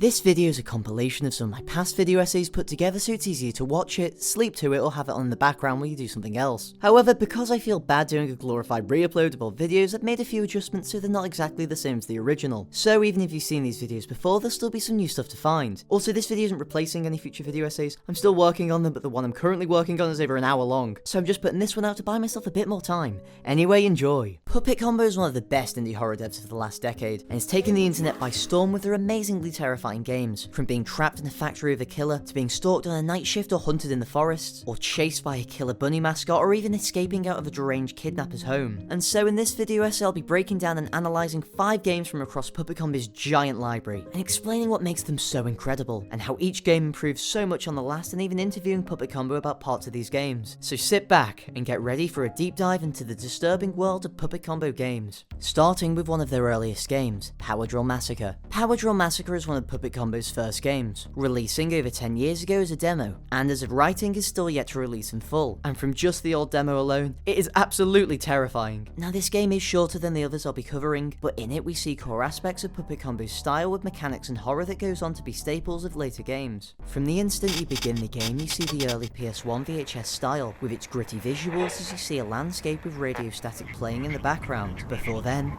This video is a compilation of some of my past video essays put together so it's easier to watch it, sleep to it, or have it on in the background while you do something else. However, because I feel bad doing a glorified re-upload of old videos, I've made a few adjustments so they're not exactly the same as the original. So even if you've seen these videos before, there'll still be some new stuff to find. Also, this video isn't replacing any future video essays. I'm still working on them, but the one I'm currently working on is over an hour long. So I'm just putting this one out to buy myself a bit more time. Anyway, enjoy. PuppetCombo is one of the best indie horror devs of the last decade, and it's taken the internet by storm with their amazingly terrifying games. From being trapped in a factory of a killer, to being stalked on a night shift or hunted in the forests, or chased by a killer bunny mascot, or even escaping out of a deranged kidnapper's home. And so in this video essay I'll be breaking down and analysing 5 games from across PuppetCombo's giant library, and explaining what makes them so incredible, and how each game improves so much on the last, and even interviewing PuppetCombo about parts of these games. So sit back and get ready for a deep dive into the disturbing world of PuppetCombo games. Starting with one of their earliest games, Power Drill Massacre. Power Drill Massacre is one of PuppetCombo's first games, releasing over 10 years ago as a demo, and as of writing is still yet to release in full, and from just the old demo alone, it is absolutely terrifying. Now this game is shorter than the others I'll be covering, but in it we see core aspects of PuppetCombo's style with mechanics and horror that goes on to be staples of later games. From the instant you begin the game you see the early PS1 VHS style, with its gritty visuals as you see a landscape with radio static playing in the background. Before then,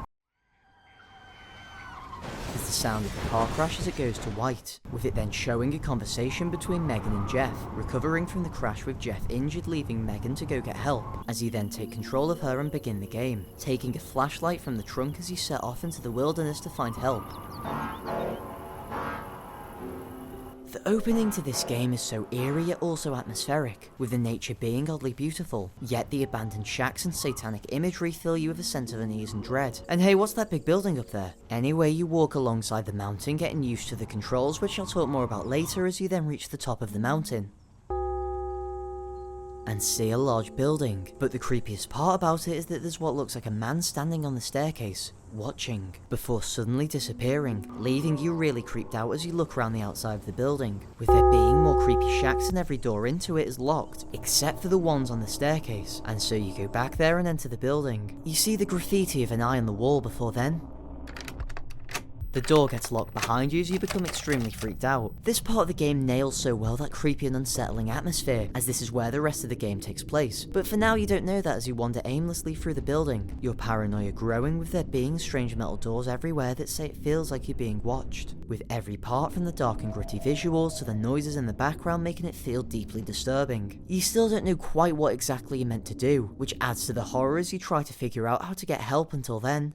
is the sound of the car crash as it goes to white, with it then showing a conversation between Megan and Jeff, recovering from the crash with Jeff injured leaving Megan to go get help, as you then take control of her and begin the game, taking a flashlight from the trunk as you set off into the wilderness to find help. The opening to this game is so eerie yet also atmospheric, with the nature being oddly beautiful, yet the abandoned shacks and satanic imagery fill you with a sense of unease and dread. And hey, what's that big building up there? Anyway, you walk alongside the mountain getting used to the controls, which I'll talk more about later as you then reach the top of the mountain and see a large building. But the creepiest part about it is that there's what looks like a man standing on the staircase, watching, before suddenly disappearing, leaving you really creeped out as you look around the outside of the building, with there being more creepy shacks and every door into it is locked, except for the ones on the staircase, and so you go back there and enter the building. You see the graffiti of an eye on the wall before then. The door gets locked behind you as you become extremely freaked out. This part of the game nails so well that creepy and unsettling atmosphere, as this is where the rest of the game takes place. But for now you don't know that as you wander aimlessly through the building, your paranoia growing with there being strange metal doors everywhere that say it feels like you're being watched, with every part from the dark and gritty visuals to the noises in the background making it feel deeply disturbing. You still don't know quite what exactly you're meant to do, which adds to the horror as you try to figure out how to get help until then.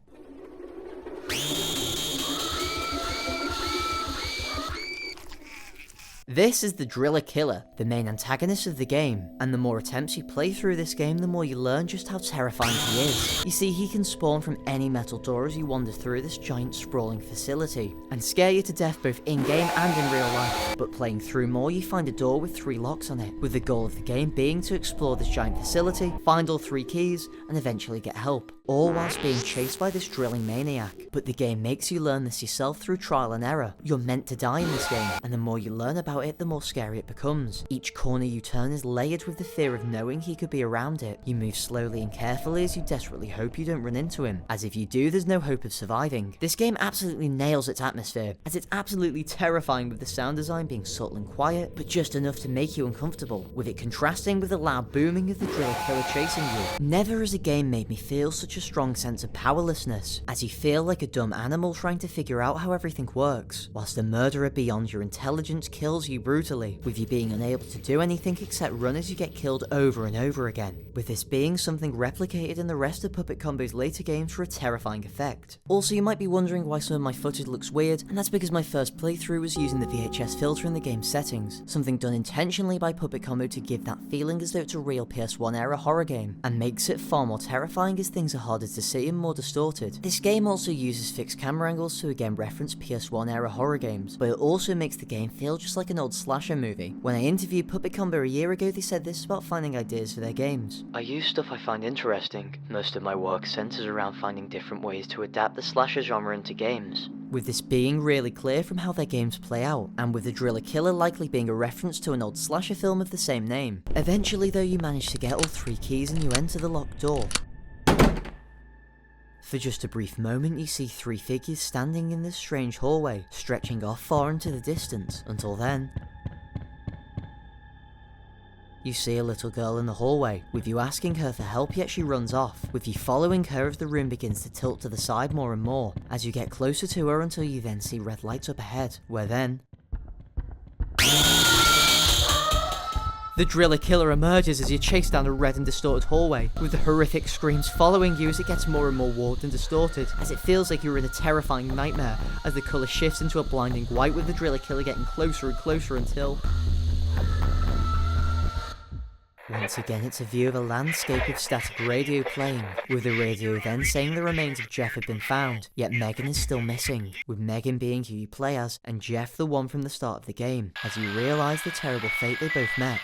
This is the Driller Killer, the main antagonist of the game, and the more attempts you play through this game, the more you learn just how terrifying he is. You see, he can spawn from any metal door as you wander through this giant sprawling facility, and scare you to death both in-game and in real life. But playing through more, you find a door with 3 locks on it, with the goal of the game being to explore this giant facility, find all 3 keys, and eventually get help, all whilst being chased by this drilling maniac. But the game makes you learn this yourself through trial and error. You're meant to die in this game, and the more you learn about it, the more scary it becomes. Each corner you turn is layered with the fear of knowing he could be around it. You move slowly and carefully as you desperately hope you don't run into him, as if you do there's no hope of surviving. This game absolutely nails its atmosphere, as it's absolutely terrifying with the sound design being subtle and quiet, but just enough to make you uncomfortable, with it contrasting with the loud booming of the Driller Killer chasing you. Never has a game made me feel such a strong sense of powerlessness, as you feel like a dumb animal trying to figure out how everything works, whilst a murderer beyond your intelligence kills you brutally, with you being unable to do anything except run as you get killed over and over again, with this being something replicated in the rest of PuppetCombo's later games for a terrifying effect. Also, you might be wondering why some of my footage looks weird, and that's because my first playthrough was using the VHS filter in the game's settings, something done intentionally by PuppetCombo to give that feeling as though it's a real PS1 era horror game, and makes it far more terrifying as things are harder to see and more distorted. This game also uses fixed camera angles to again reference PS1 era horror games, but it also makes the game feel just like an old slasher movie. When I interviewed PuppetCombo a year ago, they said this about finding ideas for their games. I use stuff I find interesting. Most of my work centers around finding different ways to adapt the slasher genre into games, with this being really clear from how their games play out, and with the Driller Killer likely being a reference to an old slasher film of the same name. Eventually though, you manage to get all 3 keys and you enter the locked door. For just a brief moment you see 3 figures standing in this strange hallway, stretching off far into the distance. Until then, you see a little girl in the hallway, with you asking her for help, yet she runs off, with you following her as the room begins to tilt to the side more and more, as you get closer to her until you then see red lights up ahead, where then the Driller Killer emerges as you chase down a red and distorted hallway, with the horrific screams following you as it gets more and more warped and distorted, as it feels like you're in a terrifying nightmare, as the colour shifts into a blinding white, with the Driller Killer getting closer and closer until once again it's a view of a landscape of static radio playing, with the radio then saying the remains of Jeff have been found, yet Megan is still missing, with Megan being who you play as, and Jeff the one from the start of the game, as you realise the terrible fate they both met.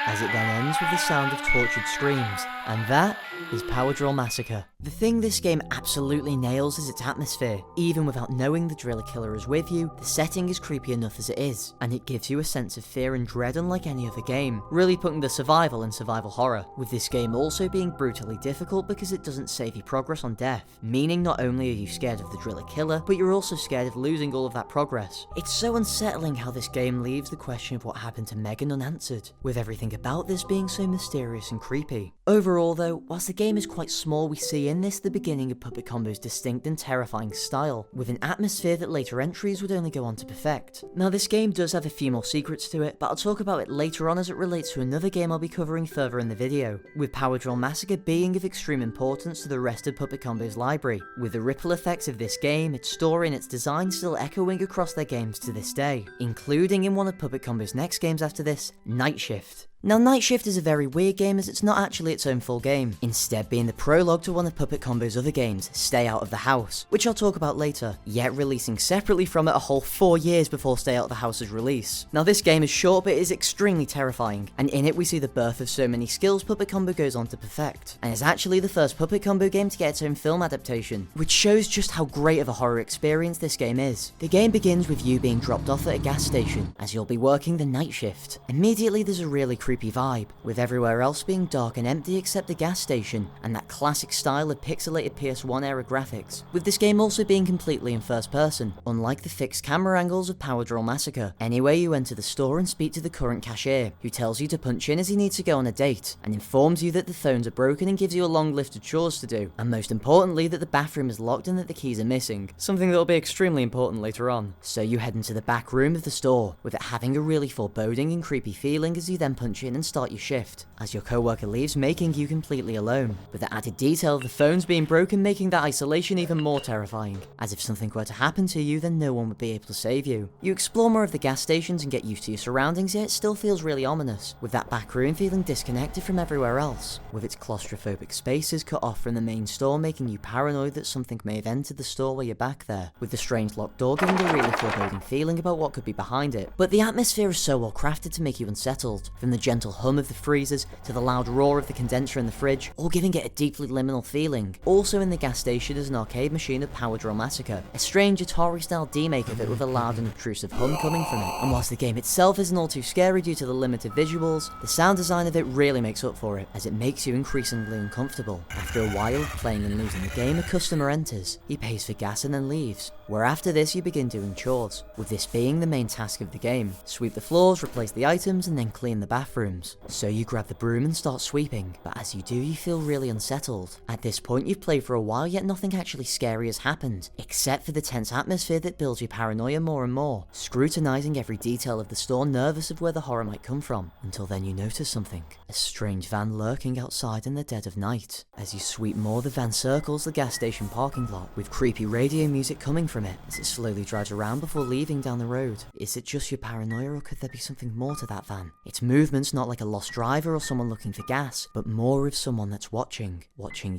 As it then ends with the sound of tortured screams, and that is Power Drill Massacre. The thing this game absolutely nails is its atmosphere. Even without knowing the Driller Killer is with you, the setting is creepy enough as it is, and it gives you a sense of fear and dread unlike any other game, really putting the survival in survival horror, with this game also being brutally difficult because it doesn't save you progress on death, meaning not only are you scared of the Driller Killer, but you're also scared of losing all of that progress. It's so unsettling how this game leaves the question of what happened to Megan unanswered, with everything about this being so mysterious and creepy. Overall though, whilst the game is quite small, we see in this the beginning of PuppetCombo's distinct and terrifying style, with an atmosphere that later entries would only go on to perfect. Now this game does have a few more secrets to it, but I'll talk about it later on as it relates to another game I'll be covering further in the video, with Power Drill Massacre being of extreme importance to the rest of PuppetCombo's library, with the ripple effects of this game, its story and its design still echoing across their games to this day, including in one of PuppetCombo's next games after this, Night Shift. Now Night Shift is a very weird game as it's not actually its own full game, instead being the prologue to one of PuppetCombo's other games, Stay Out of the House, which I'll talk about later, yet releasing separately from it a whole 4 years before Stay Out of the House's release. Now this game is short but it is extremely terrifying, and in it we see the birth of so many skills PuppetCombo goes on to perfect, and is actually the first PuppetCombo game to get its own film adaptation, which shows just how great of a horror experience this game is. The game begins with you being dropped off at a gas station, as you'll be working the night shift. Immediately there's a really creepy vibe, with everywhere else being dark and empty except the gas station, and that classic style of pixelated PS1 era graphics, with this game also being completely in first person, unlike the fixed camera angles of Power Drill Massacre. Anyway, you enter the store and speak to the current cashier, who tells you to punch in as he needs to go on a date, and informs you that the phones are broken and gives you a long list of chores to do, and most importantly that the bathroom is locked and that the keys are missing, something that will be extremely important later on. So you head into the back room of the store, with it having a really foreboding and creepy feeling as you then punch in and start your shift, as your co-worker leaves, making you completely alone, with the added detail of the phones being broken making that isolation even more terrifying, as if something were to happen to you then no one would be able to save you. You explore more of the gas stations and get used to your surroundings, yet it still feels really ominous, with that back room feeling disconnected from everywhere else, with its claustrophobic spaces cut off from the main store making you paranoid that something may have entered the store while you're back there, with the strange locked door giving a really foreboding feeling about what could be behind it. But the atmosphere is so well crafted to make you unsettled, from the gentle hum of the freezers to the loud roar of the condenser in the fridge, all giving it a deeply liminal feeling. Also in the gas station is an arcade machine of Power Drill Massacre, a strange Atari style demake of it with a loud and obtrusive hum coming from it, and whilst the game itself isn't all too scary due to the limited visuals, the sound design of it really makes up for it, as it makes you increasingly uncomfortable. After a while of playing and losing the game, a customer enters, he pays for gas and then leaves, where after this you begin doing chores, with this being the main task of the game. Sweep the floors, replace the items, and then clean the bathrooms. So you grab the broom and start sweeping, but as you do you feel really unsettled. At this point you've played for a while yet nothing actually scary has happened, except for the tense atmosphere that builds your paranoia more and more, scrutinising every detail of the store, nervous of where the horror might come from, until then you notice something. A strange van lurking outside in the dead of night. As you sweep more, the van circles the gas station parking lot, with creepy radio music coming from it, as it slowly drives around before leaving down the road. Is it just your paranoia or could there be something more to that van? Its movement's not like a lost driver or someone looking for gas, but more of someone that's watching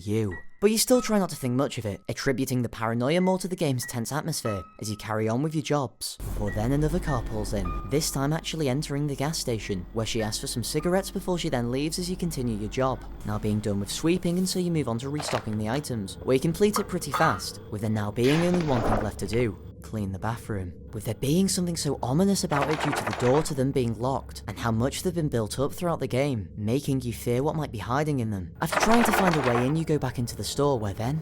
you. But you still try not to think much of it, attributing the paranoia more to the game's tense atmosphere as you carry on with your jobs. Before then another car pulls in, this time actually entering the gas station, where she asks for some cigarettes before she then leaves as you continue your job. Now being done with sweeping, and so you move on to restocking the items, where you complete it pretty fast, with there now being only one thing left to do: clean the bathroom, with there being something so ominous about it due to the door to them being locked, and how much they've been built up throughout the game, making you fear what might be hiding in them. After trying to find a way in, you go back into the store, where then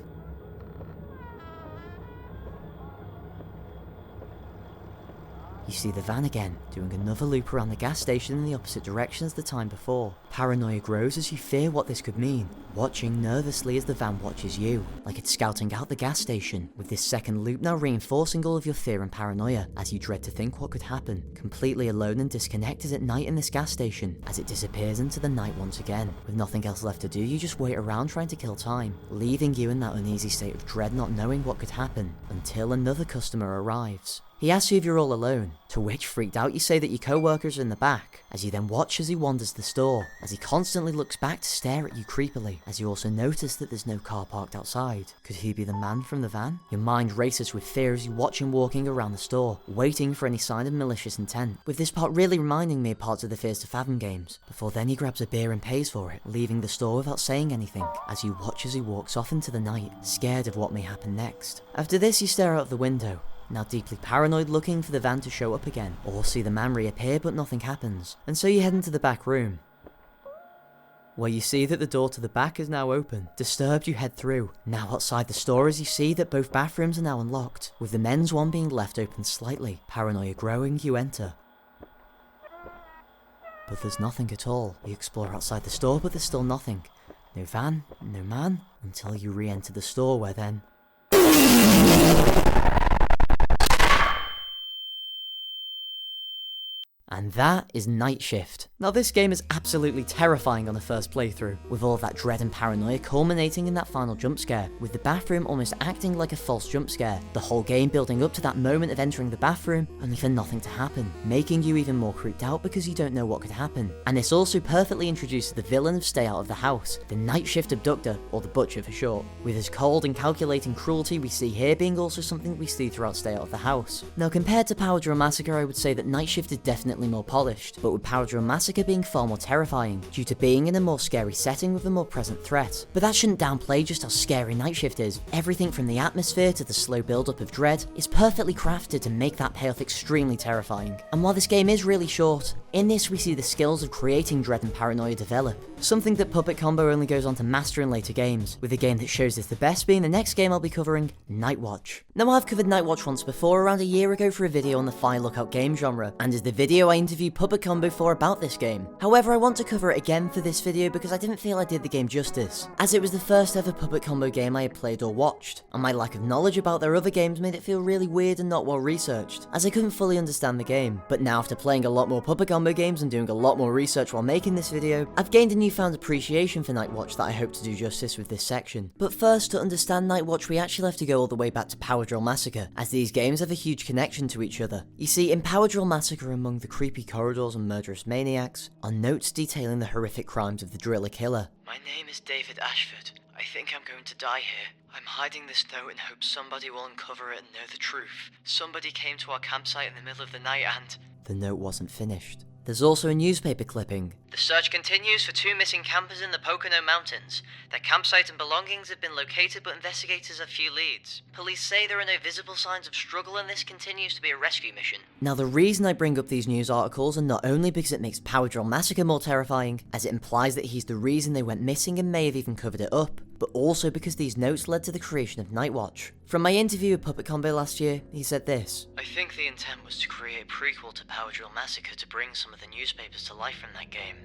you see the van again, doing another loop around the gas station in the opposite direction as the time before. Paranoia grows as you fear what this could mean, watching nervously as the van watches you, like it's scouting out the gas station, with this second loop now reinforcing all of your fear and paranoia, as you dread to think what could happen. Completely alone and disconnected at night in this gas station, as it disappears into the night once again. With nothing else left to do, you just wait around trying to kill time, leaving you in that uneasy state of dread, not knowing what could happen, until another customer arrives. He asks you if you're all alone, to which, freaked out, you say that your co-workers are in the back, as you then watch as he wanders the store, as he constantly looks back to stare at you creepily, as you also notice that there's no car parked outside. Could he be the man from the van? Your mind races with fear as you watch him walking around the store, waiting for any sign of malicious intent, with this part really reminding me of parts of the Fears to Fathom games. Before then he grabs a beer and pays for it, leaving the store without saying anything, as you watch as he walks off into the night, scared of what may happen next. After this you stare out of the window, now deeply paranoid, looking for the van to show up again, or see the man reappear, but nothing happens. And so you head into the back room, where you see that the door to the back is now open. Disturbed, you head through, now outside the store, as you see that both bathrooms are now unlocked, with the men's one being left open slightly. Paranoia growing, you enter, but there's nothing at all. You explore outside the store, but there's still nothing. No van, no man, until you re-enter the store, where then and that is Night Shift. Now this game is absolutely terrifying on the first playthrough, with all of that dread and paranoia culminating in that final jump scare, with the bathroom almost acting like a false jump scare, the whole game building up to that moment of entering the bathroom, only for nothing to happen, making you even more creeped out because you don't know what could happen. And this also perfectly introduces the villain of Stay Out of the House, the Night Shift Abductor, or the Butcher for short, with his cold and calculating cruelty we see here being also something we see throughout Stay Out of the House. Now compared to Power Drill Massacre, I would say that Night Shift is definitely more polished, but with Power Drill Massacre being far more terrifying, due to being in a more scary setting with a more present threat. But that shouldn't downplay just how scary Night Shift is. Everything from the atmosphere to the slow build-up of dread is perfectly crafted to make that payoff extremely terrifying. And while this game is really short, in this we see the skills of creating dread and paranoia develop, something that PuppetCombo only goes on to master in later games, with a game that shows this the best being the next game I'll be covering, Nightwatch. Now I've covered Nightwatch once before, around a year ago, for a video on the Fire Lookout game genre, and is the video I interviewed PuppetCombo for about this game. However, I want to cover it again for this video because I didn't feel I did the game justice, as it was the first ever PuppetCombo game I had played or watched, and my lack of knowledge about their other games made it feel really weird and not well researched, as I couldn't fully understand the game. But now, after playing a lot more PuppetCombo games and doing a lot more research while making this video, I've gained a newfound appreciation for Nightwatch that I hope to do justice with this section. But first, to understand Nightwatch, we actually have to go all the way back to Power Drill Massacre, as these games have a huge connection to each other. You see, in Power Drill Massacre, among the creepy corridors and murderous maniacs are notes detailing the horrific crimes of the driller killer. My name is David Ashford. I think I'm going to die here. I'm hiding this note in hopes somebody will uncover it and know the truth. Somebody came to our campsite in the middle of the night and... The note wasn't finished. There's also a newspaper clipping. The search continues for 2 missing campers in the Pocono Mountains. Their campsite and belongings have been located, but investigators have few leads. Police say there are no visible signs of struggle, and this continues to be a rescue mission. Now, the reason I bring up these news articles are not only because it makes Power Drill Massacre more terrifying, as it implies that he's the reason they went missing and may have even covered it up, but also because these notes led to the creation of Nightwatch. From my interview with PuppetCombo last year, he said this: I think the intent was to create a prequel to Power Drill Massacre to bring some of the newspapers to life from that game.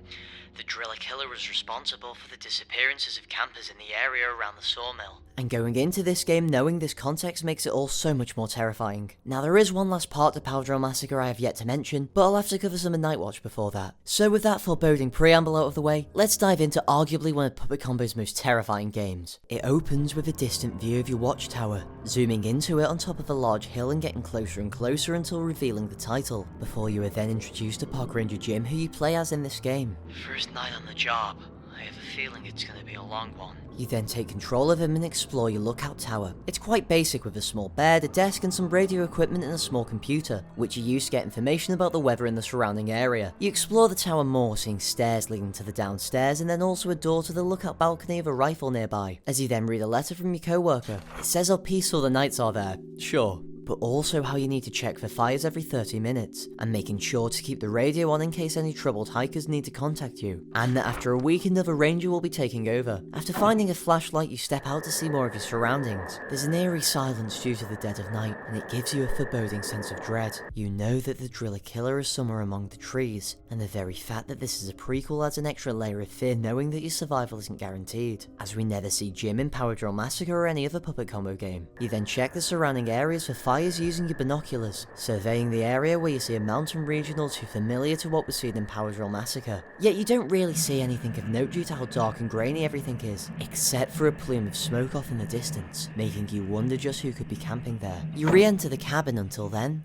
The driller killer was responsible for the disappearances of campers in the area around the sawmill. And going into this game knowing this context makes it all so much more terrifying. Now, there is one last part to Power Drill Massacre I have yet to mention, but I'll have to cover some of Nightwatch before that. So with that foreboding preamble out of the way, let's dive into arguably one of PuppetCombo's most terrifying games. It opens with a distant view of your watchtower, zooming into it on top of a large hill and getting closer and closer until revealing the title, before you are then introduced to Park Ranger Jim, who you play as in this game. First night on the job. I have a feeling it's going to be a long one. You then take control of him and explore your lookout tower. It's quite basic, with a small bed, a desk and some radio equipment and a small computer, which you use to get information about the weather in the surrounding area. You explore the tower more, seeing stairs leading to the downstairs and then also a door to the lookout balcony of a rifle nearby, as you then read a letter from your co-worker. It says how peaceful the nights are there, sure, but also how you need to check for fires every 30 minutes, and making sure to keep the radio on in case any troubled hikers need to contact you, and that after a week another ranger will be taking over. After finding a flashlight, you step out to see more of your surroundings. There's an eerie silence due to the dead of night, and it gives you a foreboding sense of dread. You know that the driller killer is somewhere among the trees, and the very fact that this is a prequel adds an extra layer of fear knowing that your survival isn't guaranteed, as we never see Jim in Parasocial Massacre or any other PuppetCombo game. You then check the surrounding areas for fires using your binoculars, surveying the area where you see a mountain region all too familiar to what was seen in Parasocial Massacre. Yet you don't really see anything of note due to how dark and grainy everything is, except for a plume of smoke off in the distance, making you wonder just who could be camping there. You re-enter the cabin until then.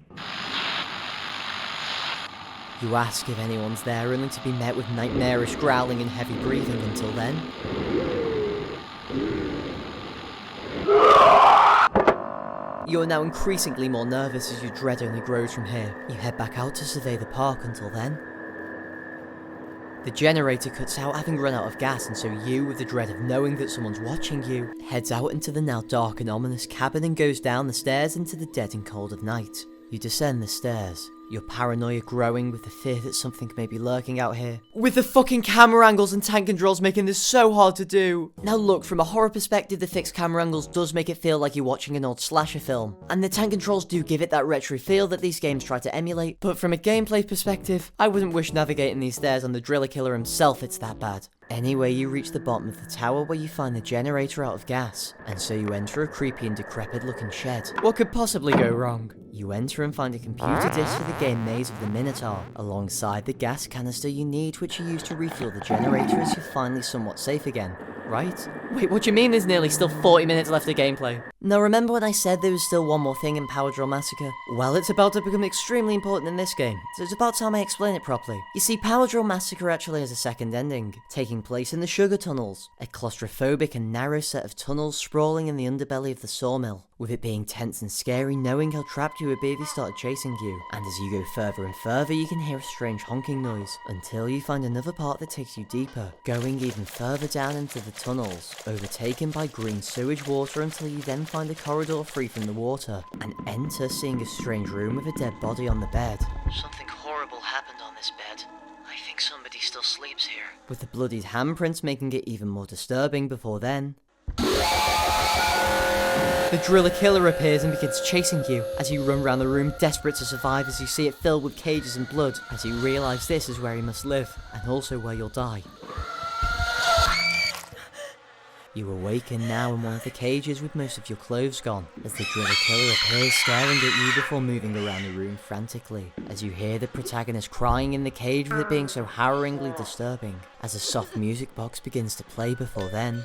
You ask if anyone's there, only to be met with nightmarish growling and heavy breathing until then. You're now increasingly more nervous as your dread only grows from here. You head back out to survey the park until then. The generator cuts out, having run out of gas, and so you, with the dread of knowing that someone's watching you, heads out into the now dark and ominous cabin and goes down the stairs into the dead and cold of night. You descend the stairs, your paranoia growing with the fear that something may be lurking out here. With the fucking camera angles and tank controls making this so hard to do! Now look, from a horror perspective, the fixed camera angles does make it feel like you're watching an old slasher film, and the tank controls do give it that retro feel that these games try to emulate, but from a gameplay perspective, I wouldn't wish navigating these stairs on the driller killer himself, it's that bad. Anyway, you reach the bottom of the tower where you find the generator out of gas, and so you enter a creepy and decrepit looking shed. What could possibly go wrong? You enter and find a computer disc for the game Maze of the Minotaur, alongside the gas canister you need, which you use to refuel the generator as you're finally somewhat safe again. Right? Wait, what do you mean there's nearly still 40 minutes left of gameplay? Now remember when I said there was still one more thing in Parasocial Massacre? Well, it's about to become extremely important in this game, so it's about time I explain it properly. You see, Parasocial Massacre actually has a second ending, taking place in the sugar tunnels, a claustrophobic and narrow set of tunnels sprawling in the underbelly of the sawmill, with it being tense and scary knowing how trapped you would be if he started chasing you. And as you go further and further, you can hear a strange honking noise, until you find another part that takes you deeper, going even further down into the tunnels, overtaken by green sewage water until you then find a corridor free from the water, and enter seeing a strange room with a dead body on the bed. Something horrible happened on this bed. I think somebody still sleeps here. With the bloodied handprints making it even more disturbing before then. The driller killer appears and begins chasing you as you run around the room desperate to survive as you see it filled with cages and blood, as you realise this is where you must live, and also where you'll die. You awaken now in one of the cages with most of your clothes gone, as the driller killer appears staring at you before moving around the room frantically, as you hear the protagonist crying in the cage with it being so harrowingly disturbing, as a soft music box begins to play before then.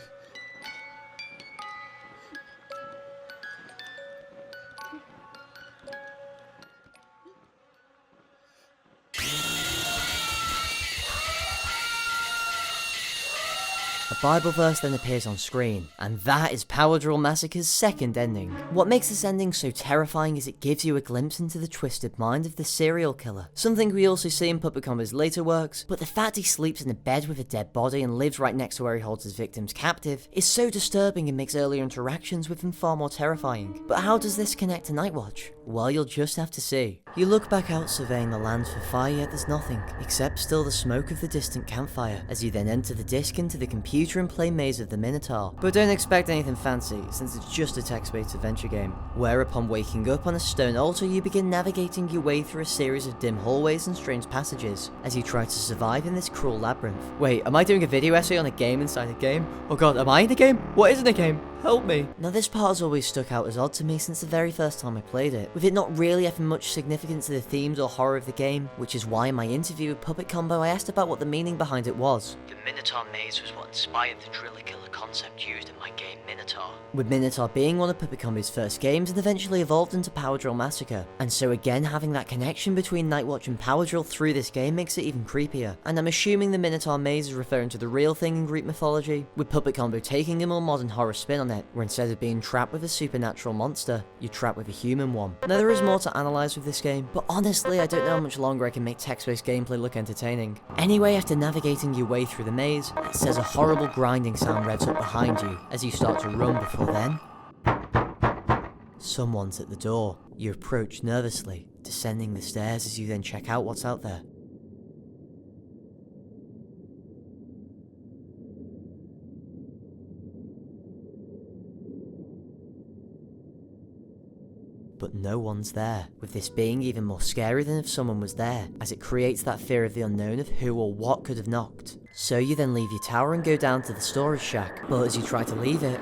A Bible verse then appears on screen, and that is Parasocial Massacre's second ending. What makes this ending so terrifying is it gives you a glimpse into the twisted mind of the serial killer, something we also see in PuppetCombo's later works, but the fact he sleeps in a bed with a dead body and lives right next to where he holds his victims captive is so disturbing and makes earlier interactions with him far more terrifying. But how does this connect to Nightwatch? Well, you'll just have to see. You look back out surveying the land for fire, yet there's nothing, except still the smoke of the distant campfire, as you then enter the disc into the computer and play Maze of the Minotaur. But don't expect anything fancy, since it's just a text-based adventure game, where upon waking up on a stone altar you begin navigating your way through a series of dim hallways and strange passages, as you try to survive in this cruel labyrinth. Wait, am I doing a video essay on a game inside a game? Oh god, am I in a game? What is in a game? Help me. Now this part has always stuck out as odd to me since the very first time I played it, with it not really having much significance to the themes or horror of the game, which is why in my interview with PuppetCombo I asked about what the meaning behind it was. The Minotaur maze was what inspired the driller killer concept used in my game Minotaur. With Minotaur being one of PuppetCombo's first games and eventually evolved into Parasocial Massacre, and so again having that connection between Nightwatch and Parasocial through this game makes it even creepier, and I'm assuming the Minotaur maze is referring to the real thing in Greek mythology, with PuppetCombo taking a more modern horror spin on it, where instead of being trapped with a supernatural monster, you're trapped with a human one. Now there is more to analyse with this game, but honestly I don't know how much longer I can make text-based gameplay look entertaining. Anyway, after navigating your way through the maze, it says a horrible grinding sound revs up behind you as you start to run before then. Someone's at the door. You approach nervously, descending the stairs as you then check out what's out there. But no one's there, with this being even more scary than if someone was there, as it creates that fear of the unknown of who or what could have knocked. So you then leave your tower and go down to the storage shack, but as you try to leave it...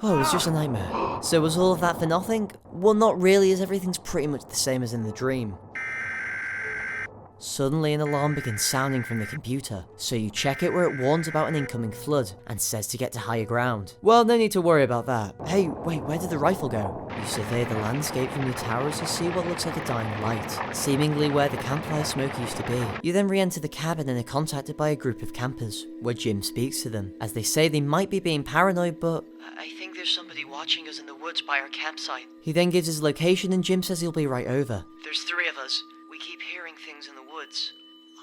Oh, it was just a nightmare. So was all of that for nothing? Well, not really, as everything's pretty much the same as in the dream. Suddenly an alarm begins sounding from the computer, so you check it where it warns about an incoming flood, and says to get to higher ground. Well, no need to worry about that. Hey, wait, where did the rifle go? You survey the landscape from your tower as you see what looks like a dying light, seemingly where the campfire smoke used to be. You then re-enter the cabin and are contacted by a group of campers, where Jim speaks to them, as they say they might be being paranoid, but... I think there's somebody watching us in the woods by our campsite. He then gives his location and Jim says he'll be right over. There's 3 of us. We keep hearing things in the woods.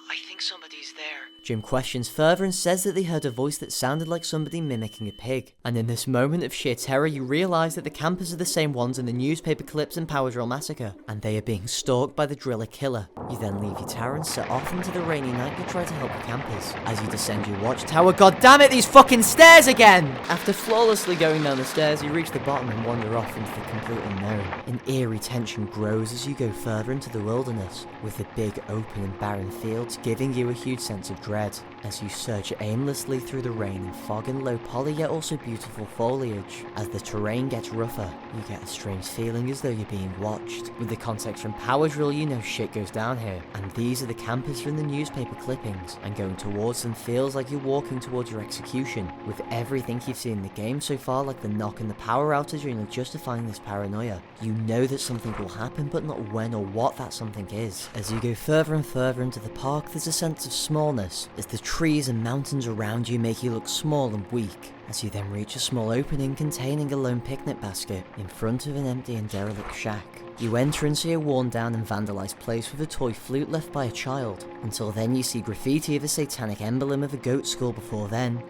I think somebody's there. Jim questions further and says that they heard a voice that sounded like somebody mimicking a pig. And in this moment of sheer terror, you realise that the campers are the same ones in the newspaper clips and Power Drill Massacre, and they are being stalked by the driller Chilla. You then leave your tower and set off into the rainy night to try to help the campers. As you descend your watchtower, god damn it, these fucking stairs again! After flawlessly going down the stairs, you reach the bottom and wander off into the complete unknown. An eerie tension grows as you go further into the wilderness, with the big open and barren fields giving you a huge sense of dread, as you search aimlessly through the rain and fog and low poly yet also beautiful foliage. As the terrain gets rougher, you get a strange feeling as though you're being watched. With the context from Power Drill, you know shit goes down here, and these are the campers from the newspaper clippings, and going towards them feels like you're walking towards your execution, with everything you've seen in the game so far, like the knock and the power outage, and justifying this paranoia. You know that something will happen, but not when or what that something is. As you go further and further into the park, there's a sense of smallness, as the trees and mountains around you make you look small and weak, as you then reach a small opening containing a lone picnic basket in front of an empty and derelict shack. You enter and see a worn down and vandalised place with a toy flute left by a child. Until then you see graffiti of a satanic emblem of a goat skull before then.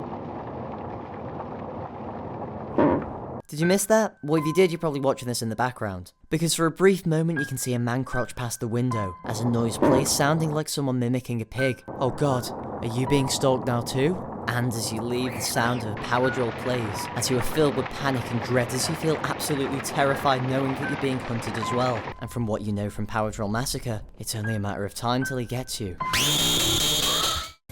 Did you miss that? Well, if you did, you're probably watching this in the background. Because for a brief moment you can see a man crouch past the window, as a noise plays sounding like someone mimicking a pig. Oh god, are you being stalked now too? And as you leave, the sound of a power drill plays, as you are filled with panic and dread as you feel absolutely terrified knowing that you're being hunted as well. And from what you know from Power Drill Massacre, it's only a matter of time till he gets you.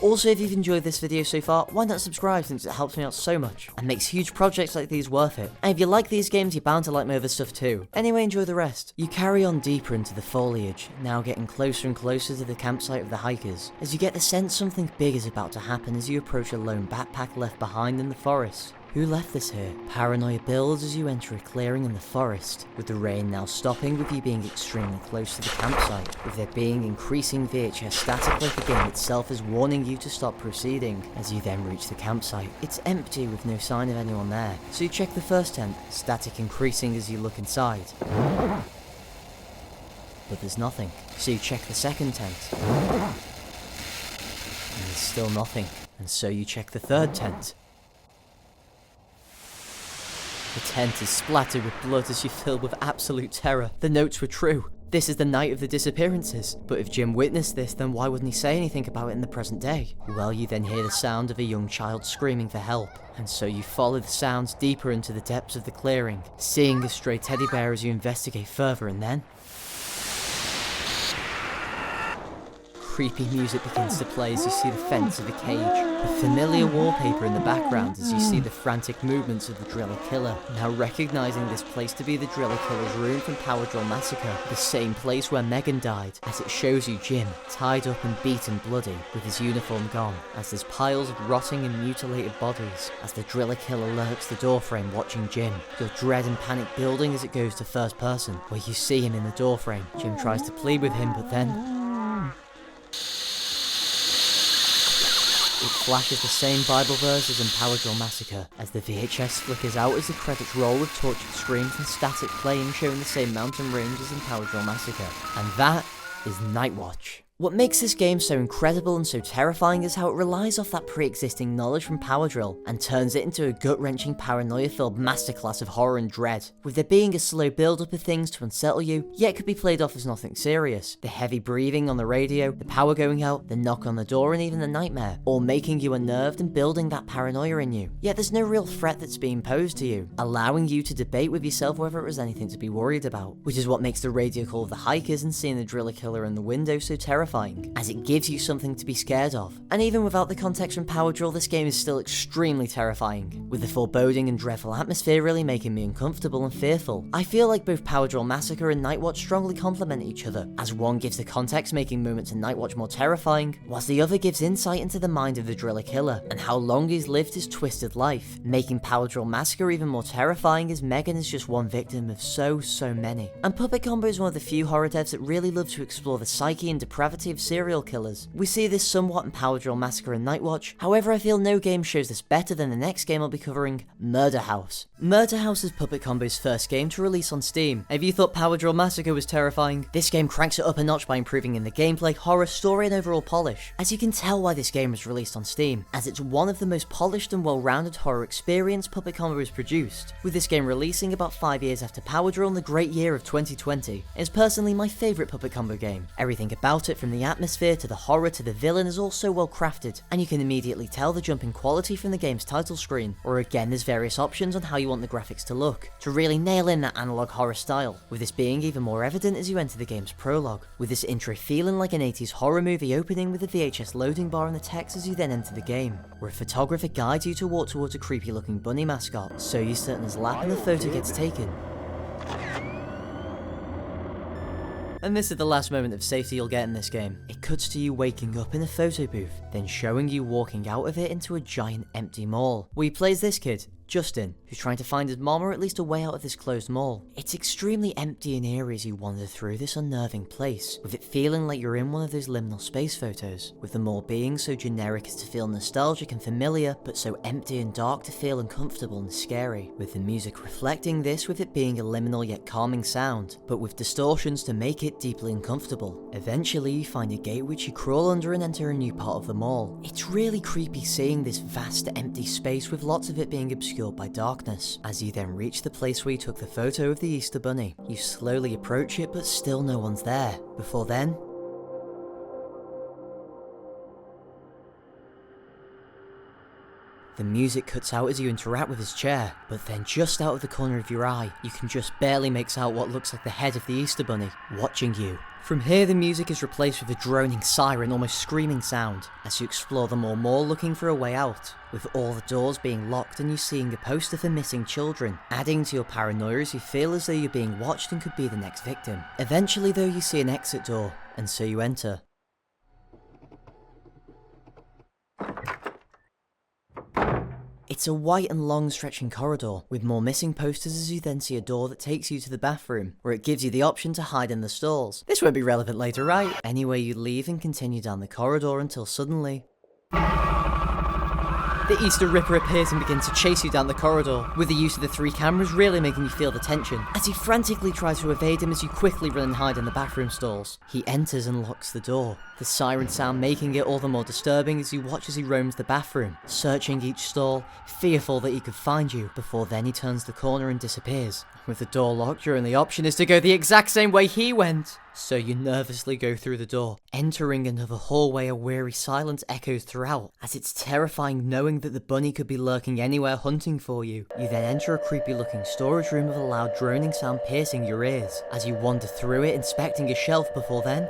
Also, if you've enjoyed this video so far, why not subscribe since it helps me out so much and makes huge projects like these worth it. And if you like these games, you're bound to like my other stuff too. Anyway, enjoy the rest. You carry on deeper into the foliage, now getting closer and closer to the campsite of the hikers, as you get the sense something big is about to happen as you approach a lone backpack left behind in the forest. Who left this here? Paranoia builds as you enter a clearing in the forest, with the rain now stopping with you being extremely close to the campsite, with there being increasing VHS static like the game itself is warning you to stop proceeding. As you then reach the campsite, it's empty with no sign of anyone there, so you check the first tent, static increasing as you look inside. But there's nothing, so you check the second tent. And there's still nothing, and so you check the third tent. The tent is splattered with blood as you feel with absolute terror. The notes were true. This is the night of the disappearances. But if Jim witnessed this, then why wouldn't he say anything about it in the present day? Well, you then hear the sound of a young child screaming for help. And so you follow the sounds deeper into the depths of the clearing, seeing a stray teddy bear as you investigate further, and then... creepy music begins to play as you see the fence of a cage, with familiar wallpaper in the background as you see the frantic movements of the driller killer, now recognizing this place to be the driller killer's room from Power Drill Massacre, the same place where Megan died, as it shows you Jim, tied up and beaten bloody, with his uniform gone, as there's piles of rotting and mutilated bodies, as the driller killer lurks the doorframe watching Jim, your dread and panic building as it goes to first person, where you see him in the doorframe. Jim tries to plead with him, but then... it flashes the same Bible verse as in Power Drill Massacre, as the VHS flickers out as the credits roll with tortured screams and static playing showing the same mountain range as in Power Drill Massacre. And that is Nightwatch. What makes this game so incredible and so terrifying is how it relies off that pre-existing knowledge from Power Drill and turns it into a gut-wrenching paranoia-filled masterclass of horror and dread, with there being a slow build-up of things to unsettle you, yet could be played off as nothing serious. The heavy breathing on the radio, the power going out, the knock on the door, and even the nightmare, all making you unnerved and building that paranoia in you. Yet there's no real threat that's being posed to you, allowing you to debate with yourself whether it was anything to be worried about, which is what makes the radio call of the hikers and seeing the driller killer in the window so terrifying, as it gives you something to be scared of. And even without the context from Power Drill, this game is still extremely terrifying, with the foreboding and dreadful atmosphere really making me uncomfortable and fearful. I feel like both Power Drill Massacre and Nightwatch strongly complement each other, as one gives the context making moments in Nightwatch more terrifying, whilst the other gives insight into the mind of the driller killer, and how long he's lived his twisted life, making Power Drill Massacre even more terrifying as Megan is just one victim of so many. And PuppetCombo is one of the few horror devs that really love to explore the psyche and depravity of serial killers. We see this somewhat in Power Drill Massacre and Nightwatch, however I feel no game shows this better than the next game I'll be covering, Murder House. Murder House is PuppetCombo's first game to release on Steam. If you thought Power Drill Massacre was terrifying, this game cranks it up a notch by improving in the gameplay, horror, story and overall polish. As you can tell why this game was released on Steam, as it's one of the most polished and well-rounded horror experience PuppetCombo has produced, with this game releasing about 5 years after Power Drill in the great year of 2020. It's personally my favourite PuppetCombo game. Everything about it, from the atmosphere to the horror to the villain, is all so well crafted, and you can immediately tell the jump in quality from the game's title screen, or again there's various options on how you want the graphics to look, to really nail in that analog horror style, with this being even more evident as you enter the game's prologue, with this intro feeling like an 80s horror movie opening with a VHS loading bar and the text as you then enter the game, where a photographer guides you to walk towards a creepy looking bunny mascot, so you sit in his lap and the photo gets taken. And this is the last moment of safety you'll get in this game. It cuts to you waking up in a photo booth, then showing you walking out of it into a giant empty mall, where he plays this kid, Justin, who's trying to find his mom or at least a way out of this closed mall. It's extremely empty and eerie as you wander through this unnerving place, with it feeling like you're in one of those liminal space photos, with the mall being so generic as to feel nostalgic and familiar, but so empty and dark to feel uncomfortable and scary, with the music reflecting this, with it being a liminal yet calming sound, but with distortions to make it deeply uncomfortable. Eventually you find a gate which you crawl under and enter a new part of the mall. It's really creepy seeing this vast empty space with lots of it being obscured by darkness. As you then reach the place where you took the photo of the Easter Bunny, you slowly approach it but still no one's there. Before then, the music cuts out as you interact with his chair, but then just out of the corner of your eye, you can just barely make out what looks like the head of the Easter Bunny, watching you. From here the music is replaced with a droning siren, almost screaming sound, as you explore the mall looking for a way out, with all the doors being locked and you seeing a poster for missing children, adding to your paranoia as you feel as though you're being watched and could be the next victim. Eventually though you see an exit door, and so you enter. It's a white and long stretching corridor, with more missing posters as you then see a door that takes you to the bathroom, where it gives you the option to hide in the stalls. This won't be relevant later, right? Anyway, you leave and continue down the corridor until suddenly the Easter Ripper appears and begins to chase you down the corridor, with the use of the 3 cameras really making you feel the tension, as you frantically try to evade him as you quickly run and hide in the bathroom stalls. He enters and locks the door, the siren sound making it all the more disturbing as you watch as he roams the bathroom, searching each stall, fearful that he could find you, before then he turns the corner and disappears. With the door locked, your only option is to go the exact same way he went. So you nervously go through the door, entering another hallway. A weary silence echoes throughout, as it's terrifying knowing that the bunny could be lurking anywhere hunting for you. You then enter a creepy looking storage room with a loud droning sound piercing your ears, as you wander through it, inspecting a shelf before then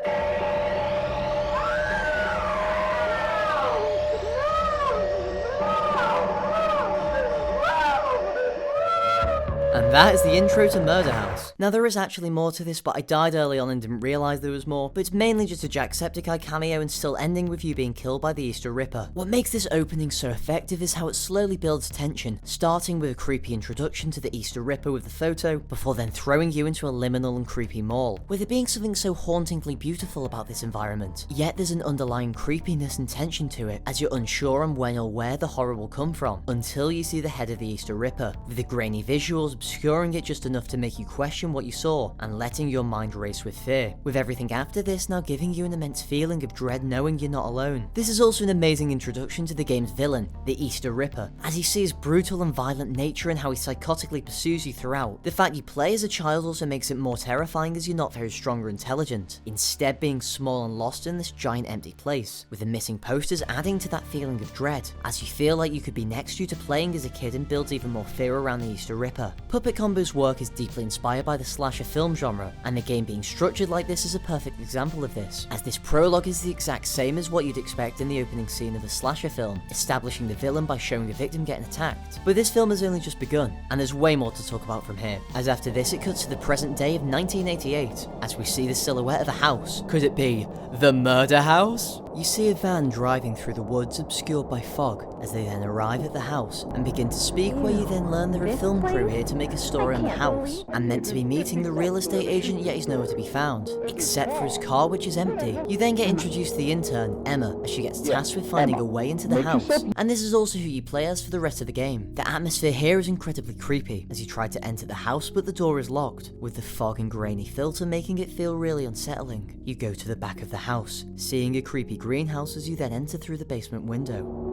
and that is the intro to Murder House. Now there is actually more to this, but I died early on and didn't realise there was more, but it's mainly just a Jacksepticeye cameo and still ending with you being killed by the Easter Ripper. What makes this opening so effective is how it slowly builds tension, starting with a creepy introduction to the Easter Ripper with the photo, before then throwing you into a liminal and creepy mall, with there being something so hauntingly beautiful about this environment. Yet there's an underlying creepiness and tension to it, as you're unsure on when or where the horror will come from, until you see the head of the Easter Ripper, with the grainy visuals, obscure obscuring it just enough to make you question what you saw and letting your mind race with fear, with everything after this now giving you an immense feeling of dread knowing you're not alone. This is also an amazing introduction to the game's villain, the Easter Ripper, as you see his brutal and violent nature and how he psychotically pursues you throughout. The fact you play as a child also makes it more terrifying as you're not very strong or intelligent, instead being small and lost in this giant empty place, with the missing posters adding to that feeling of dread, as you feel like you could be next due to playing as a kid and builds even more fear around the Easter Ripper. PuppetCombo's work is deeply inspired by the slasher film genre, and the game being structured like this is a perfect example of this, as this prologue is the exact same as what you'd expect in the opening scene of a slasher film, establishing the villain by showing the victim getting attacked. But this film has only just begun, and there's way more to talk about from here, as after this it cuts to the present day of 1988, as we see the silhouette of a house. Could it be the murder house? You see a van driving through the woods obscured by fog, as they then arrive at the house and begin to speak, where you then learn they're a film crew here to make a story on the house, and meant to be meeting the real estate agent, yet he's nowhere to be found, except for his car, which is empty. You then get introduced to the intern, Emma, as she gets tasked with finding a way into the house, and this is also who you play as for the rest of the game. The atmosphere here is incredibly creepy, as you try to enter the house but the door is locked, with the fog and grainy filter making it feel really unsettling. You go to the back of the house, seeing a creepy greenhouse as you then enter through the basement window.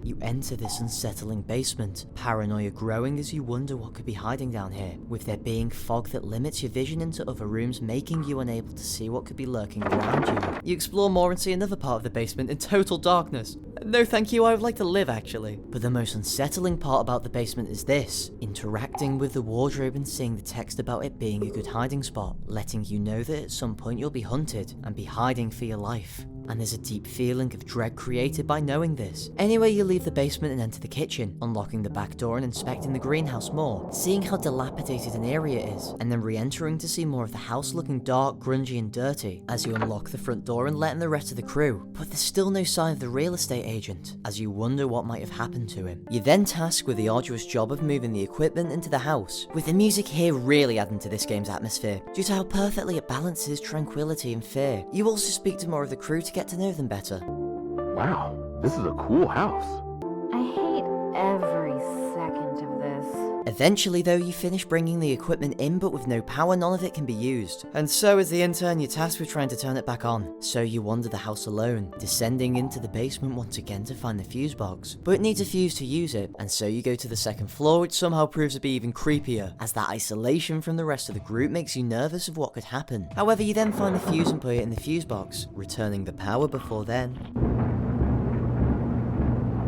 You enter this unsettling basement, paranoia growing as you wonder what could be hiding down here, with there being fog that limits your vision into other rooms, making you unable to see what could be lurking around you. You explore more and see another part of the basement in total darkness. No thank you, I would like to live actually. But the most unsettling part about the basement is this, interacting with the wardrobe and seeing the text about it being a good hiding spot, letting you know that at some point you'll be hunted and be hiding for your life. And there's a deep feeling of dread created by knowing this. Anyway, you leave the basement and enter the kitchen, unlocking the back door and inspecting the greenhouse more, seeing how dilapidated an area it is, and then re-entering to see more of the house looking dark, grungy and dirty, as you unlock the front door and let in the rest of the crew. But there's still no sign of the real estate agent, as you wonder what might have happened to him. You're then tasked with the arduous job of moving the equipment into the house, with the music here really adding to this game's atmosphere, due to how perfectly it balances tranquility and fear. You also speak to more of the crew to get to know them better. Wow, this is a cool house. I hate every second of this. Eventually though, you finish bringing the equipment in, but with no power none of it can be used. And so as the intern, you're tasked with trying to turn it back on. So you wander the house alone, descending into the basement once again to find the fuse box. But it needs a fuse to use it, and so you go to the second floor, which somehow proves to be even creepier, as that isolation from the rest of the group makes you nervous of what could happen. However, you then find the fuse and put it in the fuse box, returning the power before then.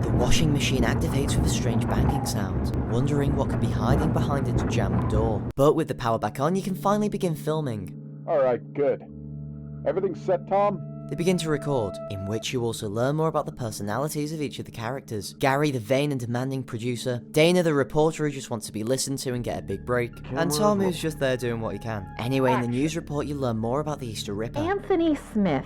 The washing machine activates with a strange banging sound, wondering what could be hiding behind its jammed door. But with the power back on, you can finally begin filming. Alright, good. Everything set, Tom? They begin to record, in which you also learn more about the personalities of each of the characters. Gary, the vain and demanding producer, Dana, the reporter who just wants to be listened to and get a big break, and Tom, who's just there doing what he can. Anyway, in the news report you learn more about the Easter Ripper. Anthony Smith,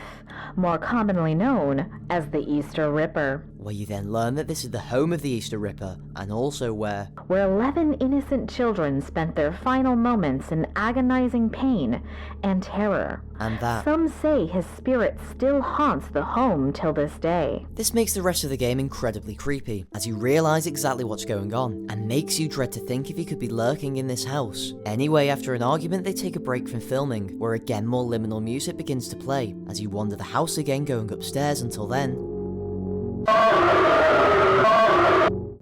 more commonly known as the Easter Ripper. Where you then learn that this is the home of the Easter Ripper, and also where 11 innocent children spent their final moments in agonizing pain and terror. And that Some say his spirit still haunts the home till this day. this makes the rest of the game incredibly creepy, as you realise exactly what's going on, and makes you dread to think if he could be lurking in this house. Anyway, after an argument they take a break from filming, where again more liminal music begins to play, as you wander the house again going upstairs until then.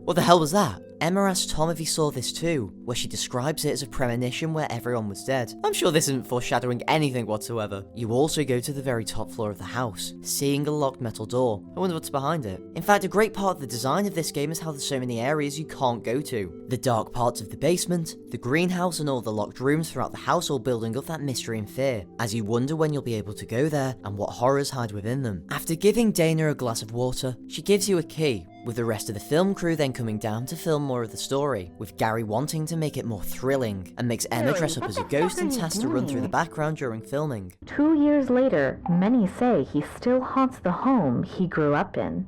What the hell was that? Emma asked Tom if he saw this too, where she describes it as a premonition where everyone was dead. I'm sure this isn't foreshadowing anything whatsoever. You also go to the very top floor of the house, seeing a locked metal door. I wonder what's behind it. In fact, a great part of the design of this game is how there's so many areas you can't go to. The dark parts of the basement, the greenhouse and all the locked rooms throughout the house, all building up that mystery and fear, as you wonder when you'll be able to go there and what horrors hide within them. After giving Dana a glass of water, she gives you a key, with the rest of the film crew then coming down to film more of the story, with Gary wanting to make it more thrilling, and makes Emma dress up as a ghost and tasked to run through the background during filming. 2 years later, many say he still haunts the home he grew up in.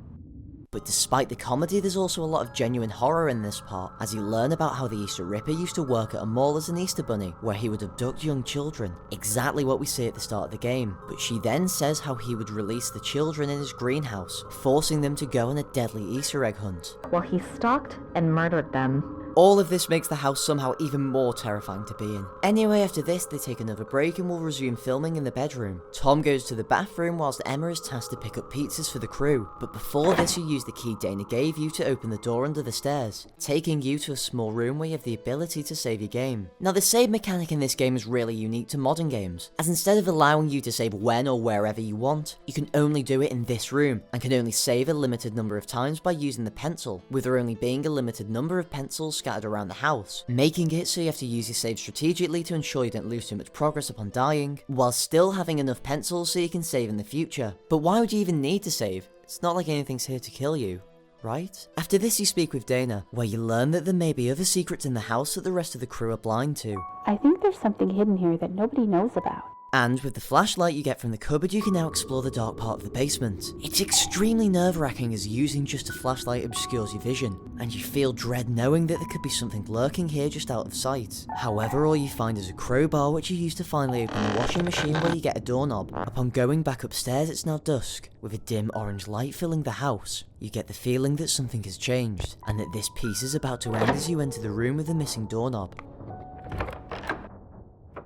But despite the comedy, there's also a lot of genuine horror in this part, as you learn about how the Easter Ripper used to work at a mall as an Easter bunny, where he would abduct young children, exactly what we see at the start of the game. But she then says how he would release the children in his greenhouse, forcing them to go on a deadly Easter egg hunt. While he stalked and murdered them. All of this makes the house somehow even more terrifying to be in. Anyway, after this, they take another break and will resume filming in the bedroom. Tom goes to the bathroom whilst Emma is tasked to pick up pizzas for the crew. But before this, you use the key Dana gave you to open the door under the stairs, taking you to a small room where you have the ability to save your game. Now, the save mechanic in this game is really unique to modern games, as instead of allowing you to save when or wherever you want, you can only do it in this room, and can only save a limited number of times by using the pencil, with there only being a limited number of pencils scattered around the house, making it so you have to use your save strategically to ensure you don't lose too much progress upon dying, while still having enough pencils so you can save in the future. But why would you even need to save? It's not like anything's here to kill you, right? After this, you speak with Dana, where you learn that there may be other secrets in the house that the rest of the crew are blind to. I think there's something hidden here that nobody knows about. And with the flashlight you get from the cupboard, you can now explore the dark part of the basement. It's extremely nerve-wracking as using just a flashlight obscures your vision, and you feel dread knowing that there could be something lurking here just out of sight. However, all you find is a crowbar which you use to finally open the washing machine where you get a doorknob. Upon going back upstairs, it's now dusk, with a dim orange light filling the house. You get the feeling that something has changed, and that this piece is about to end as you enter the room with the missing doorknob.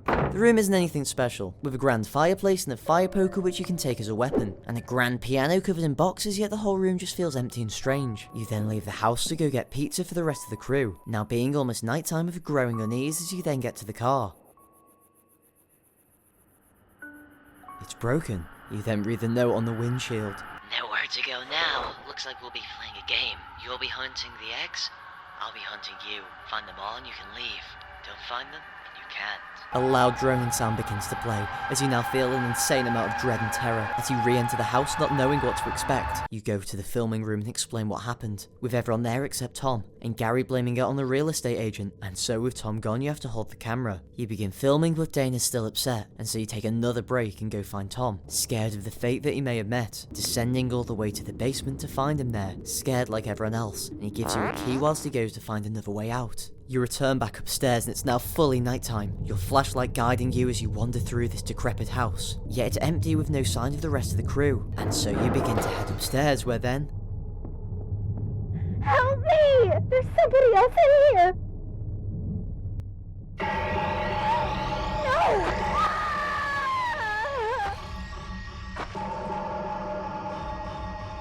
The room isn't anything special, with a grand fireplace and a fire poker which you can take as a weapon, and a grand piano covered in boxes, yet the whole room just feels empty and strange. You then leave the house to go get pizza for the rest of the crew, now being almost nighttime with a growing unease as you then get to the car. It's broken. You then read the note on the windshield. Nowhere to go now. Looks like we'll be playing a game. You'll be hunting the eggs, I'll be hunting you. Find them all and you can leave. Don't find them and you can't. A loud droning sound begins to play, as you now feel an insane amount of dread and terror as you re-enter the house not knowing what to expect. You go to the filming room and explain what happened, with everyone there except Tom, and Gary blaming it on the real estate agent, and so with Tom gone you have to hold the camera. You begin filming but Dana's still upset, and so you take another break and go find Tom, scared of the fate that he may have met, descending all the way to the basement to find him there, scared like everyone else, and he gives you a key whilst he goes to find another way out. You return back upstairs and it's now fully nighttime, your flashlight guiding you as you wander through this decrepit house. Yet it's empty with no sign of the rest of the crew, and so you begin to head upstairs where then... Help me! There's somebody else in here! No!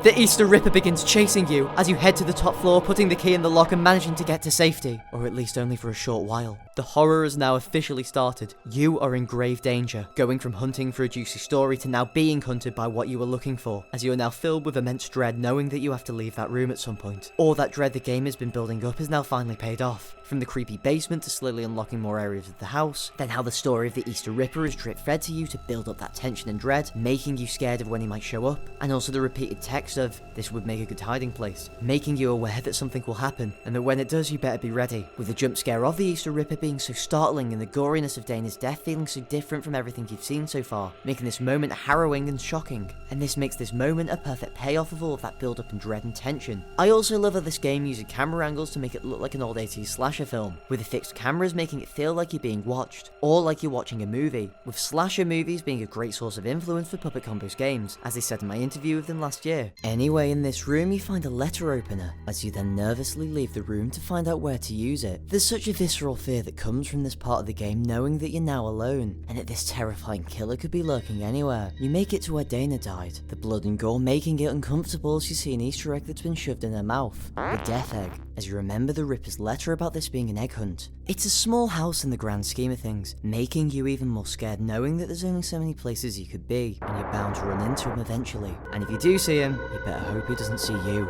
The Easter Ripper begins chasing you as you head to the top floor, putting the key in the lock and managing to get to safety, or at least only for a short while. The horror has now officially started. You are in grave danger, going from hunting for a juicy story to now being hunted by what you were looking for, as you are now filled with immense dread knowing that you have to leave that room at some point. All that dread the game has been building up is now finally paid off. From the creepy basement to slowly unlocking more areas of the house, then how the story of the Easter Ripper is drip-fed to you to build up that tension and dread, making you scared of when he might show up, and also the repeated text of, this would make a good hiding place, making you aware that something will happen, and that when it does you better be ready, with the jump scare of the Easter Ripper being so startling and the goriness of Dana's death feeling so different from everything you've seen so far, making this moment harrowing and shocking, and this makes this moment a perfect payoff of all of that build up in dread and tension. I also love how this game uses camera angles to make it look like an old 80s slasher film, with the fixed cameras making it feel like you're being watched, or like you're watching a movie, with slasher movies being a great source of influence for PuppetCombo's games, as they said in my interview with them last year. Anyway, in this room you find a letter opener, as you then nervously leave the room to find out where to use it. There's such a visceral fear that comes from this part of the game knowing that you're now alone, and that this terrifying killer could be lurking anywhere. You make it to where Dana died, the blood and gore making it uncomfortable as you see an Easter egg that's been shoved in her mouth, a death egg, as you remember the Ripper's letter about this being an egg hunt. It's a small house in the grand scheme of things, making you even more scared knowing that there's only so many places you could be, and you're bound to run into him eventually. And if you do see him, you better hope he doesn't see you.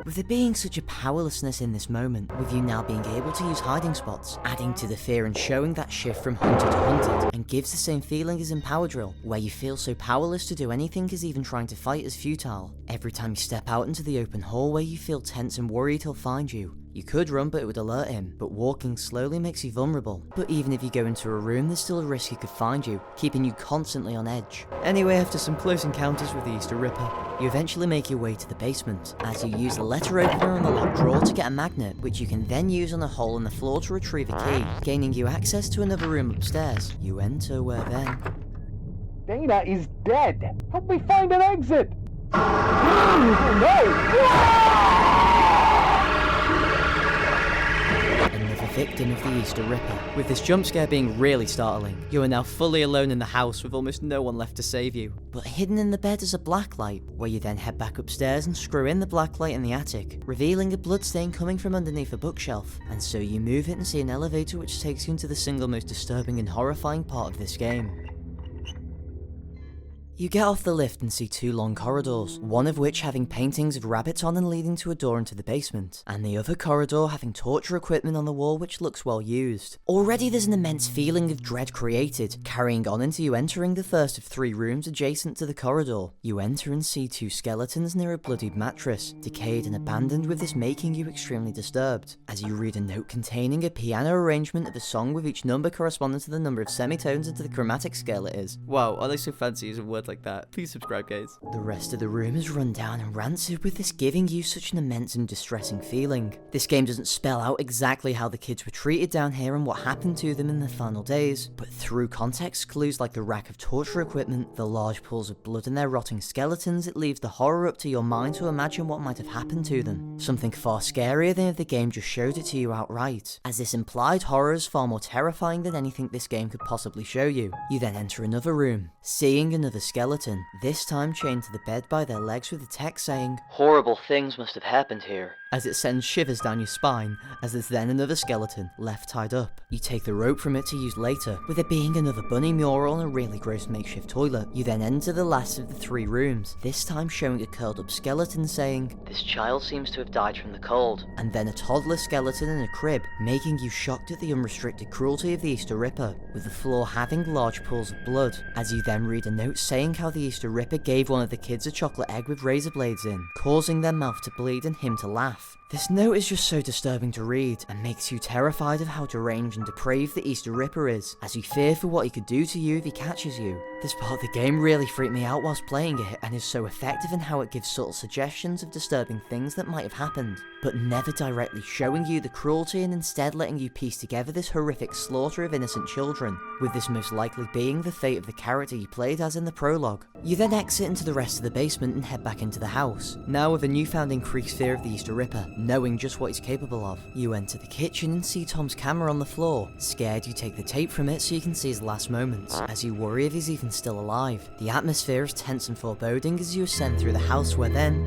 With there being such a powerlessness in this moment, with you now being able to use hiding spots, adding to the fear and showing that shift from hunter to hunted, and gives the same feeling as in Power Drill, where you feel so powerless to do anything as even trying to fight is futile. Every time you step out into the open hallway you feel tense and worried he'll find you, You could run, but it would alert him, but walking slowly makes you vulnerable. But even if you go into a room, there's still a risk he could find you, keeping you constantly on edge. Anyway, after some close encounters with the Easter Ripper, you eventually make your way to the basement, as you use the letter opener on the locked drawer to get a magnet, which you can then use on a hole in the floor to retrieve a key, gaining you access to another room upstairs. You enter where then... Dana is dead! Help me find an exit! No! Another victim of the Easter Ripper. With this jump scare being really startling, you are now fully alone in the house with almost no one left to save you. But hidden in the bed is a blacklight, where you then head back upstairs and screw in the blacklight in the attic, revealing a bloodstain coming from underneath a bookshelf. And so you move it and see an elevator which takes you into the single most disturbing and horrifying part of this game. You get off the lift and see two long corridors, one of which having paintings of rabbits on and leading to a door into the basement, and the other corridor having torture equipment on the wall which looks well used. Already there's an immense feeling of dread created, carrying on into you entering the first of three rooms adjacent to the corridor. You enter and see two skeletons near a bloodied mattress, decayed and abandoned, with this making you extremely disturbed, as you read a note containing a piano arrangement of a song with each number corresponding to the number of semitones into the chromatic scale it is. Wow, are they so fancy using words like that? Please subscribe, guys. The rest of the room is run down and rancid, with this giving you such an immense and distressing feeling. This game doesn't spell out exactly how the kids were treated down here and what happened to them in the final days, but through context clues like the rack of torture equipment, the large pools of blood and their rotting skeletons, it leaves the horror up to your mind to imagine what might have happened to them. Something far scarier than if the game just showed it to you outright, as this implied horror is far more terrifying than anything this game could possibly show you. You then enter another room, seeing another skeleton, this time chained to the bed by their legs with the text saying, "Horrible things must have happened here." as it sends shivers down your spine, as there's then another skeleton left tied up. You take the rope from it to use later, with it being another bunny mural and a really gross makeshift toilet. You then enter the last of the three rooms, this time showing a curled up skeleton saying, "This child seems to have died from the cold." and then a toddler skeleton in a crib, making you shocked at the unrestricted cruelty of the Easter Ripper, with the floor having large pools of blood, as you then read a note saying how the Easter Ripper gave one of the kids a chocolate egg with razor blades in, causing their mouth to bleed and him to laugh. This note is just so disturbing to read, and makes you terrified of how deranged and depraved the Easter Ripper is, as you fear for what he could do to you if he catches you. This part of the game really freaked me out whilst playing it, and is so effective in how it gives subtle suggestions of disturbing things that might have happened, but never directly showing you the cruelty, and instead letting you piece together this horrific slaughter of innocent children, with this most likely being the fate of the character you played as in the prologue. You then exit into the rest of the basement and head back into the house, now with a newfound increased fear of the Easter Ripper, knowing just what he's capable of. You enter the kitchen and see Tom's camera on the floor. Scared, you take the tape from it so you can see his last moments, as you worry if he's even still alive. The atmosphere is tense and foreboding as you ascend through the house, where then...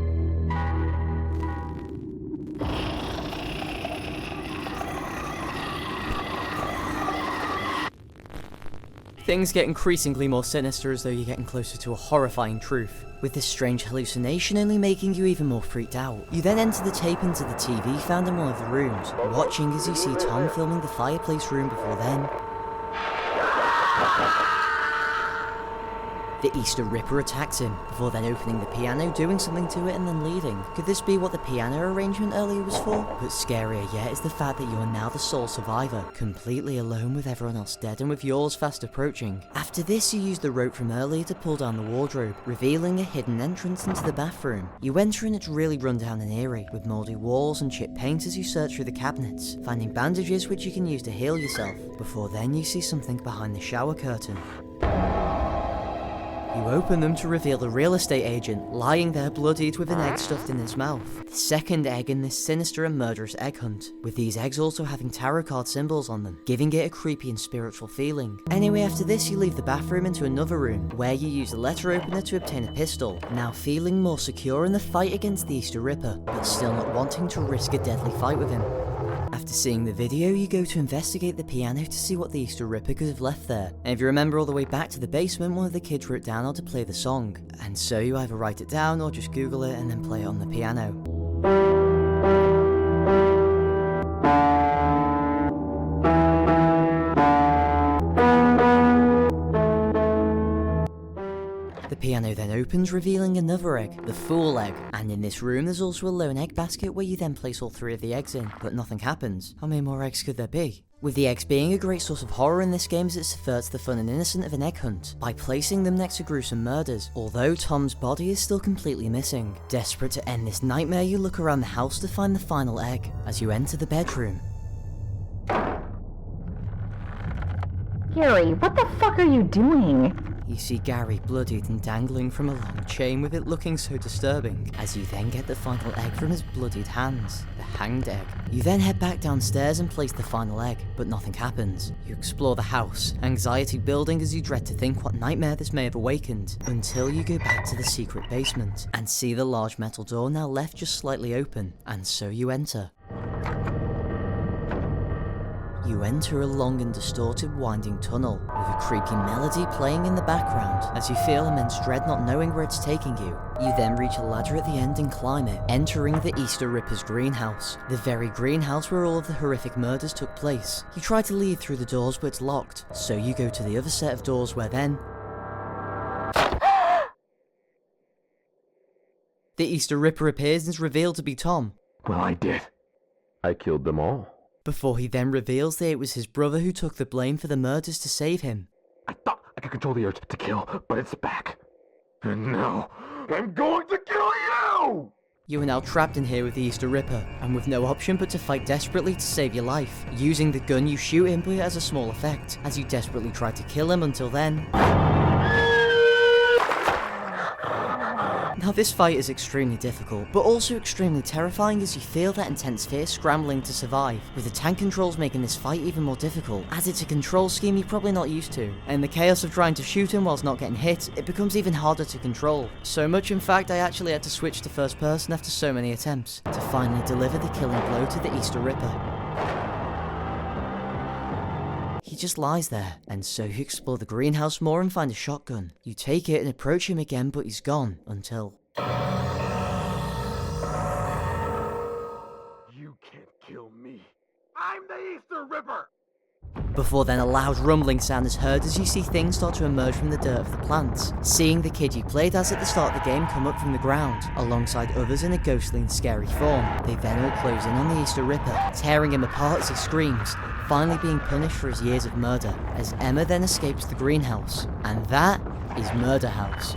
things get increasingly more sinister as though you're getting closer to a horrifying truth, with this strange hallucination only making you even more freaked out. You then enter the tape into the TV found in one of the rooms, watching as you see Tom filming the fireplace room before then. The Easter Ripper attacks him, before then opening the piano, doing something to it and then leaving. Could this be what the piano arrangement earlier was for? But scarier yet is the fact that you are now the sole survivor, completely alone with everyone else dead and with yours fast approaching. After this, you use the rope from earlier to pull down the wardrobe, revealing a hidden entrance into the bathroom. You enter and it's really run down and eerie, with mouldy walls and chipped paint as you search through the cabinets, finding bandages which you can use to heal yourself. Before then, you see something behind the shower curtain. You open them to reveal the real estate agent, lying there bloodied with an egg stuffed in his mouth. The second egg in this sinister and murderous egg hunt, with these eggs also having tarot card symbols on them, giving it a creepy and spiritual feeling. Anyway, after this you leave the bathroom into another room, where you use the letter opener to obtain a pistol, now feeling more secure in the fight against the Easter Ripper, but still not wanting to risk a deadly fight with him. After seeing the video, you go to investigate the piano to see what the Easter Ripper could have left there. And if you remember all the way back to the basement, one of the kids wrote down how to play the song. And so you either write it down or just Google it and then play it on the piano. The piano then opens, revealing another egg, the Fool Egg. And in this room there's also a lone egg basket where you then place all 3 of the eggs in, but nothing happens. How many more eggs could there be? With the eggs being a great source of horror in this game as it subverts the fun and innocent of an egg hunt, by placing them next to gruesome murders, although Tom's body is still completely missing. Desperate to end this nightmare, you look around the house to find the final egg, as you enter the bedroom. Gary, what the fuck are you doing? You see Gary bloodied and dangling from a long chain with it looking so disturbing, as you then get the final egg from his bloodied hands, the hanged egg. You then head back downstairs and place the final egg, but nothing happens. You explore the house, anxiety building as you dread to think what nightmare this may have awakened, until you go back to the secret basement, and see the large metal door now left just slightly open, and so you enter. You enter a long and distorted winding tunnel, with a creepy melody playing in the background, as you feel immense dread not knowing where it's taking you. You then reach a ladder at the end and climb it, entering the Easter Ripper's greenhouse, the very greenhouse where all of the horrific murders took place. You try to leave through the doors but it's locked, so you go to the other set of doors where then... the Easter Ripper appears and is revealed to be Tom. Well, I did. I killed them all. Before he then reveals that it was his brother who took the blame for the murders to save him. I thought I could control the urge to kill, but it's back. And now, I'm going to kill you! You are now trapped in here with the Easter Ripper, and with no option but to fight desperately to save your life. Using the gun you shoot him, but it has a small effect, as you desperately try to kill him until then... Now this fight is extremely difficult, but also extremely terrifying as you feel that intense fear scrambling to survive, with the tank controls making this fight even more difficult, as it's a control scheme you're probably not used to. And the chaos of trying to shoot him whilst not getting hit, it becomes even harder to control. So much in fact I actually had to switch to first person after so many attempts, to finally deliver the killing blow to the Easter Ripper. He just lies there, and so you explore the greenhouse more and find a shotgun. You take it and approach him again, but he's gone, until... You can't kill me. I'm the Easter Ripper! Before then a loud rumbling sound is heard as you see things start to emerge from the dirt of the plants, seeing the kid you played as at the start of the game come up from the ground, alongside others in a ghostly and scary form. They then all close in on the Easter Ripper, tearing him apart as he screams, finally being punished for his years of murder, as Emma then escapes the greenhouse. And that is Murder House.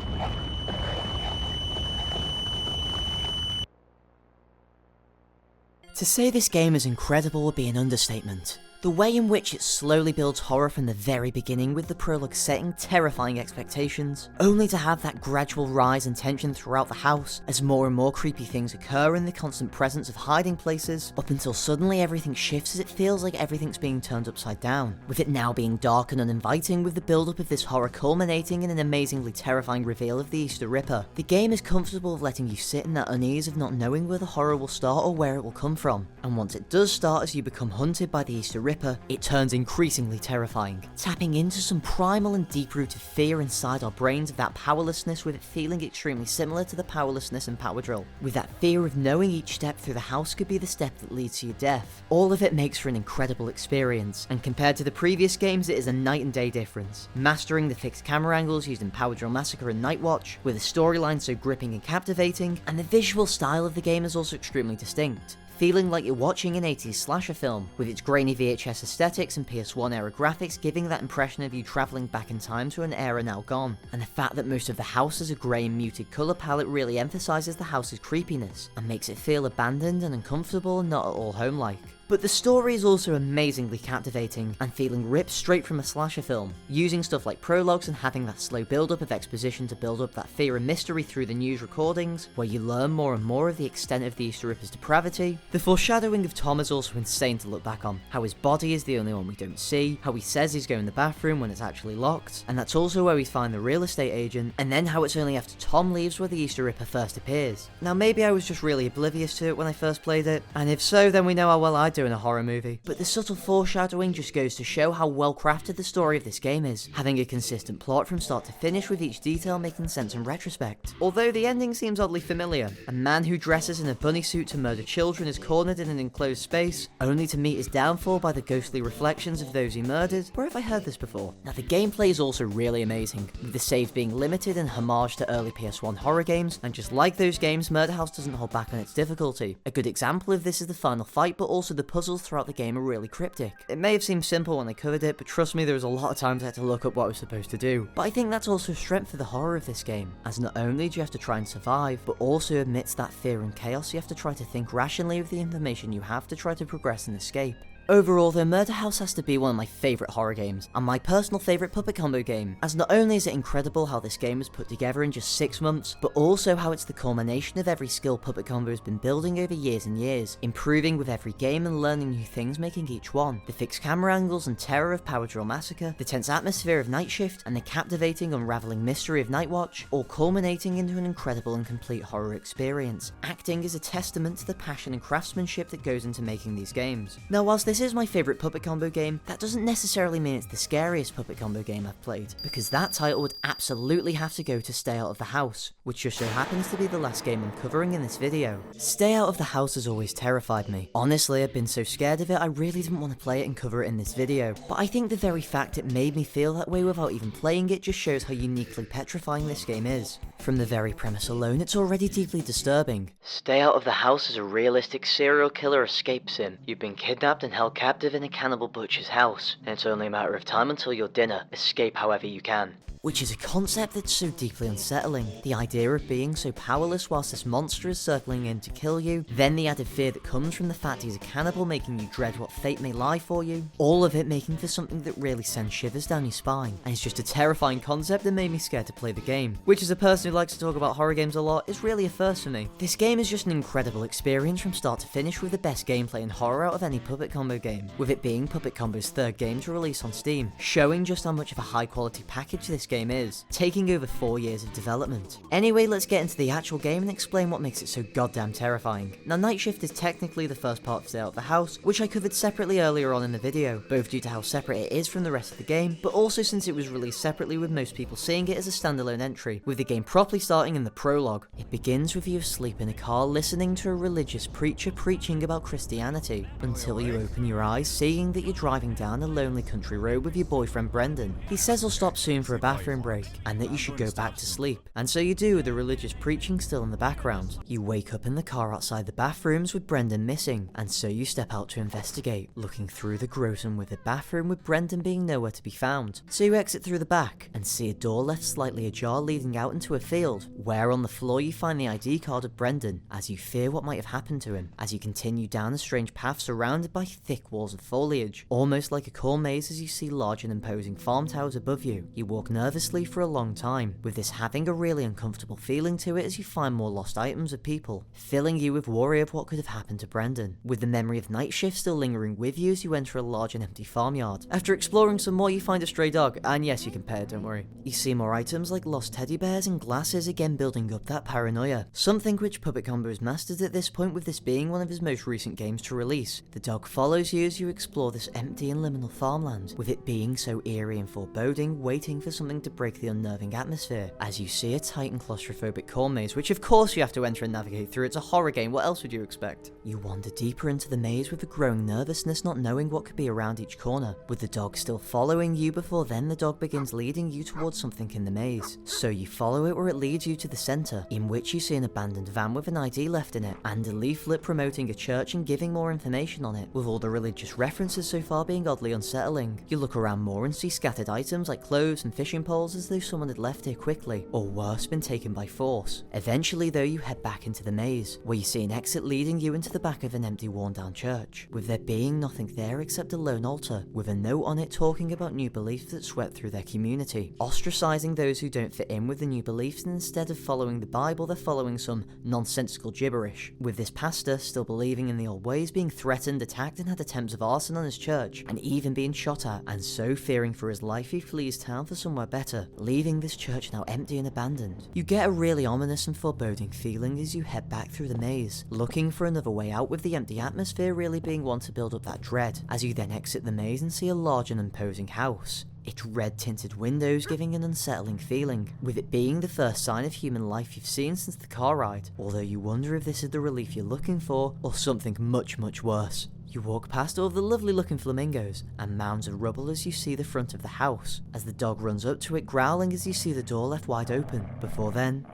To say this game is incredible would be an understatement. The way in which it slowly builds horror from the very beginning, with the prologue setting terrifying expectations, only to have that gradual rise in tension throughout the house as more and more creepy things occur in the constant presence of hiding places, up until suddenly everything shifts as it feels like everything's being turned upside down, with it now being dark and uninviting, with the build-up of this horror culminating in an amazingly terrifying reveal of the Easter Ripper. The game is comfortable of letting you sit in that unease of not knowing where the horror will start or where it will come from, and once it does start as you become hunted by the Easter Ripper, it turns increasingly terrifying, tapping into some primal and deep-rooted fear inside our brains of that powerlessness, with it feeling extremely similar to the powerlessness in Power Drill, with that fear of knowing each step through the house could be the step that leads to your death. All of it makes for an incredible experience, and compared to the previous games it is a night and day difference, mastering the fixed camera angles used in Power Drill Massacre and Nightwatch, with a storyline so gripping and captivating, and the visual style of the game is also extremely distinct, feeling like you're watching an 80s slasher film, with its grainy VHS aesthetics and PS1 era graphics giving that impression of you travelling back in time to an era now gone. And the fact that most of the house has a grey and muted colour palette really emphasises the house's creepiness, and makes it feel abandoned and uncomfortable and not at all home-like. But the story is also amazingly captivating, and feeling ripped straight from a slasher film, using stuff like prologues and having that slow build-up of exposition to build up that fear and mystery through the news recordings, where you learn more and more of the extent of the Easter Ripper's depravity. The foreshadowing of Tom is also insane to look back on, how his body is the only one we don't see, how he says he's going to the bathroom when it's actually locked, and that's also where we find the real estate agent, and then how it's only after Tom leaves where the Easter Ripper first appears. Now maybe I was just really oblivious to it when I first played it, and if so then we know how well I do in a horror movie. But the subtle foreshadowing just goes to show how well crafted the story of this game is, having a consistent plot from start to finish with each detail making sense in retrospect. Although the ending seems oddly familiar, a man who dresses in a bunny suit to murder children is cornered in an enclosed space, only to meet his downfall by the ghostly reflections of those he murdered. Where have I heard this before? Now the gameplay is also really amazing, with the save being limited in homage to early PS1 horror games, and just like those games, Murder House doesn't hold back on its difficulty. A good example of this is the final fight, but also the puzzles throughout the game are really cryptic. It may have seemed simple when I covered it, but trust me, there was a lot of times I had to look up what I was supposed to do. But I think that's also a strength for the horror of this game, as not only do you have to try and survive, but also amidst that fear and chaos, you have to try to think rationally with the information you have to try to progress and escape. Overall though, Murder House has to be one of my favourite horror games, and my personal favourite PuppetCombo game, as not only is it incredible how this game was put together in just 6 months, but also how it's the culmination of every skill PuppetCombo has been building over years and years, improving with every game and learning new things making each one. The fixed camera angles and terror of Power Drill Massacre, the tense atmosphere of Night Shift, and the captivating, unravelling mystery of Nightwatch, all culminating into an incredible and complete horror experience. Acting is a testament to the passion and craftsmanship that goes into making these games. Now whilst this is my favourite PuppetCombo game, that doesn't necessarily mean it's the scariest PuppetCombo game I've played, because that title would absolutely have to go to Stay Out of the House, which just so happens to be the last game I'm covering in this video. Stay Out of the House has always terrified me. Honestly, I've been so scared of it I really didn't want to play it and cover it in this video, but I think the very fact it made me feel that way without even playing it just shows how uniquely petrifying this game is. From the very premise alone, it's already deeply disturbing. Stay Out of the House is a realistic serial killer escape sim. You've been kidnapped and held captive in a cannibal butcher's house, and it's only a matter of time until your dinner. Escape however you can. Which is a concept that's so deeply unsettling. The idea of being so powerless whilst this monster is circling in to kill you, then the added fear that comes from the fact he's a cannibal making you dread what fate may lie for you, all of it making for something that really sends shivers down your spine, and it's just a terrifying concept that made me scared to play the game, which as a person who likes to talk about horror games a lot, is really a first for me. This game is just an incredible experience from start to finish with the best gameplay and horror out of any PuppetCombo game, with it being PuppetCombo's third game to release on Steam, showing just how much of a high quality package this game is, taking over 4 years of development. Anyway, let's get into the actual game and explain what makes it so goddamn terrifying. Now, Night Shift is technically the first part of Stay Out of the House, which I covered separately earlier on in the video, both due to how separate it is from the rest of the game, but also since it was released separately with most people seeing it as a standalone entry, with the game properly starting in the prologue. It begins with you asleep in a car listening to a religious preacher preaching about Christianity, until you open your eyes seeing that you're driving down a lonely country road with your boyfriend Brendan. He says he'll stop soon for a bathroom break, and that you should go back to sleep. And so you do, with the religious preaching still in the background. You wake up in the car outside the bathrooms with Brendan missing, and so you step out to investigate, looking through the gross and withered bathroom with Brendan being nowhere to be found. So you exit through the back, and see a door left slightly ajar leading out into a field, where on the floor you find the ID card of Brendan, as you fear what might have happened to him, as you continue down a strange path surrounded by thick walls of foliage, almost like a cool maze as you see large and imposing farm towers above you. You walk nervously for a long time, with this having a really uncomfortable feeling to it as you find more lost items of people, filling you with worry of what could have happened to Brendan, with the memory of Night Shift still lingering with you as you enter a large and empty farmyard. After exploring some more, you find a stray dog, and yes, you can pet it, don't worry. You see more items like lost teddy bears and glasses, again building up that paranoia, something which PuppetCombo has mastered at this point, with this being one of his most recent games to release. The dog follows you as you explore this empty and liminal farmland, with it being so eerie and foreboding, waiting for something to break the unnerving atmosphere, as you see a tight and claustrophobic corn maze, which of course you have to enter and navigate through. It's a horror game, what else would you expect? You wander deeper into the maze with a growing nervousness, not knowing what could be around each corner, with the dog still following you before then the dog begins leading you towards something in the maze. So you follow it where it leads you to the centre, in which you see an abandoned van with an ID left in it, and a leaflet promoting a church and giving more information on it, with all the religious references so far being oddly unsettling. You look around more and see scattered items like clothes and fishing poles as though someone had left here quickly, or worse, been taken by force. Eventually though, you head back into the maze, where you see an exit leading you into the back of an empty worn down church, with there being nothing there except a lone altar, with a note on it talking about new beliefs that swept through their community, ostracizing those who don't fit in with the new beliefs, and instead of following the Bible they're following some nonsensical gibberish, with this pastor, still believing in the old ways, being threatened, attacked and had attempts of arson on his church and even being shot at, and so fearing for his life he flees town for somewhere better, leaving this church now empty and abandoned. You get a really ominous and foreboding feeling as you head back through the maze, looking for another way out, with the empty atmosphere really being one to build up that dread, as you then exit the maze and see a large and imposing house. Its red-tinted windows giving an unsettling feeling, with it being the first sign of human life you've seen since the car ride, although you wonder if this is the relief you're looking for, or something much, much worse. You walk past all of the lovely looking flamingos and mounds of rubble as you see the front of the house, as the dog runs up to it growling as you see the door left wide open, before then...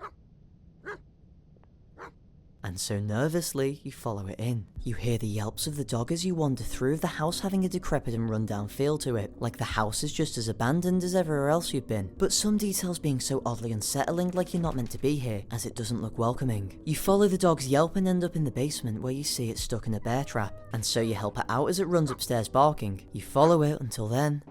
And so nervously, you follow it in. You hear the yelps of the dog as you wander through the house, having a decrepit and rundown feel to it, like the house is just as abandoned as everywhere else you've been, but some details being so oddly unsettling, like you're not meant to be here, as it doesn't look welcoming. You follow the dog's yelp and end up in the basement where you see it stuck in a bear trap, and so you help it out as it runs upstairs barking. You follow it until then...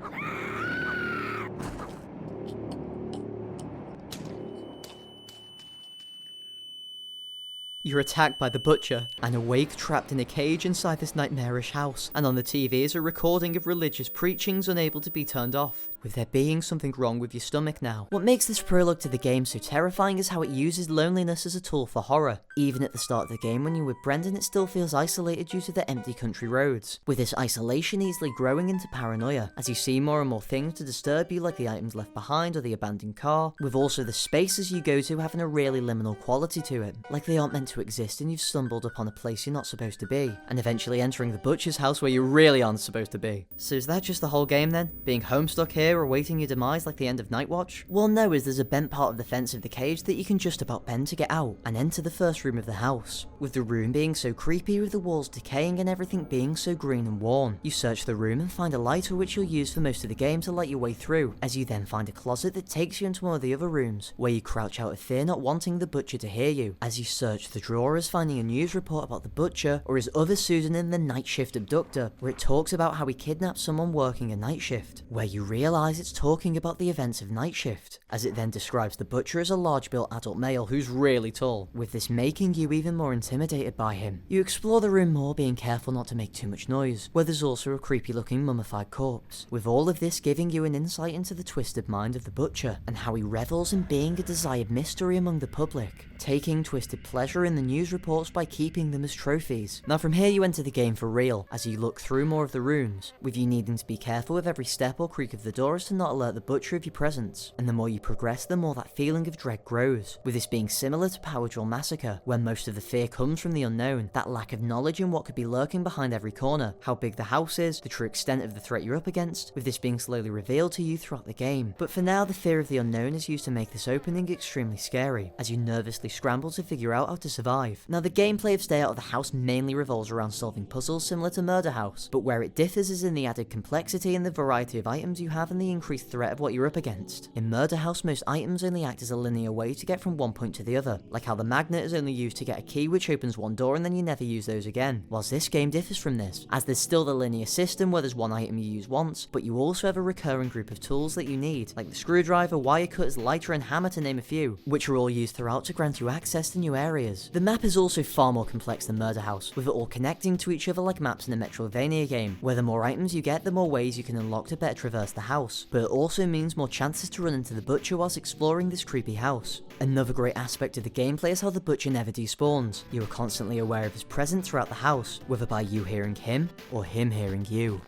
You're attacked by the butcher, and awake trapped in a cage inside this nightmarish house, and on the TV is a recording of religious preachings unable to be turned off, with there being something wrong with your stomach now. What makes this prologue to the game so terrifying is how it uses loneliness as a tool for horror. Even at the start of the game when you're with Brendan, it still feels isolated due to the empty country roads, with this isolation easily growing into paranoia, as you see more and more things to disturb you, like the items left behind or the abandoned car, with also the spaces you go to having a really liminal quality to it, like they aren't meant to exist and you've stumbled upon a place you're not supposed to be, and eventually entering the butcher's house where you really aren't supposed to be. So is that just the whole game then? Being homestuck here or awaiting your demise like the end of Nightwatch? Well no, as there's a bent part of the fence of the cage that you can just about bend to get out, and enter the first room of the house, with the room being so creepy, with the walls decaying and everything being so green and worn. You search the room and find a lighter which you'll use for most of the game to light your way through, as you then find a closet that takes you into one of the other rooms, where you crouch out of fear, not wanting the butcher to hear you, as you search the drawers finding a news report about the butcher, or his other pseudonym, the Night Shift Abductor, where it talks about how he kidnapped someone working a night shift, where you realise it's talking about the events of Night Shift, as it then describes the butcher as a large-built adult male who's really tall, with this making you even more intimidated by him. You explore the room more, being careful not to make too much noise, where there's also a creepy-looking mummified corpse, with all of this giving you an insight into the twisted mind of the butcher, and how he revels in being a desired mystery among the public, taking twisted pleasure in the news reports by keeping them as trophies. Now from here you enter the game for real, as you look through more of the rooms, with you needing to be careful with every step or creak of the door as to not alert the butcher of your presence, and the more you progress the more that feeling of dread grows, with this being similar to Firewatch Massacre, where most of the fear comes from the unknown, that lack of knowledge in what could be lurking behind every corner, how big the house is, the true extent of the threat you're up against, with this being slowly revealed to you throughout the game. But for now the fear of the unknown is used to make this opening extremely scary, as you nervously scramble to figure out how to survive. Now the gameplay of Stay Out of the House mainly revolves around solving puzzles similar to Murder House, but where it differs is in the added complexity and the variety of items you have and the increased threat of what you're up against. In Murder House most items only act as a linear way to get from one point to the other, like how the magnet is only used to get a key which opens one door and then you never use those again, whilst this game differs from this, as there's still the linear system where there's one item you use once, but you also have a recurring group of tools that you need, like the screwdriver, wire cutters, lighter and hammer to name a few, which are all used throughout to grant you access to new areas. The map is also far more complex than Murder House, with it all connecting to each other like maps in a Metroidvania game, where the more items you get, the more ways you can unlock to better traverse the house, but it also means more chances to run into the butcher whilst exploring this creepy house. Another great aspect of the gameplay is how the butcher never despawns. You are constantly aware of his presence throughout the house, whether by you hearing him or him hearing you.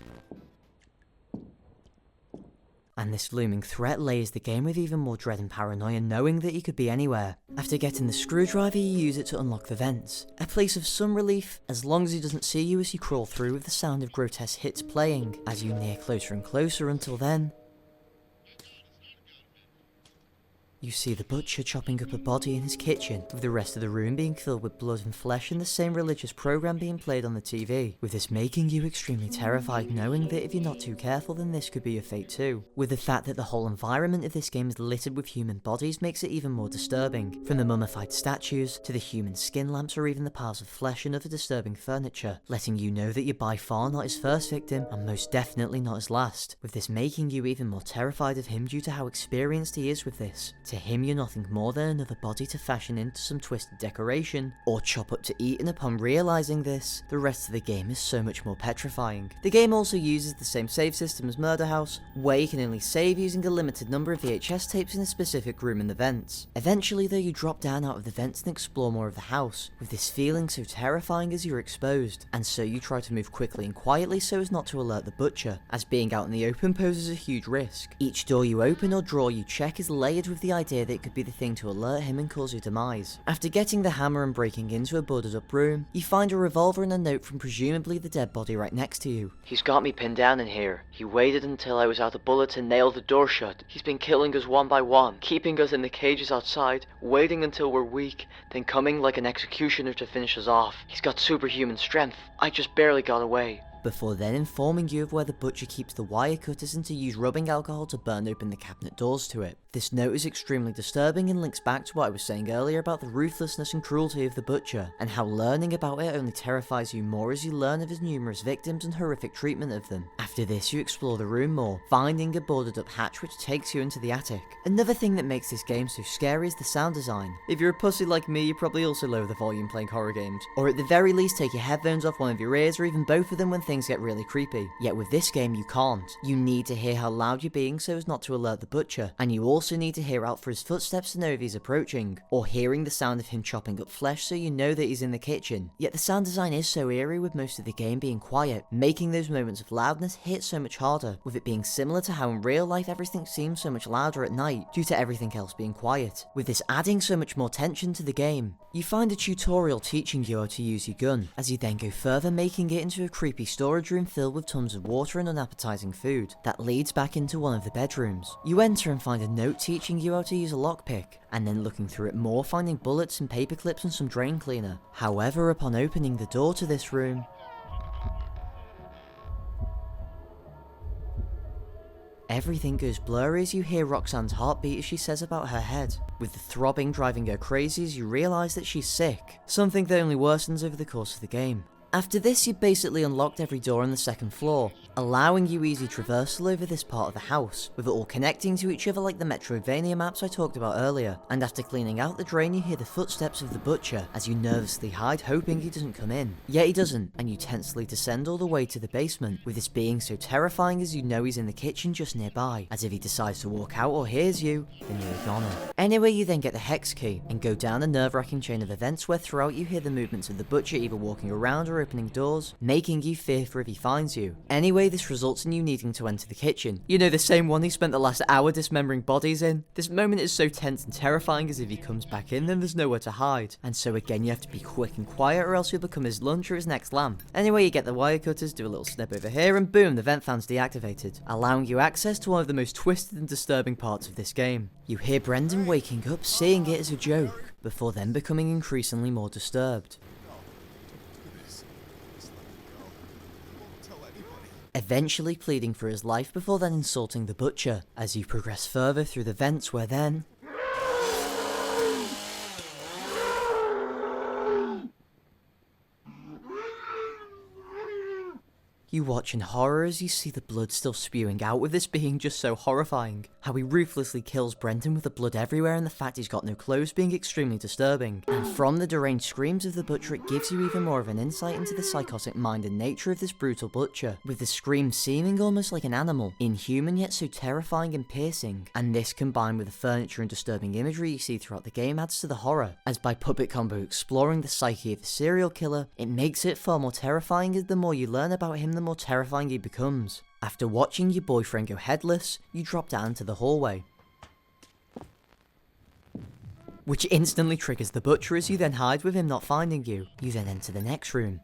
And this looming threat lays the game with even more dread and paranoia, knowing that he could be anywhere. After getting the screwdriver, you use it to unlock the vents, a place of some relief as long as he doesn't see you as you crawl through with the sound of grotesque hits playing, as you near closer and closer until then... You see the butcher chopping up a body in his kitchen, with the rest of the room being filled with blood and flesh and the same religious program being played on the TV, with this making you extremely terrified, knowing that if you're not too careful then this could be your fate too. With the fact that the whole environment of this game is littered with human bodies makes it even more disturbing, from the mummified statues, to the human skin lamps or even the piles of flesh and other disturbing furniture, letting you know that you're by far not his first victim, and most definitely not his last, with this making you even more terrified of him due to how experienced he is with this, To him you're nothing more than another body to fashion into some twisted decoration, or chop up to eat, and upon realising this, the rest of the game is so much more petrifying. The game also uses the same save system as Murder House, where you can only save using a limited number of VHS tapes in a specific room in the vents. Eventually though, you drop down out of the vents and explore more of the house, with this feeling so terrifying as you're exposed, and so you try to move quickly and quietly so as not to alert the butcher, as being out in the open poses a huge risk. Each door you open or drawer you check is layered with the idea that it could be the thing to alert him and cause your demise. After getting the hammer and breaking into a boarded up room, you find a revolver and a note from presumably the dead body right next to you. He's got me pinned down in here. He waited until I was out of bullets and nailed the door shut. He's been killing us one by one, keeping us in the cages outside, waiting until we're weak, then coming like an executioner to finish us off. He's got superhuman strength. I just barely got away. Before then informing you of where the butcher keeps the wire cutters and to use rubbing alcohol to burn open the cabinet doors to it. This note is extremely disturbing and links back to what I was saying earlier about the ruthlessness and cruelty of the butcher, and how learning about it only terrifies you more as you learn of his numerous victims and horrific treatment of them. After this you explore the room more, finding a boarded up hatch which takes you into the attic. Another thing that makes this game so scary is the sound design. If you're a pussy like me, you probably also lower the volume playing horror games, or at the very least take your headphones off one of your ears or even both of them when things get really creepy. Yet with this game you can't. You need to hear how loud you're being so as not to alert the butcher, and you also need to hear out for his footsteps to know if he's approaching, or hearing the sound of him chopping up flesh so you know that he's in the kitchen. Yet the sound design is so eerie, with most of the game being quiet, making those moments of loudness hit so much harder, with it being similar to how in real life everything seems so much louder at night due to everything else being quiet, with this adding so much more tension to the game. You find a tutorial teaching you how to use your gun, as you then go further, making it into a creepy storage room filled with tons of water and unappetizing food that leads back into one of the bedrooms. You enter and find a note teaching you how to use a lockpick, and then looking through it more, finding bullets and paper clips and some drain cleaner. However, upon opening the door to this room, everything goes blurry as you hear Roxanne's heartbeat as she says about her head, with the throbbing driving her crazy as you realise that she's sick, something that only worsens over the course of the game. After this, you basically unlocked every door on the second floor, allowing you easy traversal over this part of the house, with it all connecting to each other like the Metroidvania maps I talked about earlier. And after cleaning out the drain, you hear the footsteps of the butcher as you nervously hide, hoping he doesn't come in. Yet he doesn't, and you tensely descend all the way to the basement, with this being so terrifying as you know he's in the kitchen just nearby, as if he decides to walk out or hears you, then you're a goner. Anyway, you then get the hex key, and go down a nerve-wracking chain of events where throughout you hear the movements of the butcher either walking around or opening doors, making you fear for if he finds you. Anyway, this results in you needing to enter the kitchen. You know, the same one he spent the last hour dismembering bodies in? This moment is so tense and terrifying as if he comes back in then there's nowhere to hide. And so again you have to be quick and quiet or else you'll become his lunch or his next lamb. Anyway, you get the wire cutters, do a little snip over here, and boom, the vent fan's deactivated, allowing you access to one of the most twisted and disturbing parts of this game. You hear Brendan waking up, seeing it as a joke, before then becoming increasingly more disturbed. Eventually pleading for his life before then insulting the butcher, as you progress further through the vents where then you watch in horror as you see the blood still spewing out, with this being just so horrifying. How he ruthlessly kills Brendan with the blood everywhere and the fact he's got no clothes being extremely disturbing. And from the deranged screams of the butcher it gives you even more of an insight into the psychotic mind and nature of this brutal butcher, with the scream seeming almost like an animal, inhuman yet so terrifying and piercing. And this combined with the furniture and disturbing imagery you see throughout the game adds to the horror, as by PuppetCombo exploring the psyche of the serial killer, it makes it far more terrifying as the more you learn about him the more terrifying he becomes. After watching your boyfriend go headless, you drop down to the hallway, which instantly triggers the butcher as you then hide with him not finding you. You then enter the next room.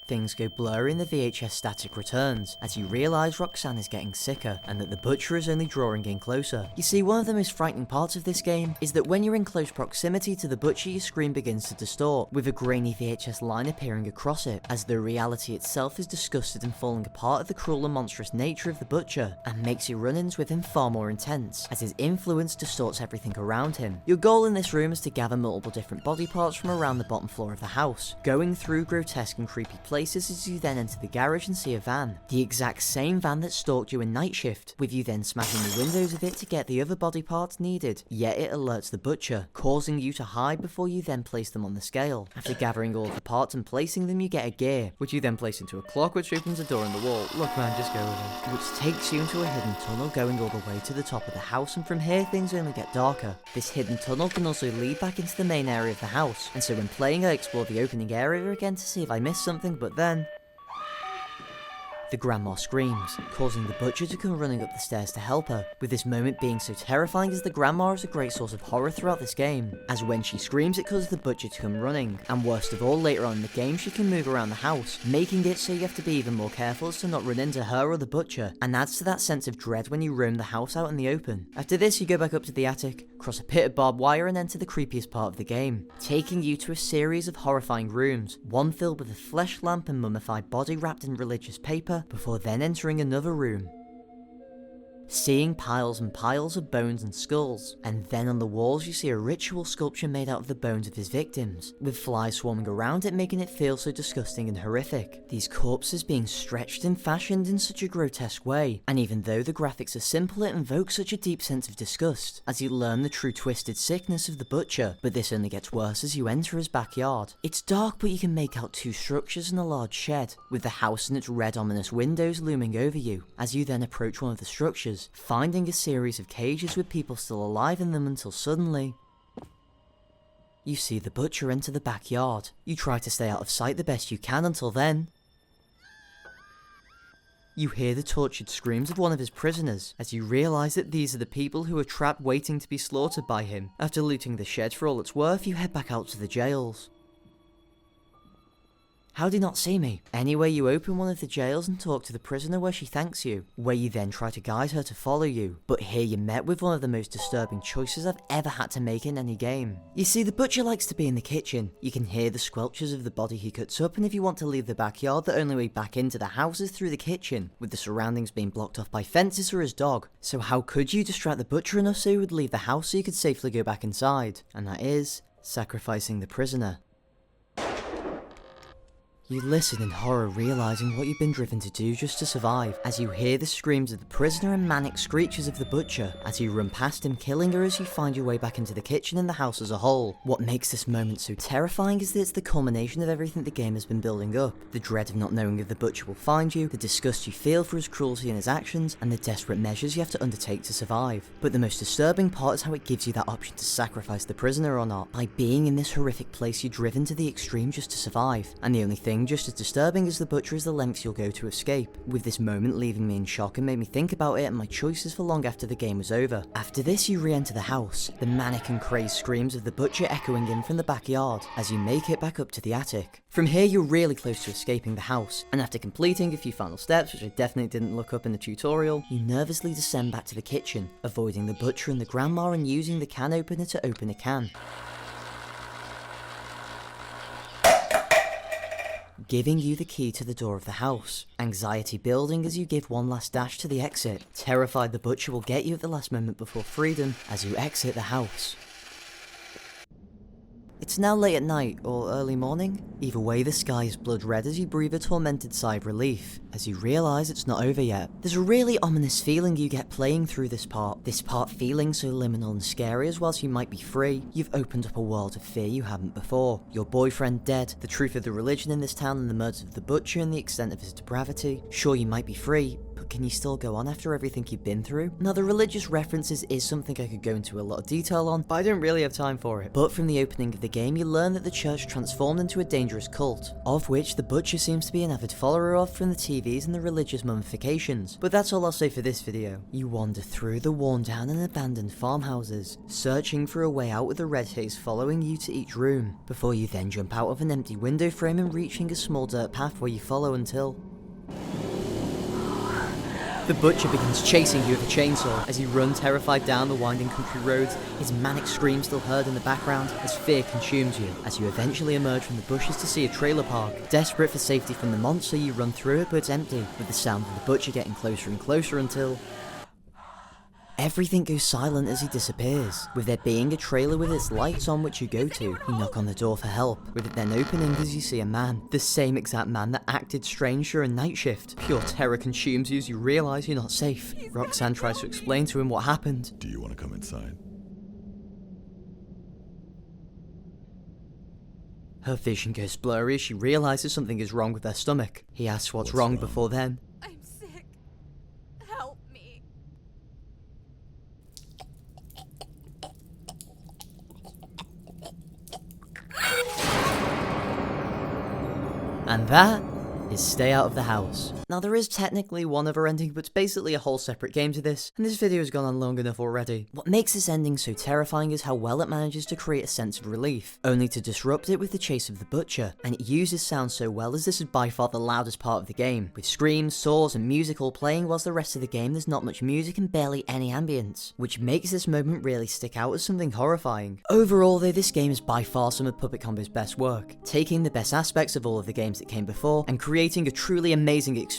Things go blurry and the VHS static returns, as you realise Roxanne is getting sicker, and that the butcher is only drawing in closer. You see, one of the most frightening parts of this game is that when you're in close proximity to the butcher, your screen begins to distort, with a grainy VHS line appearing across it, as the reality itself is disgusted and falling apart at the cruel and monstrous nature of the butcher, and makes your run-ins with him far more intense, as his influence distorts everything around him. Your goal in this room is to gather multiple different body parts from around the bottom floor of the house, going through grotesque and creepy places places as you then enter the garage and see a van. The exact same van that stalked you in Night Shift, with you then smashing the windows of it to get the other body parts needed. Yet it alerts the butcher, causing you to hide before you then place them on the scale. After gathering all of the parts and placing them, you get a gear, which you then place into a clock, which opens a door in the wall. Look man, just go with it. Which takes you into a hidden tunnel going all the way to the top of the house, and from here things only get darker. This hidden tunnel can also lead back into the main area of the house, and so when playing I explored the opening area again to see if I missed something, but then the grandma screams, causing the butcher to come running up the stairs to help her, with this moment being so terrifying as the grandma is a great source of horror throughout this game, as when she screams it causes the butcher to come running, and worst of all later on in the game she can move around the house, making it so you have to be even more careful as to not run into her or the butcher, and adds to that sense of dread when you roam the house out in the open. After this you go back up to the attic, cross a pit of barbed wire and enter the creepiest part of the game, taking you to a series of horrifying rooms, one filled with a flesh lamp and mummified body wrapped in religious paper, before then entering another room, seeing piles and piles of bones and skulls, and then on the walls you see a ritual sculpture made out of the bones of his victims, with flies swarming around it making it feel so disgusting and horrific. These corpses being stretched and fashioned in such a grotesque way, and even though the graphics are simple it invokes such a deep sense of disgust, as you learn the true twisted sickness of the butcher, but this only gets worse as you enter his backyard. It's dark but you can make out two structures and a large shed, with the house and its red ominous windows looming over you, as you then approach one of the structures, finding a series of cages with people still alive in them until suddenly you see the butcher enter the backyard. You try to stay out of sight the best you can until then you hear the tortured screams of one of his prisoners, as you realise that these are the people who are trapped waiting to be slaughtered by him. After looting the shed for all it's worth, you head back out to the jails. How'd he not see me? Anyway, you open one of the jails and talk to the prisoner where she thanks you, where you then try to guide her to follow you. But here you're met with one of the most disturbing choices I've ever had to make in any game. You see, the butcher likes to be in the kitchen. You can hear the sculptures of the body he cuts up, and if you want to leave the backyard, the only way back into the house is through the kitchen, with the surroundings being blocked off by fences for his dog. So how could you distract the butcher enough so he would leave the house so you could safely go back inside? And that is sacrificing the prisoner. You listen in horror, realising what you've been driven to do just to survive, as you hear the screams of the prisoner and manic screeches of the butcher, as you run past him killing her as you find your way back into the kitchen and the house as a whole. What makes this moment so terrifying is that it's the culmination of everything the game has been building up. The dread of not knowing if the butcher will find you, the disgust you feel for his cruelty and his actions, and the desperate measures you have to undertake to survive. But the most disturbing part is how it gives you that option to sacrifice the prisoner or not. By being in this horrific place you're driven to the extreme just to survive, and the only thing just as disturbing as the butcher is the lengths you'll go to escape, with this moment leaving me in shock and made me think about it and my choices for long after the game was over. After this you re-enter the house, the manic and crazed screams of the butcher echoing in from the backyard as you make it back up to the attic. From here you're really close to escaping the house, and after completing a few final steps, which I definitely didn't look up in the tutorial, you nervously descend back to the kitchen, avoiding the butcher and the grandma and using the can opener to open a can, giving you the key to the door of the house. Anxiety building as you give one last dash to the exit, terrified the butcher will get you at the last moment before freedom as you exit the house. It's now late at night, or early morning. Either way, the sky is blood red as you breathe a tormented sigh of relief, as you realise it's not over yet. There's a really ominous feeling you get playing through this part feeling so liminal and scary as whilst you might be free, you've opened up a world of fear you haven't before. Your boyfriend dead, the truth of the religion in this town and the murders of the butcher and the extent of his depravity. Sure, you might be free, but can you still go on after everything you've been through? Now, the religious references is something I could go into a lot of detail on, but I don't really have time for it. But from the opening of the game, you learn that the church transformed into a dangerous cult, of which the butcher seems to be an avid follower of from the TVs and the religious mummifications. But that's all I'll say for this video. You wander through the worn down and abandoned farmhouses, searching for a way out with a red haze following you to each room, before you then jump out of an empty window frame and reaching a small dirt path where you follow until the butcher begins chasing you with a chainsaw as you run terrified down the winding country roads, his manic scream still heard in the background as fear consumes you, as you eventually emerge from the bushes to see a trailer park. Desperate for safety from the monster, you run through it, but it's empty, with the sound of the butcher getting closer and closer until Everything goes silent as he disappears, with there being a trailer with its lights on which you go to. You knock on the door for help, with it then opening as you see a man. The same exact man that acted strange during night shift. Pure terror consumes you as you realise you're not safe. Roxanne tries to explain to him what happened. Do you want to come inside? Her vision goes blurry as she realises something is wrong with her stomach. He asks what's wrong before then. I'm sick. Help me. And that is Stay Out of the House. Now there is technically one other ending, but it's basically a whole separate game to this, and this video has gone on long enough already. What makes this ending so terrifying is how well it manages to create a sense of relief, only to disrupt it with the chase of the butcher, and it uses sound so well as this is by far the loudest part of the game, with screams, saws and music all playing whilst the rest of the game there's not much music and barely any ambience, which makes this moment really stick out as something horrifying. Overall though, this game is by far some of PuppetCombo's best work, taking the best aspects of all of the games that came before and creating a truly amazing experience.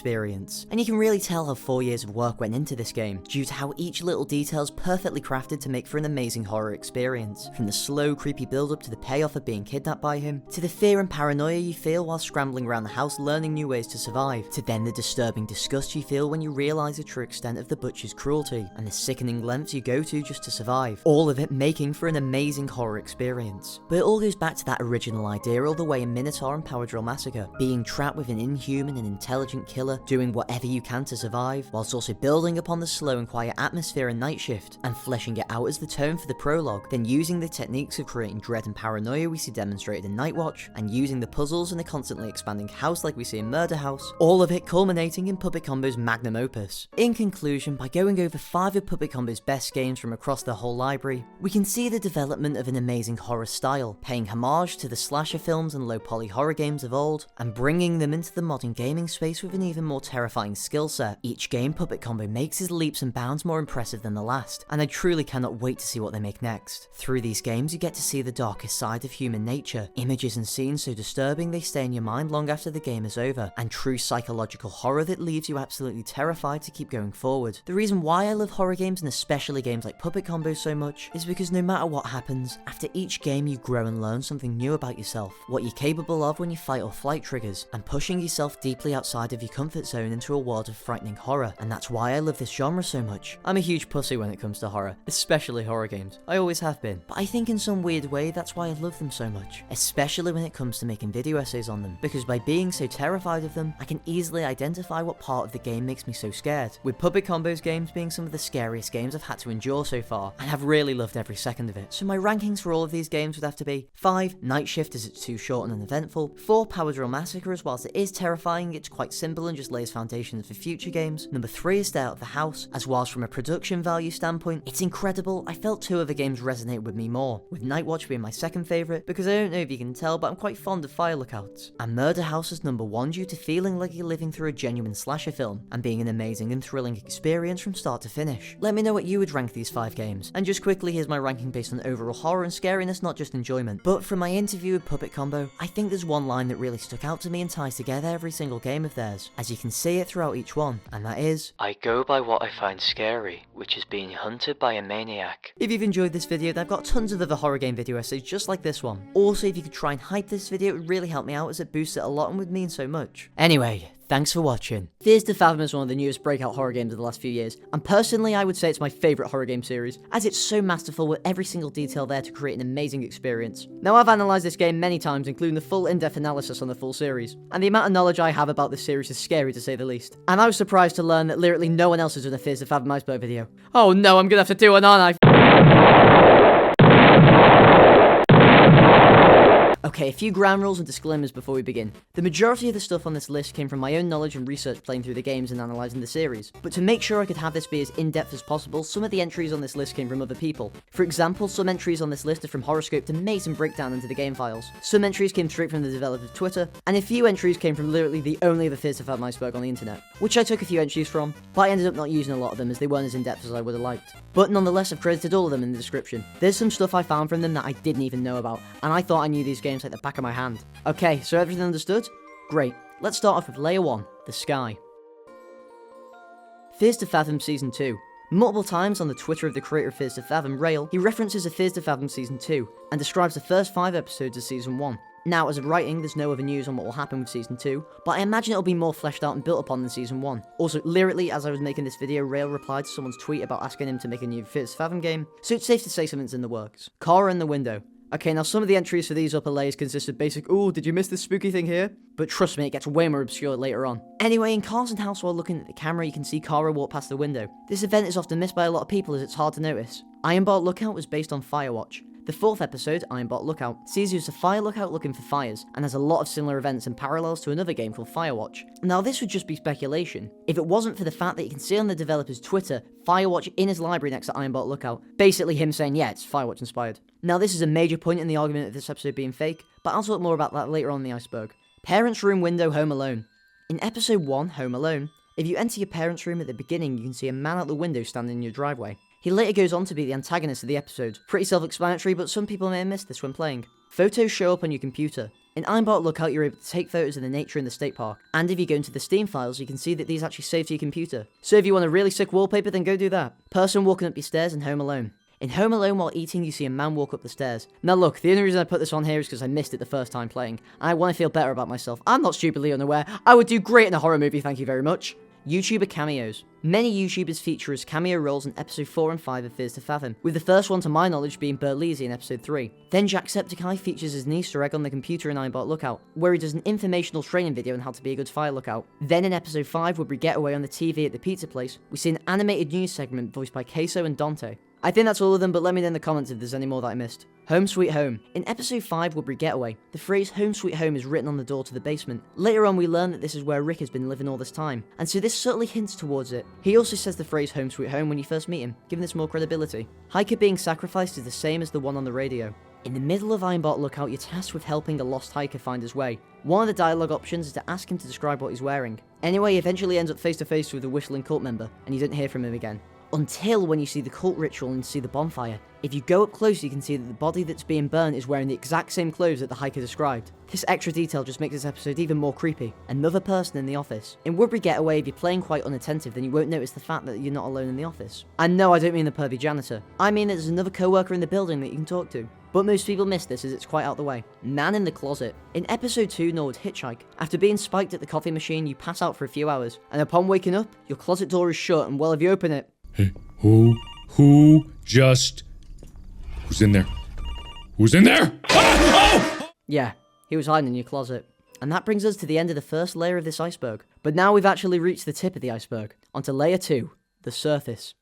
And you can really tell how 4 years of work went into this game, due to how each little detail is perfectly crafted to make for an amazing horror experience. From the slow, creepy build up to the payoff of being kidnapped by him, to the fear and paranoia you feel while scrambling around the house learning new ways to survive, to then the disturbing disgust you feel when you realise the true extent of the butcher's cruelty, and the sickening lengths you go to just to survive. All of it making for an amazing horror experience. But it all goes back to that original idea all the way in Minotaur and Power Drill Massacre, being trapped with an inhuman and intelligent killer, doing whatever you can to survive, whilst also building upon the slow and quiet atmosphere in Night Shift, and fleshing it out as the tone for the prologue, then using the techniques of creating dread and paranoia we see demonstrated in Nightwatch, and using the puzzles and the constantly expanding house like we see in Murder House, all of it culminating in PuppetCombo's magnum opus. In conclusion, by going over 5 of PuppetCombo's best games from across the whole library, we can see the development of an amazing horror style, paying homage to the slasher films and low-poly horror games of old, and bringing them into the modern gaming space with an even more terrifying skill set. Each game PuppetCombo makes is leaps and bounds more impressive than the last, and I truly cannot wait to see what they make next. Through these games you get to see the darkest side of human nature, images and scenes so disturbing they stay in your mind long after the game is over, and true psychological horror that leaves you absolutely terrified to keep going forward. The reason why I love horror games, and especially games like PuppetCombo so much, is because no matter what happens, after each game you grow and learn something new about yourself, what you're capable of when your fight or flight triggers, and pushing yourself deeply outside of your comfort zone into a world of frightening horror, and that's why I love this genre so much. I'm a huge pussy when it comes to horror, especially horror games. I always have been, but I think in some weird way that's why I love them so much, especially when it comes to making video essays on them, because by being so terrified of them, I can easily identify what part of the game makes me so scared, with PuppetCombo's games being some of the scariest games I've had to endure so far, and I've really loved every second of it. So my rankings for all of these games would have to be 5, Night Shift as it's too short and uneventful, 4, Power Drill Massacre as whilst it is terrifying, it's quite simple and just lays foundations for future games. Number 3 is Stay Out of the House, as whilst from a production value standpoint, it's incredible. I felt 2 other games resonate with me more, with Nightwatch being my second favourite, because I don't know if you can tell, but I'm quite fond of Fire Lookouts, and Murder House is number 1 due to feeling like you're living through a genuine slasher film, and being an amazing and thrilling experience from start to finish. Let me know what you would rank these 5 games, and just quickly here's my ranking based on overall horror and scariness, not just enjoyment. But from my interview with PuppetCombo, I think there's one line that really stuck out to me and ties together every single game of theirs, as you can see it throughout each one, and that is, I go by what I find scary, which is being hunted by a maniac. If you've enjoyed this video, then I've got tons of other horror game video essays just like this one. Also, if you could try and hype this video, it would really help me out as it boosts it a lot and would mean so much. Anyway, thanks for watching. Fears to Fathom is one of the newest breakout horror games of the last few years, and personally I would say it's my favourite horror game series, as it's so masterful with every single detail there to create an amazing experience. Now I've analysed this game many times, including the full in-depth analysis on the full series, and the amount of knowledge I have about this series is scary to say the least. And I was surprised to learn that literally no one else has done a Fears to Fathom Iceberg video. Oh no, I'm gonna have to do one, aren't I? Okay, a few ground rules and disclaimers before we begin. The majority of the stuff on this list came from my own knowledge and research playing through the games and analysing the series, but to make sure I could have this be as in-depth as possible, some of the entries on this list came from other people. For example, some entries on this list are from Horoscope's amazing breakdown into the game files, some entries came straight from the developer's Twitter, and a few entries came from literally the only other Fears to Fathom Iceberg on the internet, which I took a few entries from, but I ended up not using a lot of them as they weren't as in-depth as I would have liked. But nonetheless, I've credited all of them in the description. There's some stuff I found from them that I didn't even know about, and I thought I knew these games like the back of my hand. Okay, so everything understood? Great. Let's start off with Layer 1, The Sky. Fears to Fathom Season 2. Multiple times on the Twitter of the creator of Fears to Fathom, Rail, he references a Fears to Fathom Season 2, and describes the first 5 episodes as Season 1. Now, as of writing, there's no other news on what will happen with Season 2, but I imagine it'll be more fleshed out and built upon than Season 1. Also, lyrically, as I was making this video, Rail replied to someone's tweet about asking him to make a new Fears to Fathom game, so it's safe to say something's in the works. Cara in the window. Okay, now some of the entries for these upper layers consist of basic, "Ooh, did you miss this spooky thing here?" But trust me, it gets way more obscure later on. Anyway, in Carson's house while looking at the camera, you can see Cara walk past the window. This event is often missed by a lot of people as it's hard to notice. Ironbark Lookout was based on Firewatch. The 4th episode, Ironbark Lookout, sees you as a fire lookout looking for fires, and has a lot of similar events and parallels to another game called Firewatch. Now this would just be speculation, if it wasn't for the fact that you can see on the developer's Twitter, Firewatch in his library next to Ironbark Lookout, basically him saying, yeah, it's Firewatch inspired. Now this is a major point in the argument of this episode being fake, but I'll talk more about that later on in the Iceberg. Parents' room window, Home Alone. In episode 1, Home Alone, if you enter your parents' room at the beginning, you can see a man out the window standing in your driveway. He later goes on to be the antagonist of the episode. Pretty self-explanatory, but some people may have missed this when playing. Photos show up on your computer. In Ironbark Lookout, you're able to take photos of the nature in the state park. And if you go into the Steam files, you can see that these actually save to your computer. So if you want a really sick wallpaper, then go do that. Person walking up your stairs in Home Alone. In Home Alone, while eating, you see a man walk up the stairs. Now look, the only reason I put this on here is because I missed it the first time playing. And I want to feel better about myself. I'm not stupidly unaware. I would do great in a horror movie, thank you very much. YouTuber cameos. Many YouTubers feature as cameo roles in episode 4 and 5 of Fears to Fathom, with the first one to my knowledge being Burleasy in episode 3. Then Jacksepticeye features as an Easter egg on the computer in Ironbark Lookout, where he does an informational training video on how to be a good fire lookout. Then in episode 5, Woodbury Getaway on the TV at the pizza place, we see an animated news segment voiced by Queso and Dante. I think that's all of them, but let me know in the comments if there's any more that I missed. Home Sweet Home. In episode 5, Woodbury Getaway, the phrase Home Sweet Home is written on the door to the basement. Later on we learn that this is where Rick has been living all this time, and so this subtly hints towards it. He also says the phrase Home Sweet Home when you first meet him, giving this more credibility. Hiker being sacrificed is the same as the one on the radio. In the middle of Ironbark Lookout, you're tasked with helping a lost hiker find his way. One of the dialogue options is to ask him to describe what he's wearing. Anyway, he eventually ends up face to face with a whistling cult member, and you don't hear from him again. Until when you see the cult ritual and see the bonfire. If you go up close, you can see that the body that's being burned is wearing the exact same clothes that the hiker described. This extra detail just makes this episode even more creepy. Another person in the office. In Woodbury Getaway, if you're playing quite unattentive, then you won't notice the fact that you're not alone in the office. And no, I don't mean the pervy janitor. I mean that there's another co-worker in the building that you can talk to. But most people miss this as it's quite out the way. Man in the closet. In episode 2, Norwood Hitchhike, after being spiked at the coffee machine, you pass out for a few hours. And upon waking up, your closet door is shut, and well, if you open it, hey, who's in there? Who's in there? Ah! Oh! Yeah, he was hiding in your closet. And that brings us to the end of the first layer of this iceberg. But now we've actually reached the tip of the iceberg. Onto layer 2, the surface.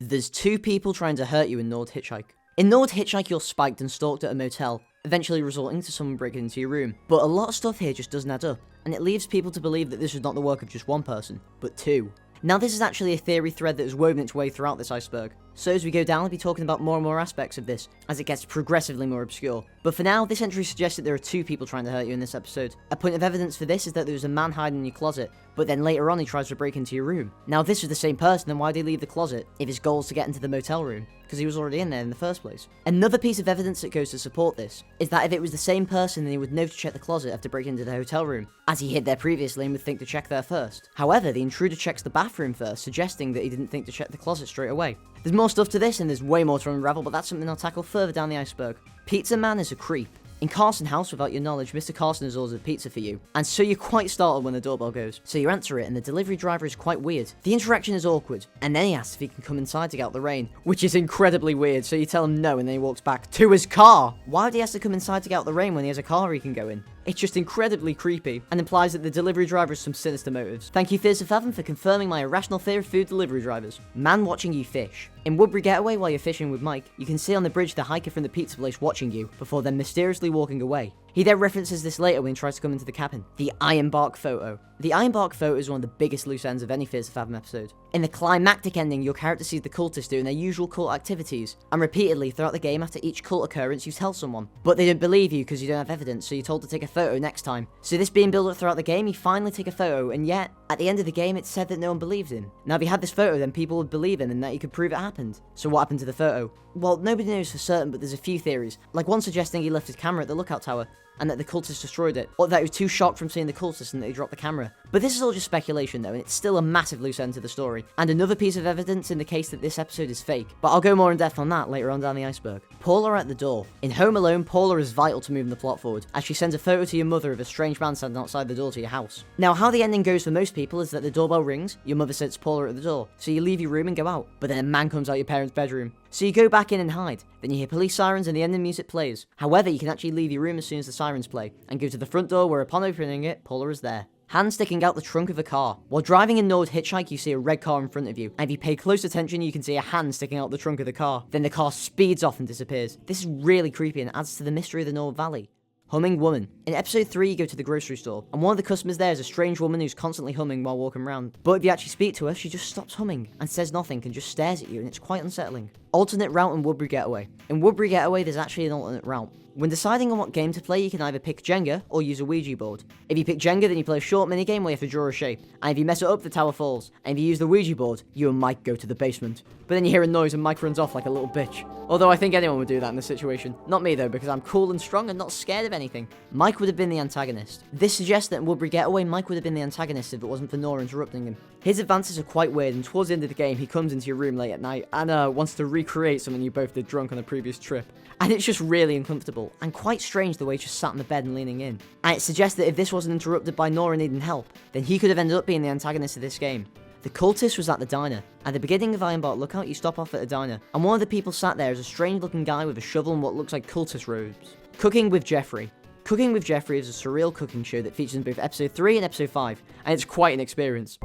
There's 2 people trying to hurt you in Norwood Hitchhike. In Norwood Hitchhike, you're spiked and stalked at a motel, eventually resulting to someone breaking into your room. But a lot of stuff here just doesn't add up, and it leaves people to believe that this is not the work of just one person, but 2. Now this is actually a theory thread that has woven its way throughout this iceberg, so as we go down I'll be talking about more and more aspects of this, as it gets progressively more obscure. But for now, this entry suggests that there are 2 people trying to hurt you in this episode. A point of evidence for this is that there was a man hiding in your closet, but then later on he tries to break into your room. Now if this was the same person, then why did he leave the closet, if his goal is to get into the motel room? Because he was already in there in the first place. Another piece of evidence that goes to support this is that if it was the same person, then he would know to check the closet after breaking into the hotel room, as he hid there previously and would think to check there first. However, the intruder checks the bathroom first, suggesting that he didn't think to check the closet straight away. There's more stuff to this, and there's way more to unravel, but that's something I'll tackle further down the iceberg. Pizza Man is a creep. In Carson's house, without your knowledge, Mr. Carson has ordered pizza for you, and so you're quite startled when the doorbell goes. So you answer it, and the delivery driver is quite weird. The interaction is awkward, and then he asks if he can come inside to get out the rain, which is incredibly weird, so you tell him no, and then he walks back to his car. Why would he have to come inside to get out the rain when he has a car he can go in? It's just incredibly creepy, and implies that the delivery driver has some sinister motives. Thank you Fears to Fathom for confirming my irrational fear of food delivery drivers. Man watching you fish. In Woodbury Getaway, while you're fishing with Mike, you can see on the bridge the hiker from the pizza place watching you, before then mysteriously walking away. He then references this later when he tries to come into the cabin. The Ironbark photo. The Ironbark photo is one of the biggest loose ends of any Fears to Fathom episode. In the climactic ending, your character sees the cultists doing their usual cult activities, and repeatedly throughout the game after each cult occurrence you tell someone. But they don't believe you because you don't have evidence, so you're told to take a photo next time. So this being built up throughout the game, you finally take a photo, and yet, at the end of the game, it's said that no one believed him. Now if he had this photo, then people would believe him and that he could prove it happened. So what happened to the photo? Well, nobody knows for certain, but there's a few theories, like one suggesting he left his camera at the lookout tower, and that the cultists destroyed it, or that he was too shocked from seeing the cultists and that he dropped the camera. But this is all just speculation though, and it's still a massive loose end to the story, and another piece of evidence in the case that this episode is fake, but I'll go more in depth on that later on down the iceberg. Paula at the door. In Home Alone, Paula is vital to moving the plot forward, as she sends a photo to your mother of a strange man standing outside the door to your house. Now, how the ending goes for most people is that the doorbell rings, your mother says Paula at the door, so you leave your room and go out, but then a man comes out your parents' bedroom. So you go back in and hide, then you hear police sirens and the ending music plays. However, you can actually leave your room as soon as the sirens play, and go to the front door where upon opening it, Paula is there. Hand sticking out the trunk of a car. While driving in Norwood Hitchhike, you see a red car in front of you, and if you pay close attention, you can see a hand sticking out the trunk of the car. Then the car speeds off and disappears. This is really creepy and adds to the mystery of the Norwood Valley. Humming woman. In episode 3, you go to the grocery store, and one of the customers there is a strange woman who's constantly humming while walking around. But if you actually speak to her, she just stops humming, and says nothing, and just stares at you, and it's quite unsettling. Alternate route in Woodbury Getaway. In Woodbury Getaway, there's actually an alternate route. When deciding on what game to play, you can either pick Jenga or use a Ouija board. If you pick Jenga, then you play a short minigame where you have to draw a shape, and if you mess it up, the tower falls. And if you use the Ouija board, you and Mike go to the basement. But then you hear a noise and Mike runs off like a little bitch. Although I think anyone would do that in this situation. Not me though, because I'm cool and strong and not scared of anything. Mike would have been the antagonist. This suggests that in Woodbury Getaway, Mike would have been the antagonist if it wasn't for Nora interrupting him. His advances are quite weird, and towards the end of the game, he comes into your room late at night and wants to recreate something you both did drunk on a previous trip. And it's just really uncomfortable, and quite strange the way he's just sat on the bed and leaning in. And it suggests that if this wasn't interrupted by Nora needing help, then he could have ended up being the antagonist of this game. The cultist was at the diner. At the beginning of Ironbark Lookout, you stop off at a diner, and one of the people sat there is a strange looking guy with a shovel and what looks like cultist robes. Cooking with Jeffrey. Cooking with Jeffrey is a surreal cooking show that features in both episode 3 and episode 5, and it's quite an experience.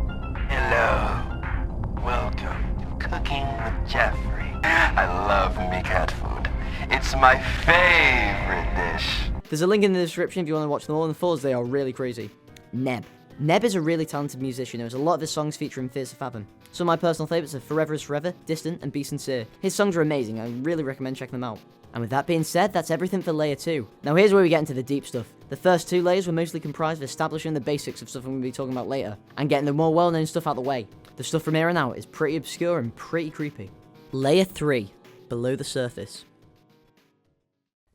Hello. Welcome to Cooking with Jeffrey. I love me cat food. It's my favorite dish. There's a link in the description if you want to watch them all, and the falls, they are really crazy. Neb. Neb is a really talented musician who has a lot of his songs featuring Fears to Fathom. Some of my personal favourites are Forever is Forever, Distant, and Be Sincere. His songs are amazing, I really recommend checking them out. And with that being said, that's everything for layer 2. Now here's where we get into the deep stuff. The first 2 layers were mostly comprised of establishing the basics of stuff I'm going to be talking about later, and getting the more well-known stuff out of the way. The stuff from here on out is pretty obscure and pretty creepy. Layer 3. Below the surface.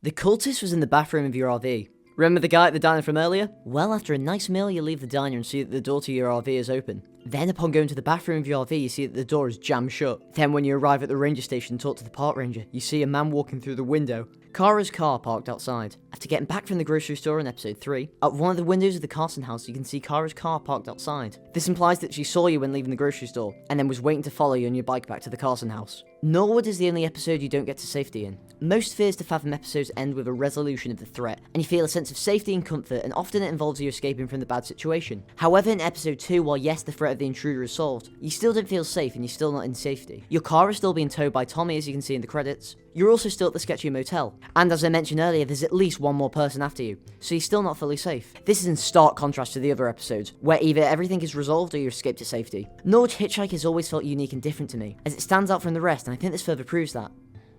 The cultist was in the bathroom of your RV. Remember the guy at the diner from earlier? Well, after a nice meal, you leave the diner and see that the door to your RV is open. Then upon going to the bathroom of your RV, you see that the door is jammed shut. Then when you arrive at the ranger station and talk to the park ranger, you see a man walking through the window. Kara's car parked outside. After getting back from the grocery store in episode 3, at one of the windows of the Carson house you can see Kara's car parked outside. This implies that she saw you when leaving the grocery store, and then was waiting to follow you on your bike back to the Carson house. Norwood is the only episode you don't get to safety in. Most Fears to Fathom episodes end with a resolution of the threat, and you feel a sense of safety and comfort, and often it involves you escaping from the bad situation. However, in episode 2, while yes, the threat of the intruder is solved, you still don't feel safe and you're still not in safety. Your car is still being towed by Tommy, as you can see in the credits. You're also still at the sketchy motel, and as I mentioned earlier, there's at least one more person after you, so you're still not fully safe. This is in stark contrast to the other episodes, where either everything is resolved or you escape to safety. Norwood Hitchhike has always felt unique and different to me, as it stands out from the rest, and I think this further proves that.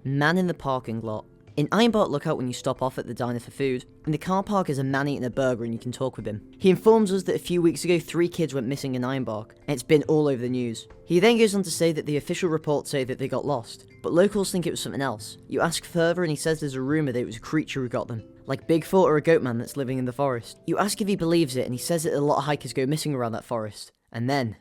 Man in the parking lot. In Ironbark Lookout, when you stop off at the diner for food, in the car park is a man eating a burger and you can talk with him. He informs us that a few weeks ago 3 kids went missing in Ironbark, and it's been all over the news. He then goes on to say that the official reports say that they got lost, but locals think it was something else. You ask further and he says there's a rumour that it was a creature who got them, like Bigfoot or a goat man that's living in the forest. You ask if he believes it and he says that a lot of hikers go missing around that forest, and then...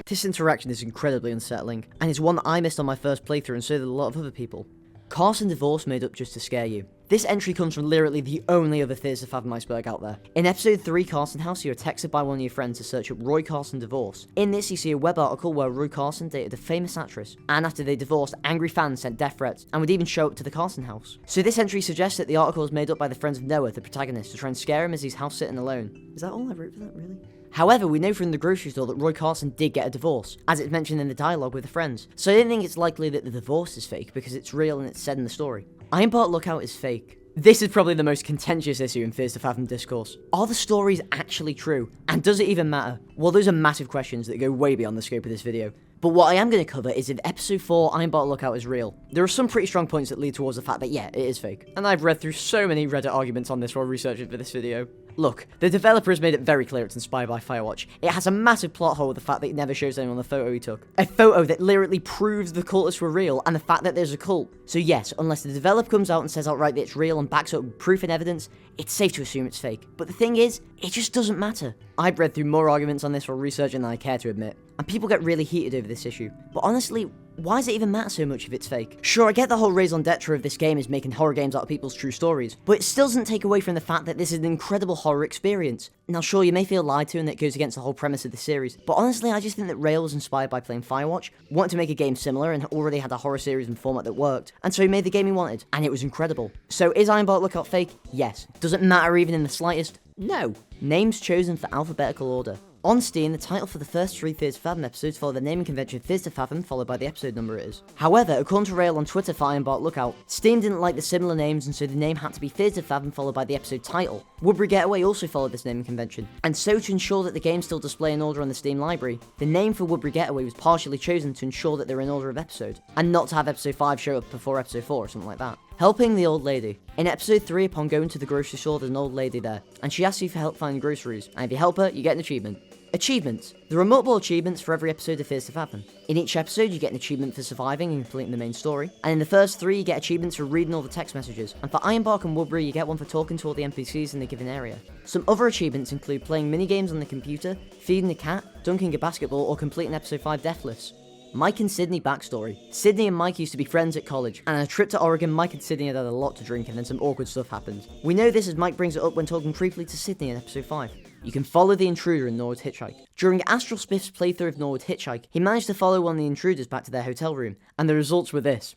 This interaction is incredibly unsettling, and is one that I missed on my first playthrough and so did a lot of other people. Carson divorce made up just to scare you. This entry comes from literally the only other Fears to Fathom Iceberg out there. In episode 3 Carson House, you're texted by one of your friends to search up Roy Carson divorce. In this you see a web article where Roy Carson dated a famous actress, and after they divorced, angry fans sent death threats, and would even show up to the Carson house. So this entry suggests that the article was made up by the friends of Noah, the protagonist, to try and scare him as he's house sitting alone. Is that all I wrote for that, really? However, we know from the grocery store that Roy Carson did get a divorce, as it's mentioned in the dialogue with the friends, so I don't think it's likely that the divorce is fake because it's real and it's said in the story. Ironbark Lookout is fake. This is probably the most contentious issue in Fears to Fathom discourse. Are the stories actually true? And does it even matter? Well, those are massive questions that go way beyond the scope of this video. But what I am going to cover is if episode 4 Ironbark Lookout is real. There are some pretty strong points that lead towards the fact that yeah, it is fake. And I've read through so many Reddit arguments on this while researching for this video. Look, the developer has made it very clear it's inspired by Firewatch. It has a massive plot hole with the fact that it never shows anyone the photo he took. A photo that literally proves the cultists were real and the fact that there's a cult. So yes, unless the developer comes out and says outright that it's real and backs up with proof and evidence, it's safe to assume it's fake. But the thing is, it just doesn't matter. I've read through more arguments on this while researching than I care to admit, and people get really heated over this issue. But honestly, why does it even matter so much if it's fake? Sure, I get the whole raison d'etre of this game is making horror games out of people's true stories, but it still doesn't take away from the fact that this is an incredible horror experience. Now sure, you may feel lied to and that goes against the whole premise of the series, but honestly I just think that Rail was inspired by playing Firewatch, wanted to make a game similar and already had a horror series and format that worked, and so he made the game he wanted, and it was incredible. So is Ironbark Lookout fake? Yes. Does it matter even in the slightest? No. Names chosen for alphabetical order. On Steam, the title for the first 3 Fears to Fathom episodes follow the naming convention Fears to Fathom, followed by the episode number it is. However, according to Rail on Twitter for Ironbark Lookout, Steam didn't like the similar names, and so the name had to be Fears to Fathom, followed by the episode title. Woodbury Getaway also followed this naming convention, and so to ensure that the game still display in order on the Steam library, the name for Woodbury Getaway was partially chosen to ensure that they're in order of episode, and not to have episode 5 show up before episode 4 or something like that. Helping the old lady. In episode 3, upon going to the grocery store, there's an old lady there, and she asks you for help finding groceries, and if you help her, you get an achievement. Achievements. There are multiple achievements for every episode of Fears to Fathom. In each episode, you get an achievement for surviving and completing the main story, and in the first 3, you get achievements for reading all the text messages, and for Ironbark and Woodbury, you get one for talking to all the NPCs in the given area. Some other achievements include playing minigames on the computer, feeding a cat, dunking a basketball, or completing episode 5 deathlifts. Mike and Sydney backstory. Sydney and Mike used to be friends at college, and on a trip to Oregon, Mike and Sydney had a lot to drink, and then some awkward stuff happened. We know this as Mike brings it up when talking briefly to Sydney in episode 5. You can follow the intruder in Norwood Hitchhike. During Astral Spiff's playthrough of Norwood Hitchhike, he managed to follow one of the intruders back to their hotel room, and the results were this.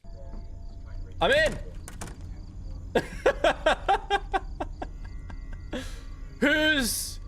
I'm in! Who's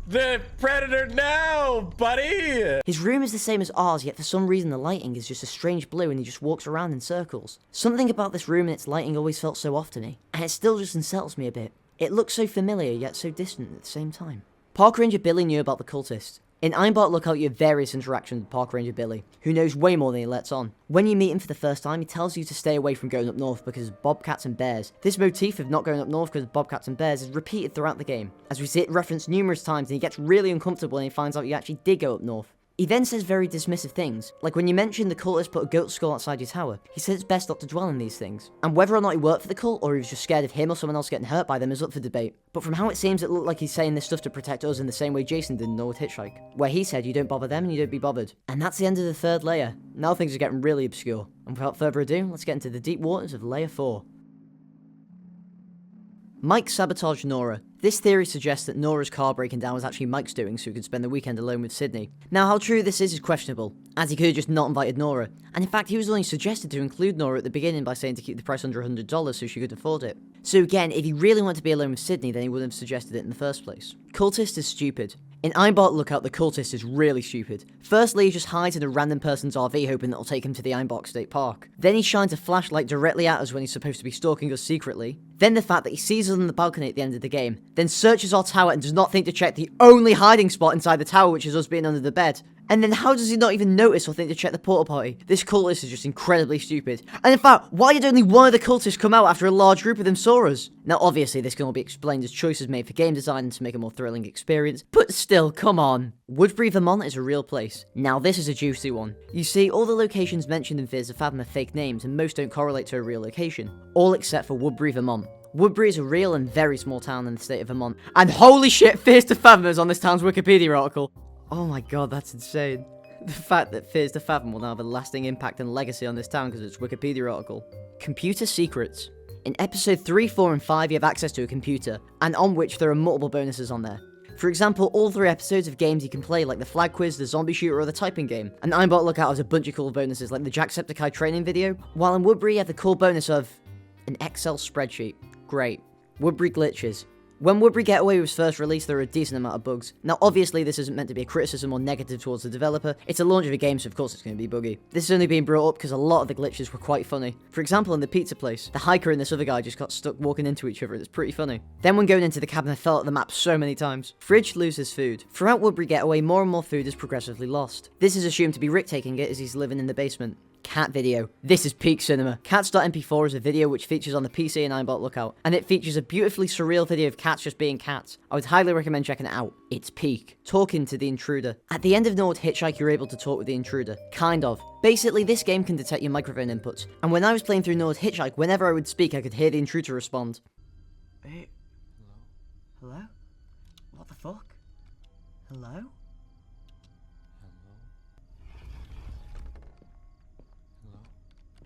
the predator now, buddy? His room is the same as ours, yet for some reason the lighting is just a strange blue and he just walks around in circles. Something about this room and its lighting always felt so off to me, and it still just unsettles me a bit. It looks so familiar yet so distant at the same time. Park Ranger Billy knew about the cultist. In Ironbark Lookout, you have various interactions with Park Ranger Billy, who knows way more than he lets on. When you meet him for the first time, he tells you to stay away from going up north because of bobcats and bears. This motif of not going up north because of bobcats and bears is repeated throughout the game, as we see it referenced numerous times, and he gets really uncomfortable when he finds out you actually did go up north. He then says very dismissive things, like when you mention the cultist put a goat skull outside your tower, he says it's best not to dwell on these things. And whether or not he worked for the cult, or he was just scared of him or someone else getting hurt by them is up for debate. But from how it seems, it looked like he's saying this stuff to protect us in the same way Jason did in Norwood Hitchhike, where he said you don't bother them and you don't be bothered. And that's the end of the 3rd layer. Now things are getting really obscure. And without further ado, let's get into the deep waters of layer 4. Mike sabotaged Nora. This theory suggests that Nora's car breaking down was actually Mike's doing so he could spend the weekend alone with Sydney. Now how true this is questionable, as he could have just not invited Nora, and in fact he was only suggested to include Nora at the beginning by saying to keep the price under $100 so she could afford it. So again, if he really wanted to be alone with Sydney, then he wouldn't have suggested it in the first place. Cultist is stupid. In Ironbark Lookout, the cultist is really stupid. Firstly, he just hides in a random person's RV hoping that'll take him to the Ironbark State Park. Then he shines a flashlight directly at us when he's supposed to be stalking us secretly. Then the fact that he sees us on the balcony at the end of the game. Then searches our tower and does not think to check the only hiding spot inside the tower, which is us being under the bed. And then how does he not even notice or think to check the porta potty? This cultist is just incredibly stupid. And in fact, why did only one of the cultists come out after a large group of them saw us? Now obviously this can all be explained as choices made for game design and to make a more thrilling experience, but still, come on. Woodbury, Vermont is a real place. Now this is a juicy one. You see, all the locations mentioned in Fears to Fathom are fake names and most don't correlate to a real location. All except for Woodbury, Vermont. Woodbury is a real and very small town in the state of Vermont. And holy shit, Fears to Fathom is on this town's Wikipedia article. Oh my god, that's insane. The fact that Fears to Fathom will now have a lasting impact and legacy on this town because of its Wikipedia article. Computer secrets. In episode 3, 4, and 5 you have access to a computer, and on which there are multiple bonuses on there. For example, all 3 episodes of games you can play like the flag quiz, the zombie shooter, or the typing game. And Ironbark Lookout has a bunch of cool bonuses like the Jacksepticeye training video, while in Woodbury you have the cool bonus of an Excel spreadsheet. Great. Woodbury glitches. When Woodbury Getaway was first released, there were a decent amount of bugs. Now, obviously, this isn't meant to be a criticism or negative towards the developer. It's a launch of a game, so of course it's going to be buggy. This is only being brought up because a lot of the glitches were quite funny. For example, in the pizza place, the hiker and this other guy just got stuck walking into each other. It's pretty funny. Then when going into the cabin, I fell at the map so many times. Fridge loses food. Throughout Woodbury Getaway, more and more food is progressively lost. This is assumed to be Rick taking it as he's living in the basement. cat video. This is peak cinema. Cats.mp4 is a video which features on the PC and Ironbark Lookout, and it features a beautifully surreal video of cats just being cats. I would highly recommend checking it out. It's peak. Talking to the intruder. At the end of Norwood Hitchhike, you're able to talk with the intruder. Kind of. Basically, this game can detect your microphone inputs, and when I was playing through Norwood Hitchhike, whenever I would speak, I could hear the intruder respond. Hey. Hello? What the fuck? Hello?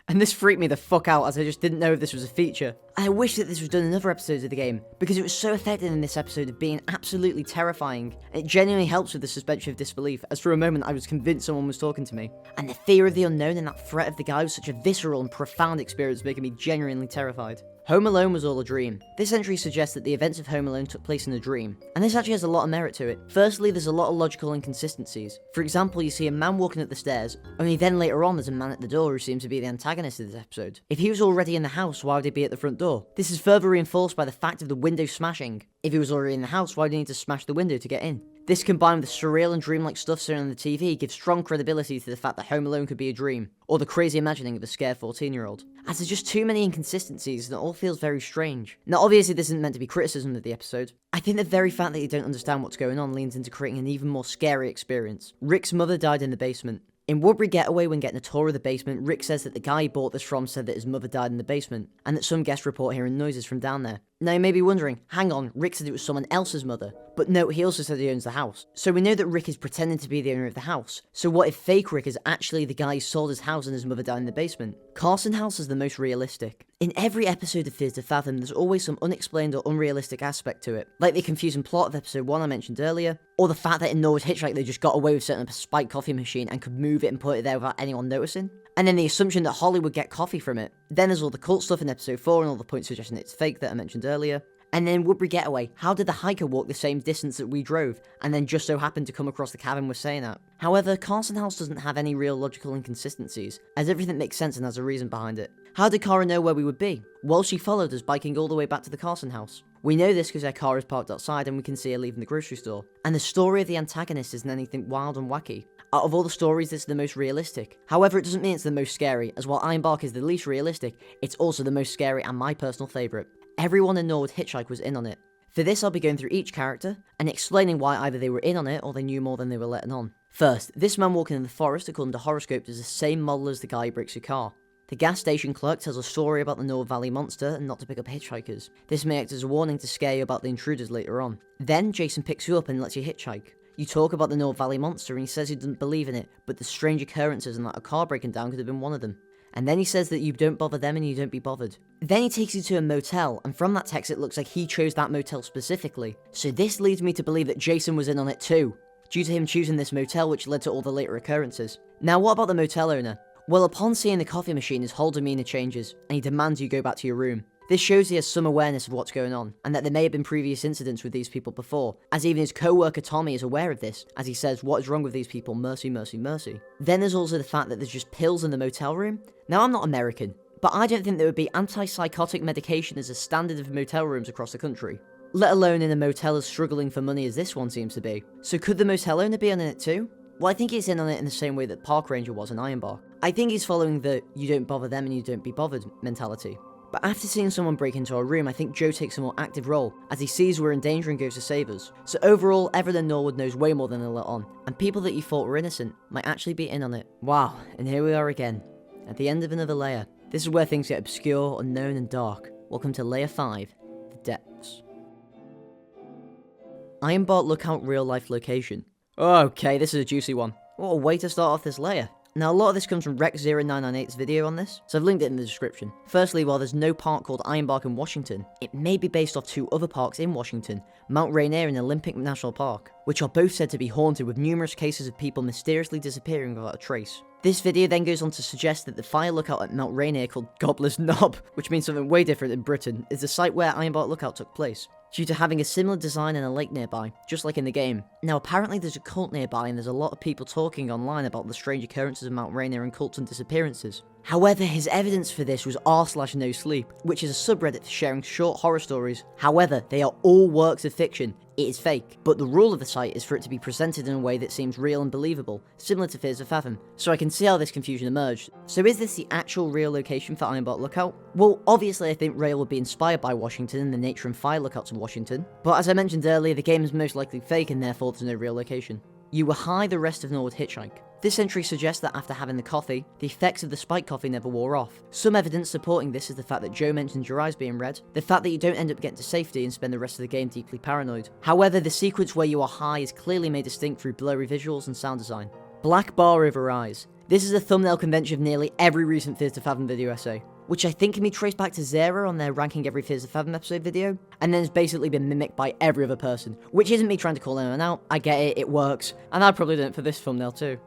And this freaked me the fuck out, as I just didn't know if this was a feature. I wish that this was done in other episodes of the game, because it was so effective in this episode of being absolutely terrifying. It genuinely helps with the suspension of disbelief, as for a moment I was convinced someone was talking to me. And the fear of the unknown and that threat of the guy was such a visceral and profound experience, making me genuinely terrified. Home Alone was all a dream. This entry suggests that the events of Home Alone took place in a dream, and this actually has a lot of merit to it. Firstly, there's a lot of logical inconsistencies. For example, you see a man walking up the stairs, only then later on there's a man at the door who seems to be the antagonist of this episode. If he was already in the house, why would he be at the front door? This is further reinforced by the fact of the window smashing. If he was already in the house, why do you need to smash the window to get in? This combined with the surreal and dreamlike stuff seen on the TV gives strong credibility to the fact that Home Alone could be a dream, or the crazy imagining of a scared 14-year-old. As there's just too many inconsistencies and it all feels very strange. Now obviously this isn't meant to be criticism of the episode. I think the very fact that you don't understand what's going on leans into creating an even more scary experience. Rick's mother died in the basement. In Woodbury Getaway, when getting a tour of the basement, Rick says that the guy he bought this from said that his mother died in the basement, and that some guests report hearing noises from down there. Now you may be wondering, hang on, Rick said it was someone else's mother. But no, he also said he owns the house. So we know that Rick is pretending to be the owner of the house. So what if fake Rick is actually the guy who sold his house and his mother died in the basement? Carson House is the most realistic. In every episode of Fears to Fathom, there's always some unexplained or unrealistic aspect to it. Like the confusing plot of episode 1 I mentioned earlier, or the fact that in Norwood Hitchhike they just got away with setting up a spiked coffee machine and could move it and put it there without anyone noticing. And then the assumption that Holly would get coffee from it. Then there's all the cult stuff in episode 4 and all the points suggesting it's fake that I mentioned earlier. And then in Woodbury Getaway, how did the hiker walk the same distance that we drove, and then just so happened to come across the cabin we're staying at? However, Carson House doesn't have any real logical inconsistencies, as everything makes sense and has a reason behind it. How did Kara know where we would be? Well, she followed us biking all the way back to the Carson House. We know this because her car is parked outside and we can see her leaving the grocery store. And the story of the antagonist isn't anything wild and wacky. Out of all the stories, this is the most realistic. However, it doesn't mean it's the most scary, as while Ironbark is the least realistic, it's also the most scary and my personal favourite. Everyone in Norwood Hitchhike was in on it. For this, I'll be going through each character and explaining why either they were in on it or they knew more than they were letting on. First, this man walking in the forest, according to horoscopes, is the same model as the guy who breaks your car. The gas station clerk tells a story about the Norwood Valley monster and not to pick up hitchhikers. This may act as a warning to scare you about the intruders later on. Then, Jason picks you up and lets you hitchhike. You talk about the Norwood Valley monster and he says he doesn't believe in it, but the strange occurrences and that a car breaking down could have been one of them. And then he says that you don't bother them and you don't be bothered. Then he takes you to a motel, and from that text it looks like he chose that motel specifically. So this leads me to believe that Jason was in on it too, due to him choosing this motel which led to all the later occurrences. Now what about the motel owner? Well, upon seeing the coffee machine, his whole demeanour changes, and he demands you go back to your room. This shows he has some awareness of what's going on, and that there may have been previous incidents with these people before, as even his co-worker Tommy is aware of this, as he says, "What is wrong with these people? Mercy, mercy, mercy." Then there's also the fact that there's just pills in the motel room. Now I'm not American, but I don't think there would be antipsychotic medication as a standard of motel rooms across the country, let alone in a motel as struggling for money as this one seems to be. So could the motel owner be in it too? Well, I think he's in on it in the same way that Park Ranger was in Ironbark. I think he's following the "you don't bother them and you don't be bothered" mentality. But after seeing someone break into our room, I think Joe takes a more active role, as he sees we're in danger and goes to save us. So overall, everyone in Norwood knows way more than they let on, and people that you thought were innocent might actually be in on it. Wow, and here we are again, at the end of another layer. This is where things get obscure, unknown, and dark. Welcome to Layer 5, The Depths. Ironbark Lookout real life location. Okay, this is a juicy one. What a way to start off this layer. Now, a lot of this comes from Rex0998's video on this, so I've linked it in the description. Firstly, while there's no park called Ironbark in Washington, it may be based off two other parks in Washington, Mount Rainier and Olympic National Park, which are both said to be haunted with numerous cases of people mysteriously disappearing without a trace. This video then goes on to suggest that the fire lookout at Mount Rainier called Gobbler's Knob, which means something way different in Britain, is the site where Ironbark Lookout took place, due to having a similar design and a lake nearby, just like in the game. Now apparently there's a cult nearby and there's a lot of people talking online about the strange occurrences of Mount Rainier and cults and disappearances. However, his evidence for this was r/no sleep, which is a subreddit for sharing short horror stories. However, they are all works of fiction. It is fake, but the rule of the site is for it to be presented in a way that seems real and believable, similar to Fears of Fathom, so I can see how this confusion emerged. So is this the actual real location for Ironbark Lookout? Well, obviously I think Rail would be inspired by Washington and the nature and fire lookouts of Washington, but as I mentioned earlier, the game is most likely fake and therefore there's no real location. You were high the rest of Norwood Hitchhike. This entry suggests that after having the coffee, the effects of the spiked coffee never wore off. Some evidence supporting this is the fact that Joe mentions your eyes being red, the fact that you don't end up getting to safety and spend the rest of the game deeply paranoid. However, the sequence where you are high is clearly made distinct through blurry visuals and sound design. Black bar over eyes. This is a thumbnail convention of nearly every recent Fears to Fathom video essay, which I think can be traced back to Zera on their ranking every Fears to Fathom episode video, and then has basically been mimicked by every other person, which isn't me trying to call anyone out. I get it, it works, and I'd probably done it for this thumbnail too.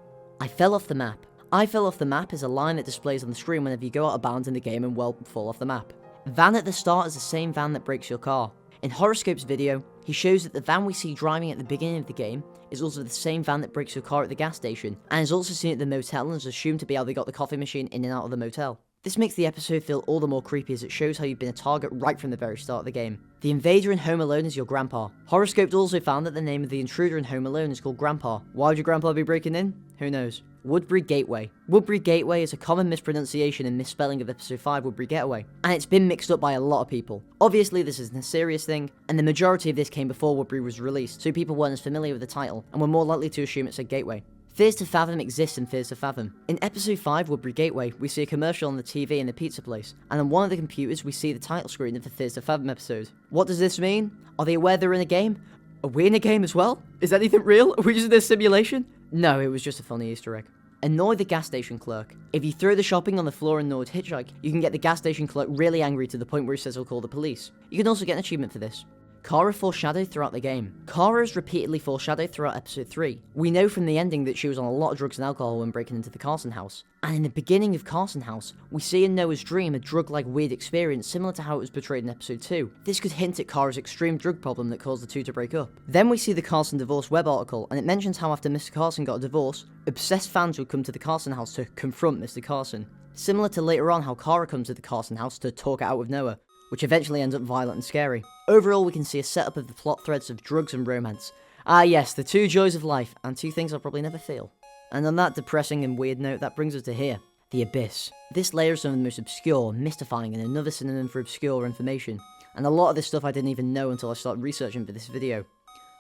I fell off the map. I fell off the map is a line that displays on the screen whenever you go out of bounds in the game and, well, fall off the map. Van at the start is the same van that breaks your car. In Horoscope's video, he shows that the van we see driving at the beginning of the game is also the same van that breaks your car at the gas station, and is also seen at the motel and is assumed to be how they got the coffee machine in and out of the motel. This makes the episode feel all the more creepy as it shows how you've been a target right from the very start of the game. The invader in Home Alone is your grandpa. Horoscope also found that the name of the intruder in Home Alone is called Grandpa. Why would your grandpa be breaking in? Who knows? Woodbury Gateway. Woodbury Gateway is a common mispronunciation and misspelling of episode 5 Woodbury Getaway, and it's been mixed up by a lot of people. Obviously this isn't a serious thing, and the majority of this came before Woodbury was released, so people weren't as familiar with the title, and were more likely to assume it said Gateway. Fears to Fathom exists in Fears to Fathom. In episode 5, Woodbury Gateway, we see a commercial on the TV in the pizza place, and on one of the computers we see the title screen of the Fears to Fathom episode. What does this mean? Are they aware they're in a game? Are we in a game as well? Is anything real? Are we just in a simulation? No, it was just a funny Easter egg. Annoy the gas station clerk. If you throw the shopping on the floor in Norwood Hitchhike, you can get the gas station clerk really angry to the point where he says he'll call the police. You can also get an achievement for this. Kara foreshadowed throughout the game. Kara is repeatedly foreshadowed throughout episode 3. We know from the ending that she was on a lot of drugs and alcohol when breaking into the Carson house. And in the beginning of Carson house, we see in Noah's dream a drug-like weird experience similar to how it was portrayed in episode 2. This could hint at Kara's extreme drug problem that caused the two to break up. Then we see the Carson divorce web article, and it mentions how after Mr. Carson got a divorce, obsessed fans would come to the Carson house to confront Mr. Carson. Similar to later on how Kara comes to the Carson house to talk it out with Noah, which eventually ends up violent and scary. Overall, we can see a setup of the plot threads of drugs and romance. Ah yes, the two joys of life, and two things I'll probably never feel. And on that depressing and weird note, that brings us to here. The Abyss. This layer is some of the most obscure, mystifying, and another synonym for obscure information. And a lot of this stuff I didn't even know until I started researching for this video.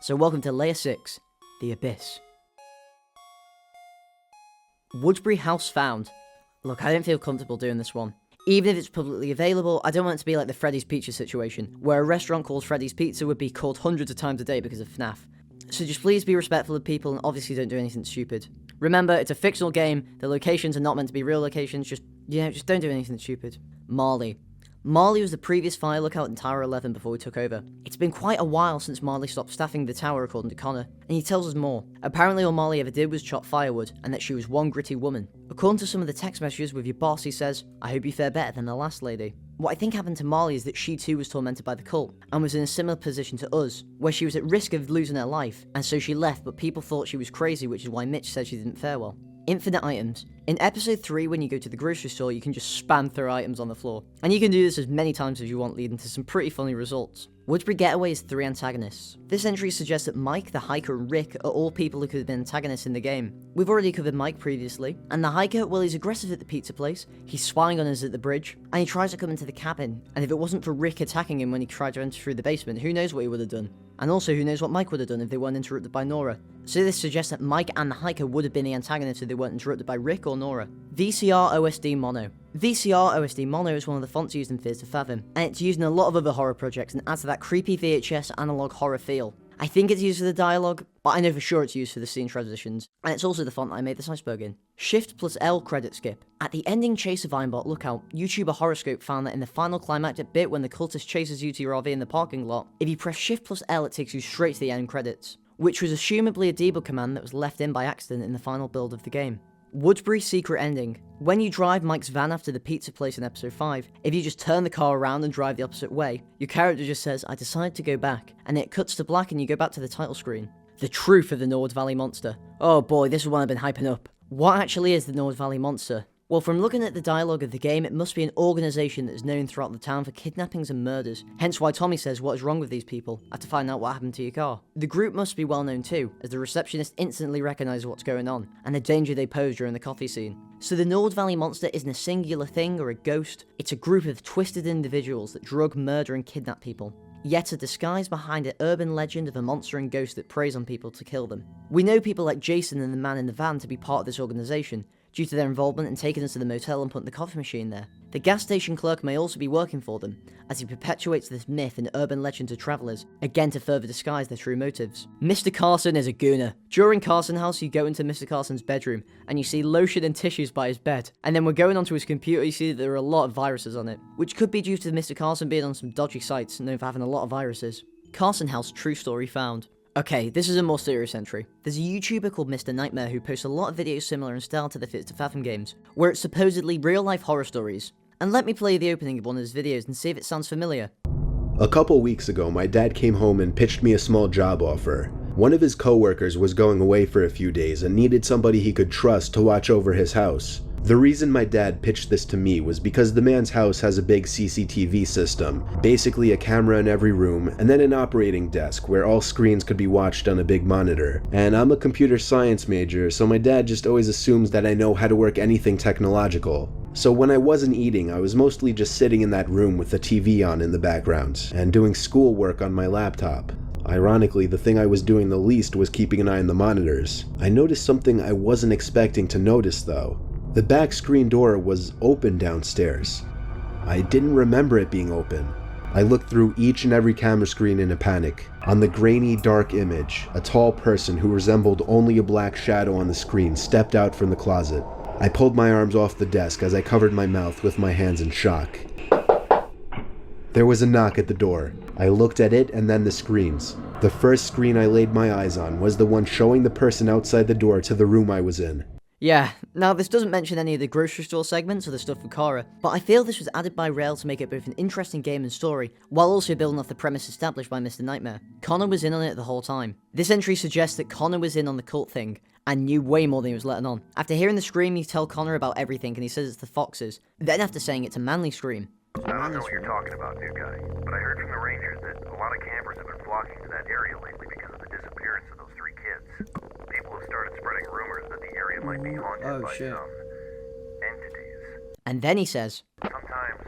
So welcome to Layer 6, The Abyss. Woodbury House found. Look, I don't feel comfortable doing this one. Even if it's publicly available, I don't want it to be like the Freddy's Pizza situation, where a restaurant called Freddy's Pizza would be called hundreds of times a day because of FNAF. So just please be respectful of people and obviously don't do anything stupid. Remember, it's a fictional game, the locations are not meant to be real locations, just don't do anything stupid. Marley. Marley was the previous fire lookout in Tower 11 before we took over. It's been quite a while since Marley stopped staffing the tower according to Connor, and he tells us more. Apparently all Marley ever did was chop firewood, and that she was one gritty woman. According to some of the text messages with your boss, he says, "I hope you fare better than the last lady." What I think happened to Marley is that she too was tormented by the cult, and was in a similar position to us, where she was at risk of losing her life, and so she left, but people thought she was crazy, which is why Mitch said she didn't fare well. Infinite items. In episode 3, when you go to the grocery store, you can just spam through items on the floor. And you can do this as many times as you want, leading to some pretty funny results. Woodbury Getaway is 3 antagonists. This entry suggests that Mike, the hiker, and Rick are all people who could have been antagonists in the game. We've already covered Mike previously, and the hiker, well, he's aggressive at the pizza place, he's spying on us at the bridge, and he tries to come into the cabin, and if it wasn't for Rick attacking him when he tried to enter through the basement, who knows what he would have done. And also, who knows what Mike would have done if they weren't interrupted by Nora. So this suggests that Mike and the hiker would have been the antagonists if they weren't interrupted by Rick or Nora. VCR OSD Mono. VCR OSD Mono is one of the fonts used in Fears to Fathom, and it's used in a lot of other horror projects and adds to that creepy VHS analog horror feel. I think it's used for the dialogue, but I know for sure it's used for the scene transitions, and it's also the font that I made this Iceberg in. Shift plus L credit skip. At the ending chase of Ironbark Lookout, YouTuber Horoscope found that in the final climactic bit when the cultist chases you to your RV in the parking lot, if you press Shift plus L it takes you straight to the end credits, which was assumably a debug command that was left in by accident in the final build of the game. Woodbury secret ending. When you drive Mike's van after the pizza place in episode 5, if you just turn the car around and drive the opposite way, your character just says, "I decided to go back," and it cuts to black and you go back to the title screen. The truth of the Norwood Valley Monster. Oh boy, this is one I've been hyping up. What actually is the Norwood Valley Monster? Well, from looking at the dialogue of the game, it must be an organisation that is known throughout the town for kidnappings and murders, hence why Tommy says what is wrong with these people, after finding out what happened to your car. The group must be well known too, as the receptionist instantly recognises what's going on, and the danger they pose during the coffee scene. So the Norwood Valley monster isn't a singular thing or a ghost, it's a group of twisted individuals that drug, murder and kidnap people. Yet a disguise behind an urban legend of a monster and ghost that preys on people to kill them. We know people like Jason and the man in the van to be part of this organisation, due to their involvement in taking us to the motel and putting the coffee machine there. The gas station clerk may also be working for them, as he perpetuates this myth and urban legend to travellers, again to further disguise their true motives. Mr. Carson is a gooner. During Carson House, you go into Mr. Carson's bedroom, and you see lotion and tissues by his bed. And then we're going onto his computer, you see that there are a lot of viruses on it, which could be due to Mr. Carson being on some dodgy sites known for having a lot of viruses. Carson House true story found. Okay, this is a more serious entry. There's a YouTuber called Mr. Nightmare who posts a lot of videos similar in style to the Fit to Fathom games, where it's supposedly real-life horror stories. And let me play the opening of one of his videos and see if it sounds familiar. A couple weeks ago, my dad came home and pitched me a small job offer. One of his coworkers was going away for a few days and needed somebody he could trust to watch over his house. The reason my dad pitched this to me was because the man's house has a big CCTV system, basically a camera in every room, and then an operating desk where all screens could be watched on a big monitor. And I'm a computer science major, so my dad just always assumes that I know how to work anything technological. So when I wasn't eating, I was mostly just sitting in that room with the TV on in the background, and doing schoolwork on my laptop. Ironically, the thing I was doing the least was keeping an eye on the monitors. I noticed something I wasn't expecting to notice though. The back screen door was open downstairs. I didn't remember it being open. I looked through each and every camera screen in a panic. On the grainy, dark image, a tall person who resembled only a black shadow on the screen stepped out from the closet. I pulled my arms off the desk as I covered my mouth with my hands in shock. There was a knock at the door. I looked at it and then the screens. The first screen I laid my eyes on was the one showing the person outside the door to the room I was in. Yeah, now this doesn't mention any of the grocery store segments or the stuff with Kara, but I feel this was added by Rail to make it both an interesting game and story, while also building off the premise established by Mr. Nightmare. Connor was in on it the whole time. This entry suggests that Connor was in on the cult thing, and knew way more than he was letting on. After hearing the scream, you tell Connor about everything and he says it's the foxes. Then after saying it's a manly scream. I don't know what you're talking about, new guy, but I heard from the rangers that a lot of campers have been flocking to that area lately because of the disappearance of those 3 kids. People have started spreading rumors that the area might be haunted by some entities. And then he says, Sometimes,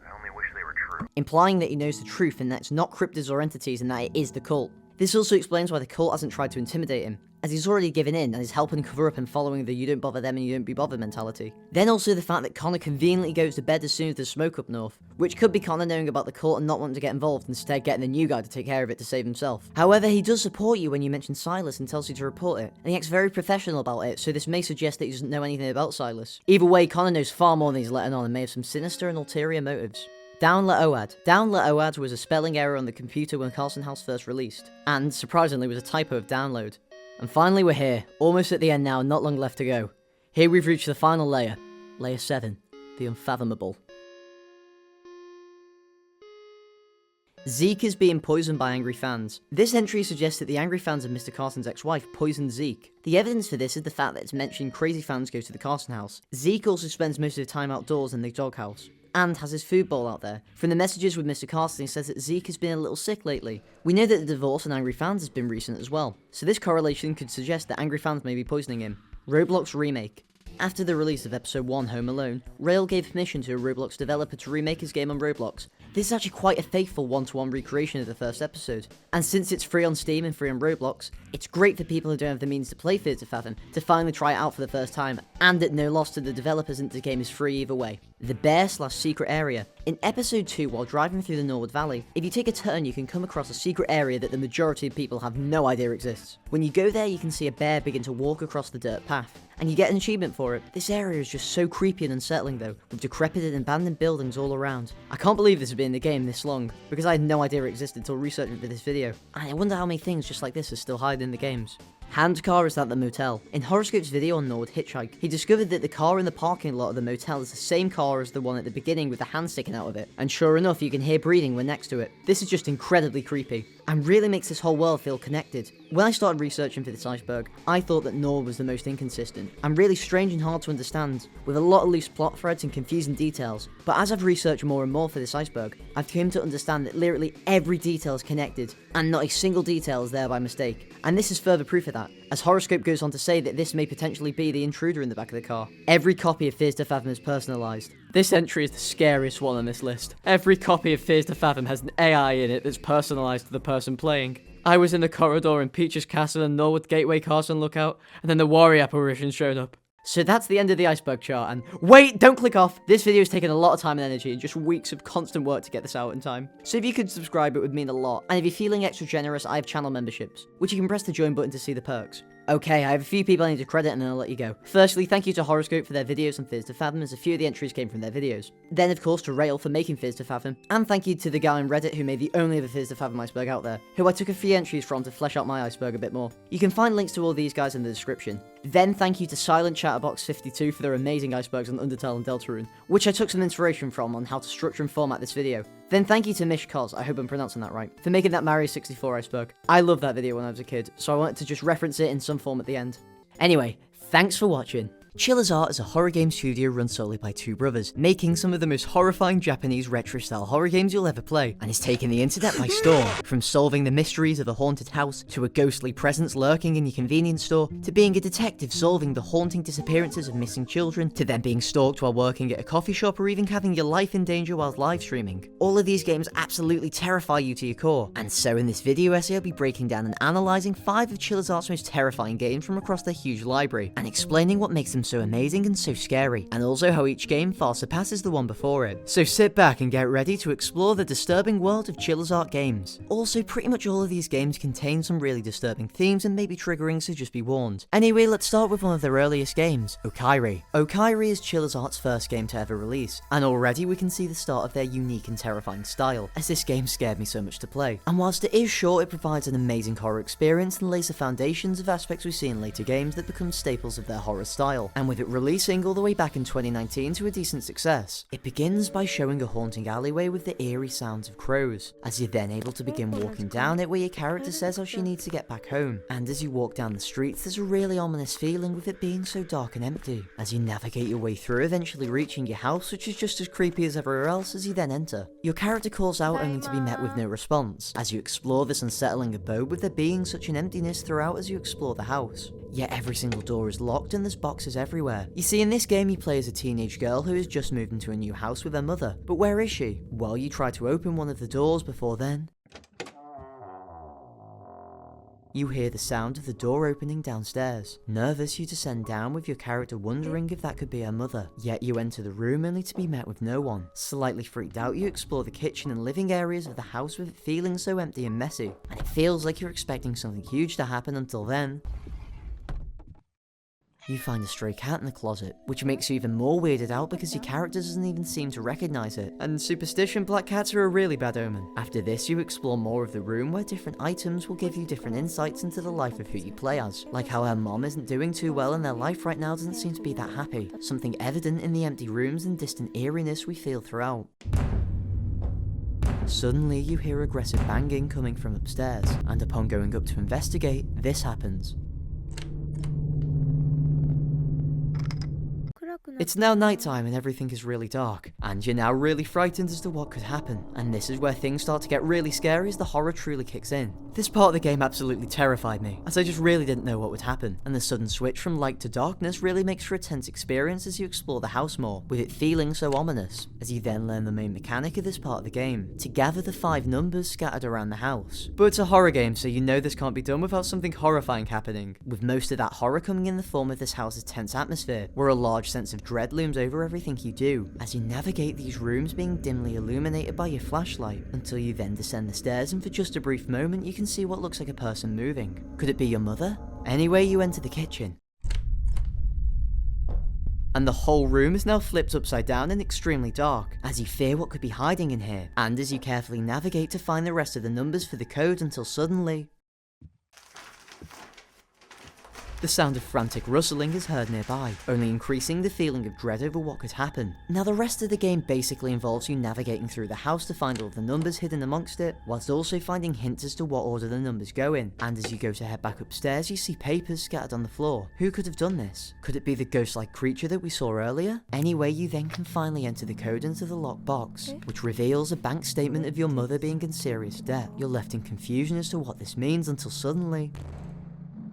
I only wish they were true. Implying that he knows the truth and that it's not cryptids or entities and that it is the cult. This also explains why the cult hasn't tried to intimidate him, as he's already given in and is helping cover up and following the you don't bother them and you don't be bothered mentality. Then also the fact that Connor conveniently goes to bed as soon as there's smoke up north, which could be Connor knowing about the cult and not wanting to get involved, instead getting the new guy to take care of it to save himself. However, he does support you when you mention Silas and tells you to report it, and he acts very professional about it, so this may suggest that he doesn't know anything about Silas. Either way, Connor knows far more than he's letting on and may have some sinister and ulterior motives. Down La Oad. Down La Oad was a spelling error on the computer when Carson House first released, and, surprisingly, was a typo of download. And finally we're here, almost at the end now, not long left to go. Here we've reached the final layer, Layer 7, the unfathomable. Zeke is being poisoned by angry fans. This entry suggests that the angry fans of Mr. Carson's ex-wife poisoned Zeke. The evidence for this is the fact that it's mentioned crazy fans go to the Carson house. Zeke also spends most of the time outdoors in the doghouse, and has his food bowl out there. From the messages with Mr. Carson, he says that Zeke has been a little sick lately. We know that the divorce and angry fans has been recent as well, so this correlation could suggest that angry fans may be poisoning him. Roblox Remake. After the release of Episode 1 Home Alone, Rail gave permission to a Roblox developer to remake his game on Roblox. This is actually quite a faithful one-to-one recreation of the first episode, and since it's free on Steam and free on Roblox, it's great for people who don't have the means to play Fear to Fathom to finally try it out for the first time, and at no loss to the developers since the game is free either way. The Bear/Secret Area. In Episode 2, while driving through the Norwood Valley, if you take a turn you can come across a secret area that the majority of people have no idea exists. When you go there you can see a bear begin to walk across the dirt path, and you get an achievement for it. This area is just so creepy and unsettling though, with decrepit and abandoned buildings all around. I can't believe this has been in the game this long, because I had no idea it existed until researching for this video, and I wonder how many things just like this are still hiding in the games. Handcar is at the motel. In Horoscope's video on Norwood Hitchhike, he discovered that the car in the parking lot of the motel is the same car as the one at the beginning with the hand sticking out of it, and sure enough you can hear breathing when next to it. This is just incredibly creepy, and really makes this whole world feel connected. When I started researching for this Iceberg, I thought that Norwood was the most inconsistent, and really strange and hard to understand, with a lot of loose plot threads and confusing details. But as I've researched more and more for this Iceberg, I've come to understand that literally every detail is connected, and not a single detail is there by mistake. And this is further proof of that, as Horoscope goes on to say that this may potentially be the intruder in the back of the car. Every copy of Fears to Fathom is personalised. This entry is the scariest one on this list. Every copy of Fears to Fathom has an AI in it that's personalised to the person playing. I was in the corridor in Peach's Castle and Norwood Gateway Carson lookout, and then the Warrior apparition showed up. So that's the end of the Iceberg chart, and wait, don't click off! This video has taken a lot of time and energy and just weeks of constant work to get this out in time. So if you could subscribe, it would mean a lot, and if you're feeling extra generous, I have channel memberships, which you can press the join button to see the perks. Okay, I have a few people I need to credit and then I'll let you go. Firstly, thank you to Horoscope for their videos on Fears to Fathom, as a few of the entries came from their videos. Then, of course, to Rail for making Fears to Fathom. And thank you to the guy on Reddit who made the only other Fears to Fathom iceberg out there, who I took a few entries from to flesh out my iceberg a bit more. You can find links to all these guys in the description. Then thank you to Silent Chatterbox 52 for their amazing icebergs on Undertale and Deltarune, which I took some inspiration from on how to structure and format this video. Then thank you to Mish Cos, I hope I'm pronouncing that right, for making that Mario 64 iceberg. I loved that video when I was a kid, so I wanted to just reference it in some form at the end. Anyway, thanks for watching. Chillas Art is a horror game studio run solely by two brothers, making some of the most horrifying Japanese retro-style horror games you'll ever play, and is taking the internet by storm. From solving the mysteries of a haunted house, to a ghostly presence lurking in your convenience store, to being a detective solving the haunting disappearances of missing children, to then being stalked while working at a coffee shop, or even having your life in danger while live streaming. All of these games absolutely terrify you to your core, and so in this video essay I'll be breaking down and analysing 5 of Chillas Art's most terrifying games from across their huge library, and explaining what makes them so amazing and so scary, and also how each game far surpasses the one before it. So sit back and get ready to explore the disturbing world of Chillas Art games. Also, pretty much all of these games contain some really disturbing themes and may be triggering, so just be warned. Anyway, let's start with one of their earliest games, Okaeri. Okaeri is Chillas Art's first game to ever release, and already we can see the start of their unique and terrifying style, as this game scared me so much to play. And whilst it is short, it provides an amazing horror experience and lays the foundations of aspects we see in later games that become staples of their horror style, and with it releasing all the way back in 2019 to a decent success. It begins by showing a haunting alleyway with the eerie sounds of crows, as you're then able to begin walking down it where your character says how she needs to get back home. And as you walk down the streets, there's a really ominous feeling with it being so dark and empty, as you navigate your way through, eventually reaching your house, which is just as creepy as everywhere else as you then enter. Your character calls out only to be met with no response, as you explore this unsettling abode with there being such an emptiness throughout as you explore the house. Yet every single door is locked and there's boxes everywhere. You see, in this game you play as a teenage girl who has just moved into a new house with her mother. But where is she? Well, you try to open one of the doors before then you hear the sound of the door opening downstairs. Nervous, you descend down with your character wondering if that could be her mother. Yet you enter the room only to be met with no one. Slightly freaked out, you explore the kitchen and living areas of the house with it feeling so empty and messy. And it feels like you're expecting something huge to happen until then you find a stray cat in the closet, which makes you even more weirded out because your character doesn't even seem to recognise it. And superstition, black cats are a really bad omen. After this, you explore more of the room where different items will give you different insights into the life of who you play as. Like how her mom isn't doing too well and their life right now doesn't seem to be that happy. Something evident in the empty rooms and distant eeriness we feel throughout. Suddenly, you hear aggressive banging coming from upstairs, and upon going up to investigate, this happens. It's now nighttime and everything is really dark, and you're now really frightened as to what could happen, and this is where things start to get really scary as the horror truly kicks in. This part of the game absolutely terrified me, as I just really didn't know what would happen, and the sudden switch from light to darkness really makes for a tense experience as you explore the house more, with it feeling so ominous, as you then learn the main mechanic of this part of the game, to gather the 5 numbers scattered around the house. But it's a horror game, so you know this can't be done without something horrifying happening, with most of that horror coming in the form of this house's tense atmosphere, where a large sense of dread looms over everything you do, as you navigate these rooms being dimly illuminated by your flashlight, until you then descend the stairs and for just a brief moment you can see what looks like a person moving. Could it be your mother? Anyway, you enter the kitchen, and the whole room is now flipped upside down and extremely dark, as you fear what could be hiding in here, and as you carefully navigate to find the rest of the numbers for the code until suddenly The sound of frantic rustling is heard nearby, only increasing the feeling of dread over what could happen. Now the rest of the game basically involves you navigating through the house to find all of the numbers hidden amongst it, whilst also finding hints as to what order the numbers go in. And as you go to head back upstairs, you see papers scattered on the floor. Who could have done this? Could it be the ghost-like creature that we saw earlier? Anyway, you then can finally enter the code into the locked box, which reveals a bank statement of your mother being in serious debt. You're left in confusion as to what this means until suddenly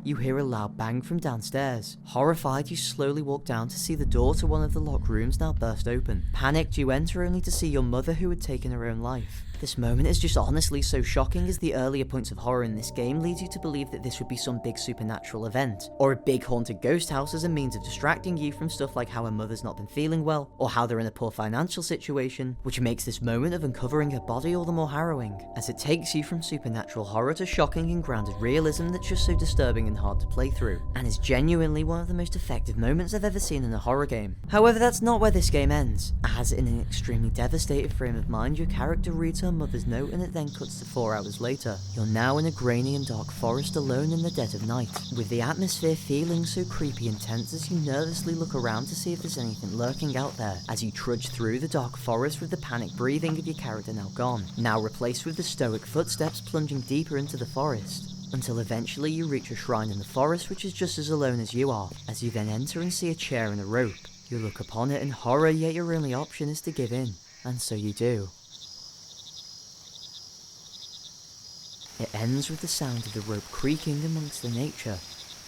you hear a loud bang from downstairs. Horrified, you slowly walk down to see the door to one of the locked rooms now burst open. Panicked, you enter only to see your mother who had taken her own life. This moment is just honestly so shocking, as the earlier points of horror in this game lead you to believe that this would be some big supernatural event, or a big haunted ghost house as a means of distracting you from stuff like how her mother's not been feeling well, or how they're in a poor financial situation, which makes this moment of uncovering her body all the more harrowing, as it takes you from supernatural horror to shocking and grounded realism that's just so disturbing and hard to play through, and is genuinely one of the most effective moments I've ever seen in a horror game. However, that's not where this game ends, as in an extremely devastated frame of mind, your character reads her mother's note and it then cuts to 4 hours later. You're now in a grainy and dark forest alone in the dead of night, with the atmosphere feeling so creepy and tense as you nervously look around to see if there's anything lurking out there, as you trudge through the dark forest with the panicked breathing of your character now gone, now replaced with the stoic footsteps plunging deeper into the forest, until eventually you reach a shrine in the forest which is just as alone as you are, as you then enter and see a chair and a rope. You look upon it in horror, yet your only option is to give in, and so you do. It ends with the sound of the rope creaking amongst the nature,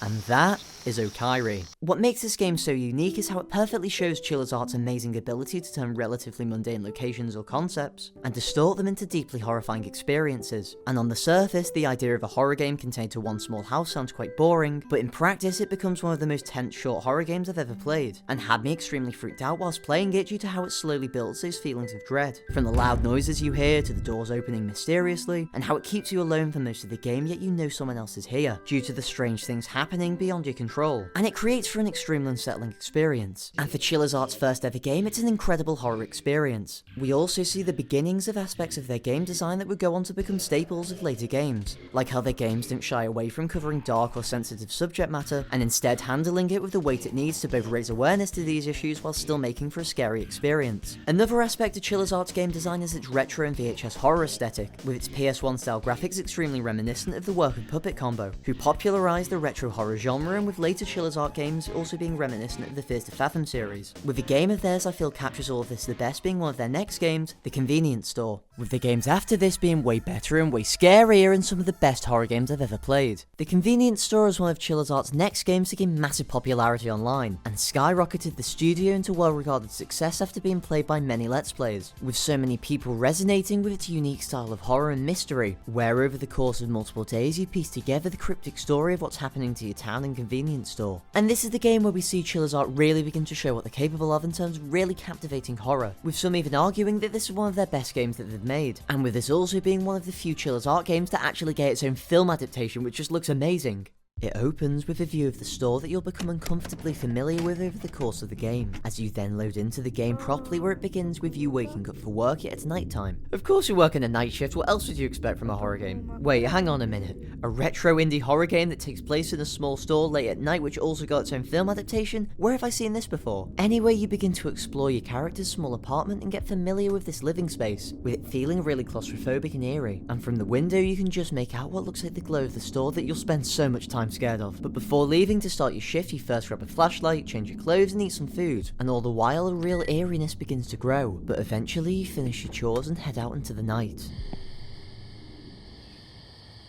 and that is Okaeri. What makes this game so unique is how it perfectly shows Chilla's art's amazing ability to turn relatively mundane locations or concepts and distort them into deeply horrifying experiences. And on the surface, the idea of a horror game contained to one small house sounds quite boring, but in practice it becomes one of the most tense short horror games I've ever played, and had me extremely freaked out whilst playing it due to how it slowly builds those feelings of dread. From the loud noises you hear, to the doors opening mysteriously, and how it keeps you alone for most of the game yet you know someone else is here, due to the strange things happening beyond your control. And it creates for an extremely unsettling experience. And for Chilla's art's first ever game, it's an incredible horror experience. We also see the beginnings of aspects of their game design that would go on to become staples of later games, like how their games don't shy away from covering dark or sensitive subject matter, and instead handling it with the weight it needs to both raise awareness to these issues while still making for a scary experience. Another aspect of Chilla's art's game design is its retro and VHS horror aesthetic, with its PS1 style graphics extremely reminiscent of the work of PuppetCombo, who popularised the retro horror genre, and with later Chilla's art games also being reminiscent of the Fears to Fathom series. With a game of theirs I feel captures all of this the best being one of their next games, The Convenience Store, with the games after this being way better and way scarier and some of the best horror games I've ever played. The Convenience Store is one of Chilla's art's next games to gain massive popularity online, and skyrocketed the studio into well-regarded success after being played by many Let's Players, with so many people resonating with its unique style of horror and mystery, where over the course of multiple days you piece together the cryptic story of what's happening to your town and convenience store. And this is the game where we see Chilla's art really begin to show what they're capable of in terms of really captivating horror, with some even arguing that this is one of their best games that they've made, and with this also being one of the few Chilla's art games to actually get its own film adaptation, which just looks amazing. It opens with a view of the store that you'll become uncomfortably familiar with over the course of the game, as you then load into the game properly, where it begins with you waking up for work, yet it's night time. Of course you're working a night shift, what else would you expect from a horror game? Wait, hang on a minute. A retro indie horror game that takes place in a small store late at night which also got its own film adaptation? Where have I seen this before? Anyway, you begin to explore your character's small apartment and get familiar with this living space, with it feeling really claustrophobic and eerie, and from the window you can just make out what looks like the glow of the store that you'll spend so much time scared of. But before leaving to start your shift, you first grab a flashlight, change your clothes and eat some food, and all the while a real eeriness begins to grow, but eventually you finish your chores and head out into the night.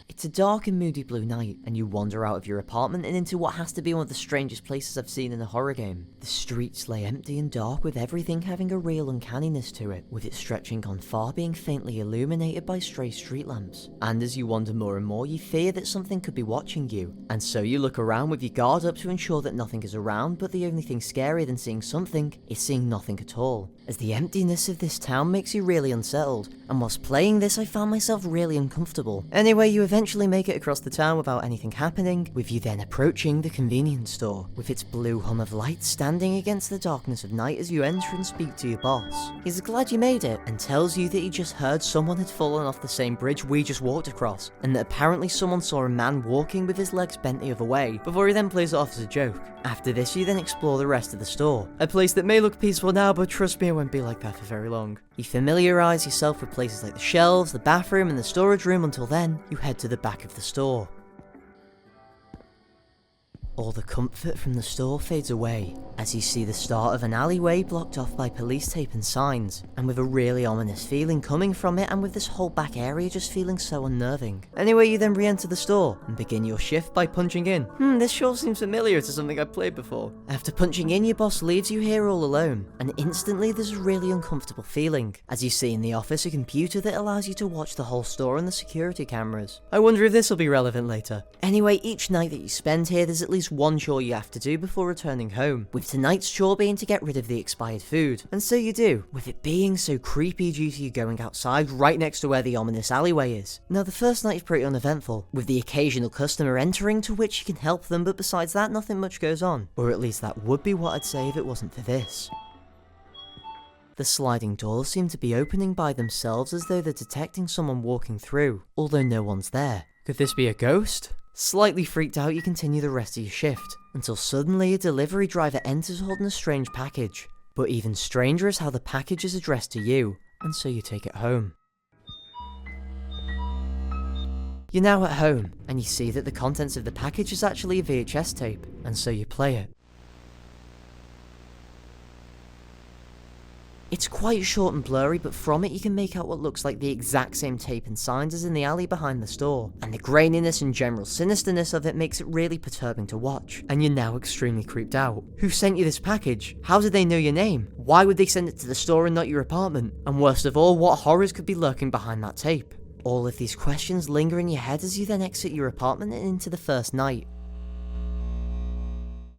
It's a dark and moody blue night, and you wander out of your apartment and into what has to be one of the strangest places I've seen in a horror game. The streets lay empty and dark, with everything having a real uncanniness to it, with it stretching on far, being faintly illuminated by stray street lamps. And as you wander more and more, you fear that something could be watching you, and so you look around with your guard up to ensure that nothing is around, but the only thing scarier than seeing something is seeing nothing at all, as the emptiness of this town makes you really unsettled, and whilst playing this I found myself really uncomfortable. Anyway, you eventually eventually make it across the town without anything happening, with you then approaching the convenience store, with its blue hum of light standing against the darkness of night as you enter and speak to your boss. He's glad you made it, and tells you that he just heard someone had fallen off the same bridge we just walked across, and that apparently someone saw a man walking with his legs bent the other way, before he then plays it off as a joke. After this, you then explore the rest of the store, a place that may look peaceful now, but trust me, it won't be like that for very long. You familiarise yourself with places like the shelves, the bathroom, and the storage room until then, you head to the back of the store. All the comfort from the store fades away, as you see the start of an alleyway blocked off by police tape and signs, and with a really ominous feeling coming from it, and with this whole back area just feeling so unnerving. Anyway, you then re-enter the store, and begin your shift by punching in. This sure seems familiar to something I've played before. After punching in, your boss leaves you here all alone, and instantly there's a really uncomfortable feeling, as you see in the office a computer that allows you to watch the whole store and the security cameras. I wonder if this will be relevant later. Anyway, each night that you spend here, there's at least one chore you have to do before returning home, with tonight's chore being to get rid of the expired food. And so you do, with it being so creepy due to you going outside right next to where the ominous alleyway is. Now the first night is pretty uneventful, with the occasional customer entering to which you can help them, but besides that nothing much goes on. Or at least that would be what I'd say if it wasn't for this. The sliding doors seem to be opening by themselves as though they're detecting someone walking through, although no one's there. Could this be a ghost? Slightly freaked out, you continue the rest of your shift, until suddenly a delivery driver enters holding a strange package. But even stranger is how the package is addressed to you, and so you take it home. You're now at home, and you see that the contents of the package is actually a VHS tape, and so you play it. It's quite short and blurry, but from it you can make out what looks like the exact same tape and signs as in the alley behind the store, and the graininess and general sinisterness of it makes it really perturbing to watch, and you're now extremely creeped out. Who sent you this package? How did they know your name? Why would they send it to the store and not your apartment? And worst of all, what horrors could be lurking behind that tape? All of these questions linger in your head as you then exit your apartment and into the first night.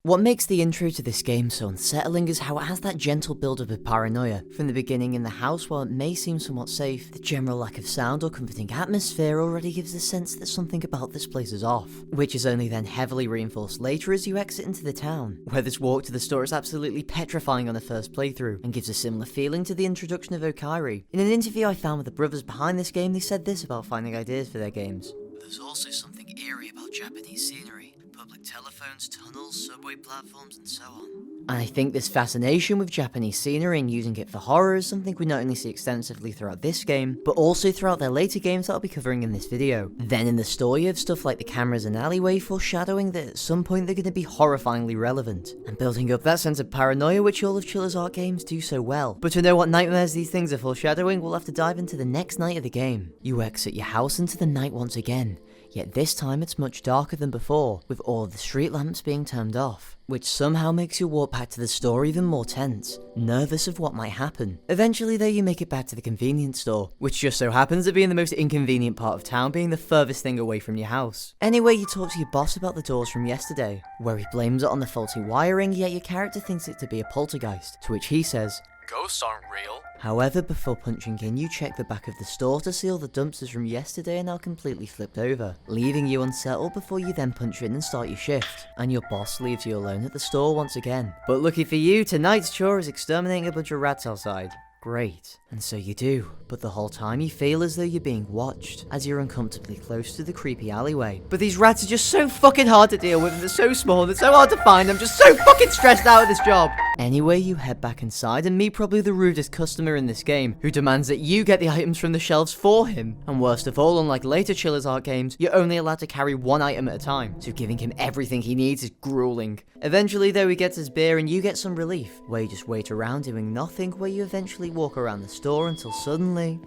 What makes the intro to this game so unsettling is how it has that gentle build-up of paranoia. From the beginning in the house, while it may seem somewhat safe, the general lack of sound or comforting atmosphere already gives the sense that something about this place is off, which is only then heavily reinforced later as you exit into the town, where this walk to the store is absolutely petrifying on a first playthrough, and gives a similar feeling to the introduction of Okaeri. In an interview I found with the brothers behind this game, they said this about finding ideas for their games. There's also something eerie about Japanese scenery. Public telephones, tunnels, subway platforms, and so on. And I think this fascination with Japanese scenery and using it for horror is something we not only see extensively throughout this game, but also throughout their later games that I'll be covering in this video. Then in the store you have stuff like the cameras and alleyway foreshadowing that at some point they're going to be horrifyingly relevant, and building up that sense of paranoia which all of Chilla's art games do so well. But to know what nightmares these things are foreshadowing, we'll have to dive into the next night of the game. You exit your house into the night once again, yet this time it's much darker than before, with all of the street lamps being turned off, which somehow makes your walk back to the store even more tense, nervous of what might happen. Eventually though you make it back to the convenience store, which just so happens to be in the most inconvenient part of town, being the furthest thing away from your house. Anyway, you talk to your boss about the doors from yesterday, where he blames it on the faulty wiring, yet your character thinks it to be a poltergeist, to which he says, "Ghosts aren't real." However, before punching in, you check the back of the store to see all the dumpsters from yesterday are now completely flipped over, leaving you unsettled before you then punch in and start your shift, and your boss leaves you alone at the store once again. But lucky for you, tonight's chore is exterminating a bunch of rats outside. Great. And so you do, but the whole time you feel as though you're being watched, as you're uncomfortably close to the creepy alleyway. But these rats are just so fucking hard to deal with, and they're so small, and they're so hard to find, I'm just so fucking stressed out of this job! Anyway, you head back inside and meet probably the rudest customer in this game, who demands that you get the items from the shelves for him. And worst of all, unlike later Chilla's art games, you're only allowed to carry one item at a time, so giving him everything he needs is grueling. Eventually though, he gets his beer and you get some relief, where you just wait around doing nothing, where you eventually walk around the store until suddenly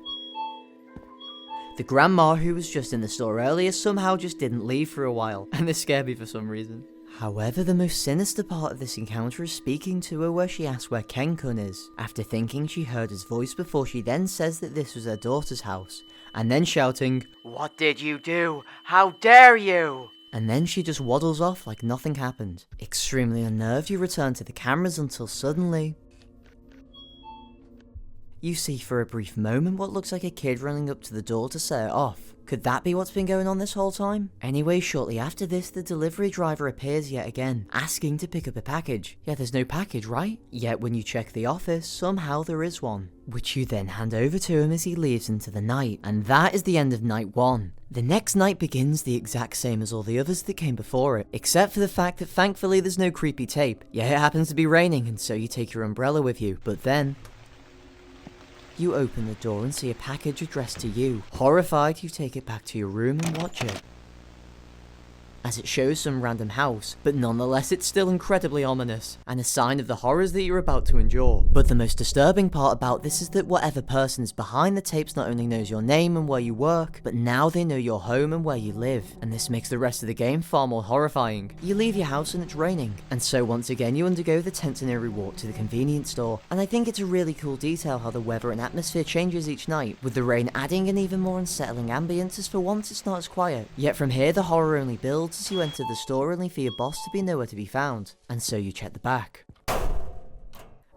the grandma who was just in the store earlier somehow just didn't leave for a while, and this scared me for some reason. However, the most sinister part of this encounter is speaking to her where she asks where Ken-kun is, after thinking she heard his voice before she then says that this was her daughter's house, and then shouting, "What did you do? How dare you?" And then she just waddles off like nothing happened. Extremely unnerved, you return to the cameras until suddenly you see for a brief moment what looks like a kid running up to the door to set it off, Could that be what's been going on this whole time? Anyway, shortly after this, the delivery driver appears yet again, asking to pick up a package. Yeah, there's no package, right? Yet when you check the office, somehow there is one, which you then hand over to him as he leaves into the night. And that is the end of night 1. The next night begins the exact same as all the others that came before it, except for the fact that thankfully there's no creepy tape. Yeah, it happens to be raining, and so you take your umbrella with you, but then you open the door and see a package addressed to you. Horrified, you take it back to your room and watch it, as it shows some random house, but nonetheless it's still incredibly ominous, and a sign of the horrors that you're about to endure. But the most disturbing part about this is that whatever person is behind the tapes not only knows your name and where you work, but now they know your home and where you live, and this makes the rest of the game far more horrifying. You leave your house and it's raining, and so once again you undergo the tensionary walk to the convenience store, and I think it's a really cool detail how the weather and atmosphere changes each night, with the rain adding an even more unsettling ambience as for once it's not as quiet. Yet from here the horror only builds as you enter the store, only for your boss to be nowhere to be found, and so you check the back.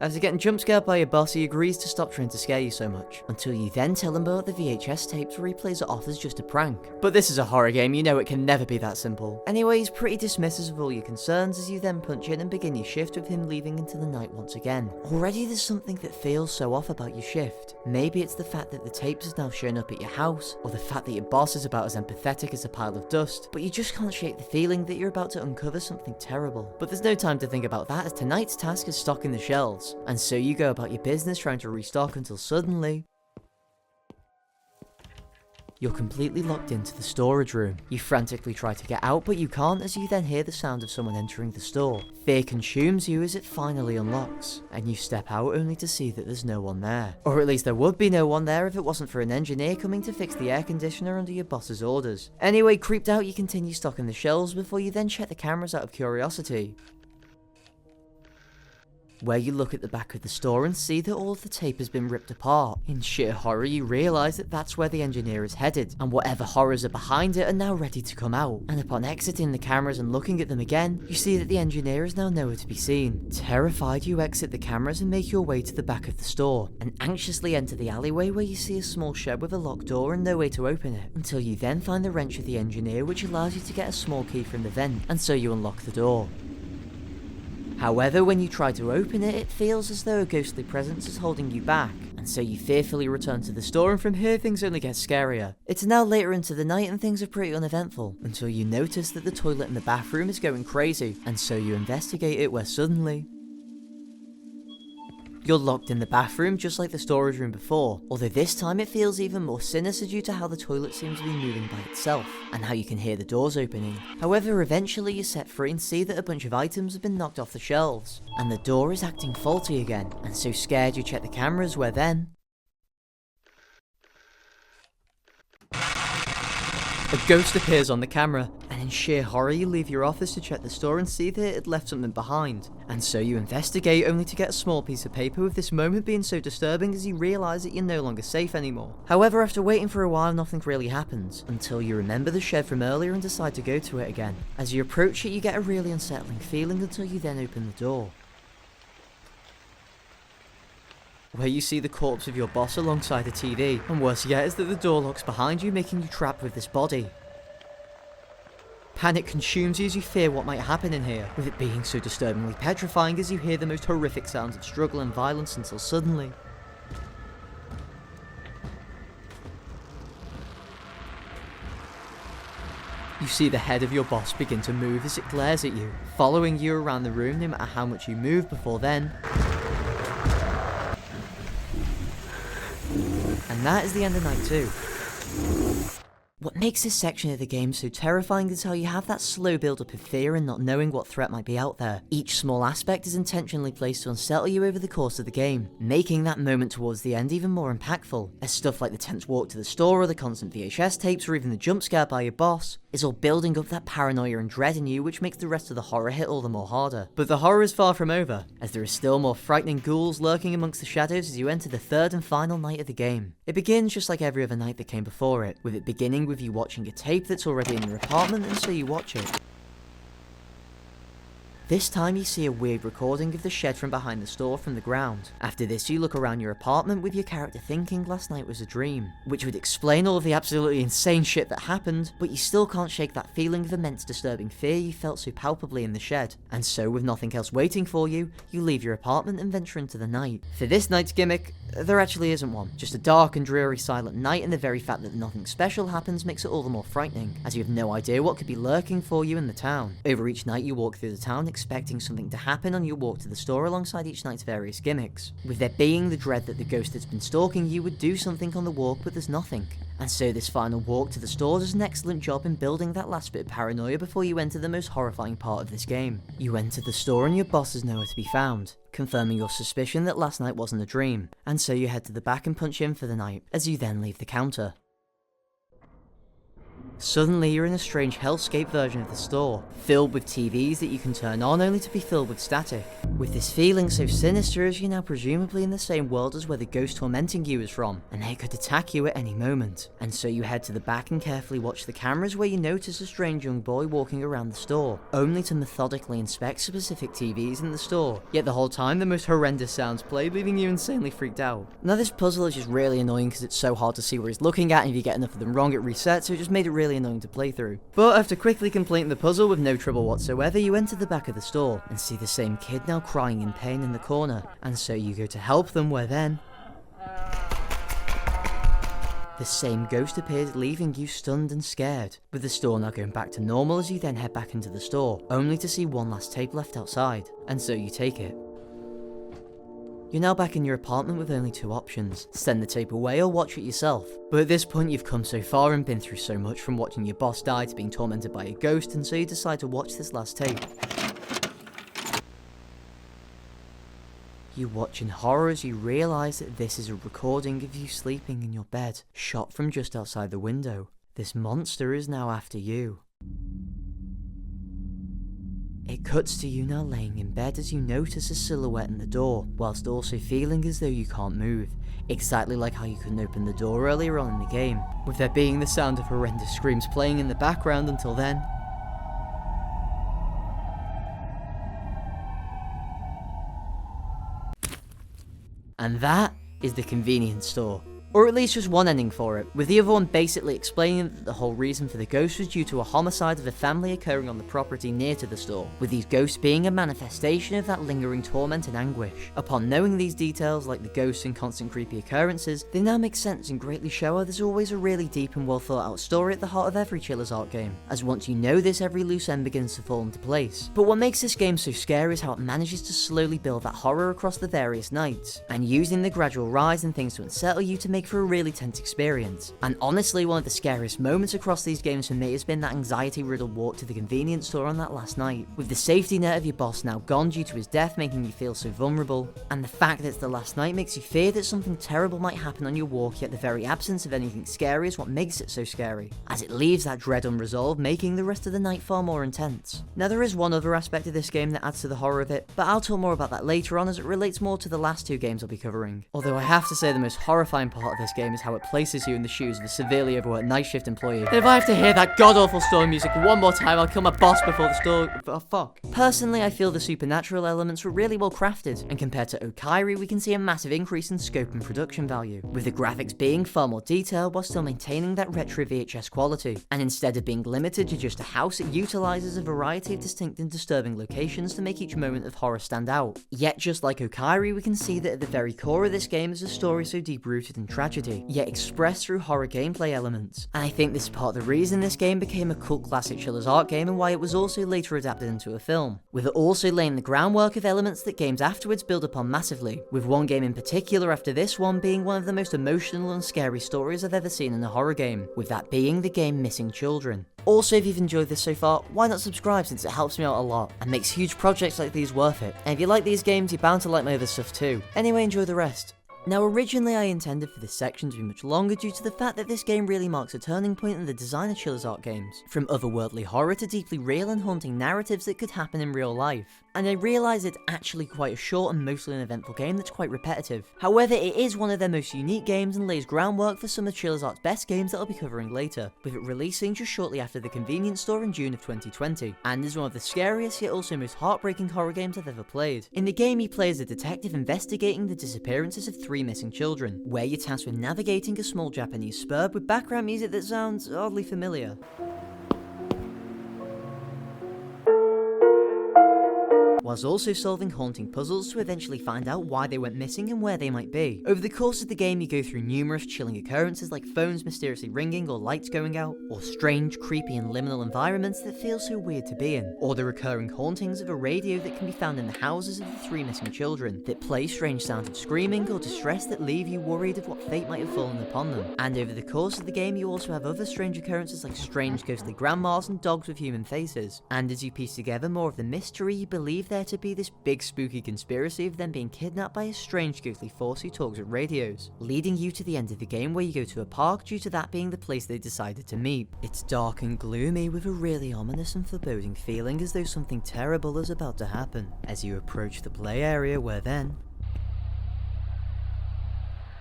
After getting jump scared by your boss, he agrees to stop trying to scare you so much, until you then tell him about the VHS tapes where he plays it off as just a prank. But this is a horror game, you know it can never be that simple. Anyway, he's pretty dismissive of all your concerns as you then punch in and begin your shift with him leaving into the night once again. Already there's something that feels so off about your shift. Maybe it's the fact that the tapes has now shown up at your house, or the fact that your boss is about as empathetic as a pile of dust, but you just can't shake the feeling that you're about to uncover something terrible. But there's no time to think about that, as tonight's task is stocking the shelves. And so you go about your business trying to restock until suddenly you're completely locked into the storage room. You frantically try to get out, but you can't as you then hear the sound of someone entering the store. Fear consumes you as it finally unlocks, and you step out only to see that there's no one there. Or at least there would be no one there if it wasn't for an engineer coming to fix the air conditioner under your boss's orders. Anyway, creeped out, you continue stocking the shelves before you then check the cameras out of curiosity, where you look at the back of the store and see that all of the tape has been ripped apart. In sheer horror, you realise that that's where the engineer is headed, and whatever horrors are behind it are now ready to come out. And upon exiting the cameras and looking at them again, you see that the engineer is now nowhere to be seen. Terrified, you exit the cameras and make your way to the back of the store, and anxiously enter the alleyway where you see a small shed with a locked door and no way to open it, until you then find the wrench of the engineer, which allows you to get a small key from the vent, and so you unlock the door. However, when you try to open it, it feels as though a ghostly presence is holding you back, and so you fearfully return to the store, and from here things only get scarier. It's now later into the night and things are pretty uneventful, until you notice that the toilet in the bathroom is going crazy, and so you investigate it, where suddenly you're locked in the bathroom just like the storage room before, although this time it feels even more sinister due to how the toilet seems to be moving by itself, and how you can hear the doors opening. However, eventually you're set free and see that a bunch of items have been knocked off the shelves, and the door is acting faulty again, and so scared you check the cameras, where then a ghost appears on the camera, and in sheer horror you leave your office to check the store and see that it had left something behind. And so you investigate, only to get a small piece of paper, with this moment being so disturbing as you realise that you're no longer safe anymore. However, after waiting for a while, nothing really happens, until you remember the shed from earlier and decide to go to it again. As you approach it, you get a really unsettling feeling until you then open the door, where you see the corpse of your boss alongside the TV, and worse yet is that the door locks behind you, making you trapped with this body. Panic consumes you as you fear what might happen in here, with it being so disturbingly petrifying as you hear the most horrific sounds of struggle and violence until suddenly you see the head of your boss begin to move as it glares at you, following you around the room no matter how much you move before then. And that is the end of night 2. What makes this section of the game so terrifying is how you have that slow build-up of fear and not knowing what threat might be out there. Each small aspect is intentionally placed to unsettle you over the course of the game, making that moment towards the end even more impactful, as stuff like the tense walk to the store or the constant VHS tapes or even the jump scare by your boss is all building up that paranoia and dread in you, which makes the rest of the horror hit all the more harder. But the horror is far from over, as there is still more frightening ghouls lurking amongst the shadows as you enter the third and final night of the game. It begins just like every other night that came before it, with it beginning with you watching a tape that's already in your apartment, and so you watch it. This time you see a weird recording of the shed from behind the store from the ground. After this you look around your apartment with your character thinking last night was a dream, which would explain all of the absolutely insane shit that happened, but you still can't shake that feeling of immense disturbing fear you felt so palpably in the shed. And so with nothing else waiting for you, you leave your apartment and venture into the night. For this night's gimmick, there actually isn't one. Just a dark and dreary silent night, and the very fact that nothing special happens makes it all the more frightening, as you have no idea what could be lurking for you in the town. Over each night you walk through the town expecting something to happen on your walk to the store alongside each night's various gimmicks, with there being the dread that the ghost that's been stalking you would do something on the walk, but there's nothing. And so this final walk to the store does an excellent job in building that last bit of paranoia before you enter the most horrifying part of this game. You enter the store and your boss is nowhere to be found, confirming your suspicion that last night wasn't a dream, and so you head to the back and punch in for the night, as you then leave the counter. Suddenly you're in a strange hellscape version of the store, filled with TVs that you can turn on only to be filled with static, with this feeling so sinister as you're now presumably in the same world as where the ghost tormenting you is from, and they could attack you at any moment. And so you head to the back and carefully watch the cameras where you notice a strange young boy walking around the store, only to methodically inspect specific TVs in the store, yet the whole time the most horrendous sounds play, leaving you insanely freaked out. Now this puzzle is just really annoying because it's so hard to see where he's looking at, and if you get enough of them wrong it resets, so it just made it really annoying to play through. But after quickly completing the puzzle with no trouble whatsoever, you enter the back of the store and see the same kid now crying in pain in the corner, and so you go to help them, where then the same ghost appears, leaving you stunned and scared, with the store now going back to normal as you then head back into the store, only to see one last tape left outside, and so you take it. You're now back in your apartment with only two options: send the tape away or watch it yourself. But at this point you've come so far and been through so much, from watching your boss die to being tormented by a ghost, and so you decide to watch this last tape. You watch in horror as you realise that this is a recording of you sleeping in your bed, shot from just outside the window. This monster is now after you. It cuts to you now laying in bed as you notice a silhouette in the door, whilst also feeling as though you can't move, exactly like how you couldn't open the door earlier on in the game, with there being the sound of horrendous screams playing in the background until then. And that is the convenience store. Or at least just one ending for it, with the other one basically explaining that the whole reason for the ghost was due to a homicide of a family occurring on the property near to the store, with these ghosts being a manifestation of that lingering torment and anguish. Upon knowing these details, like the ghosts and constant creepy occurrences, they now make sense and greatly show how there's always a really deep and well thought out story at the heart of every Chillas art game, as once you know this, every loose end begins to fall into place. But what makes this game so scary is how it manages to slowly build that horror across the various nights, and using the gradual rise and things to unsettle you to make for a really tense experience. And honestly, one of the scariest moments across these games for me has been that anxiety-riddled walk to the convenience store on that last night, with the safety net of your boss now gone due to his death, making you feel so vulnerable, and the fact that it's the last night makes you fear that something terrible might happen on your walk, yet the very absence of anything scary is what makes it so scary, as it leaves that dread unresolved, making the rest of the night far more intense. Now there is one other aspect of this game that adds to the horror of it, but I'll talk more about that later on as it relates more to the last two games I'll be covering. Although I have to say the most horrifying part of this game is how it places you in the shoes of a severely overworked night shift employee. And if I have to hear that god-awful store music one more time, I'll kill my boss before the store— oh, fuck. Personally, I feel the supernatural elements were really well crafted, and compared to Okaeri, we can see a massive increase in scope and production value, with the graphics being far more detailed while still maintaining that retro VHS quality. And instead of being limited to just a house, it utilises a variety of distinct and disturbing locations to make each moment of horror stand out. Yet just like Okaeri, we can see that at the very core of this game is a story so deep-rooted in tragedy, yet expressed through horror gameplay elements. And I think this is part of the reason this game became a cult classic Chillas art game, and why it was also later adapted into a film, with it also laying the groundwork of elements that games afterwards build upon massively, with one game in particular after this one being one of the most emotional and scary stories I've ever seen in a horror game, with that being the game Missing Children. Also, if you've enjoyed this so far, why not subscribe, since it helps me out a lot and makes huge projects like these worth it. And if you like these games, you're bound to like my other stuff too. Anyway, enjoy the rest. Now originally I intended for this section to be much longer due to the fact that this game really marks a turning point in the design of Chillas art games, from otherworldly horror to deeply real and haunting narratives that could happen in real life. and I realise it's actually quite a short and mostly uneventful game that's quite repetitive. However, it is one of their most unique games and lays groundwork for some of Chillas' best games that I'll be covering later, with it releasing just shortly after the convenience store in June of 2020, and is one of the scariest yet also most heartbreaking horror games I've ever played. In the game, you play as a detective investigating the disappearances of 3 missing children, where you're tasked with navigating a small Japanese suburb with background music that sounds oddly familiar. Whilst also solving haunting puzzles to eventually find out why they went missing and where they might be. Over the course of the game, you go through numerous chilling occurrences like phones mysteriously ringing or lights going out, or strange, creepy and liminal environments that feel so weird to be in, or the recurring hauntings of a radio that can be found in the houses of the 3 missing children, that play strange sounds of screaming or distress that leave you worried of what fate might have fallen upon them. And over the course of the game, you also have other strange occurrences like strange ghostly grandmas and dogs with human faces. And as you piece together more of the mystery, you believe there to be this big spooky conspiracy of them being kidnapped by a strange ghostly force who talks at radios, leading you to the end of the game where you go to a park due to that being the place they decided to meet. It's dark and gloomy with a really ominous and foreboding feeling as though something terrible is about to happen, as you approach the play area where then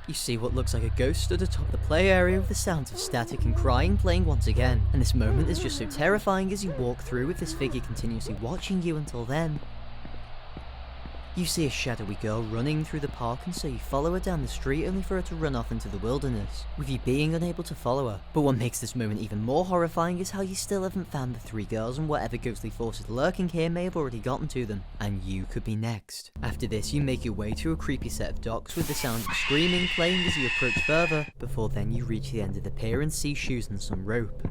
you see what looks like a ghost stood atop the play area with the sounds of static and crying playing once again, and this moment is just so terrifying as you walk through with this figure continuously watching you until then you see a shadowy girl running through the park, and so you follow her down the street only for her to run off into the wilderness, with you being unable to follow her. But what makes this moment even more horrifying is how you still haven't found the 3 girls, and whatever ghostly forces lurking here may have already gotten to them, and you could be next. After this, you make your way to a creepy set of docks with the sound of screaming playing as you approach further, before then you reach the end of the pier and see shoes and some rope.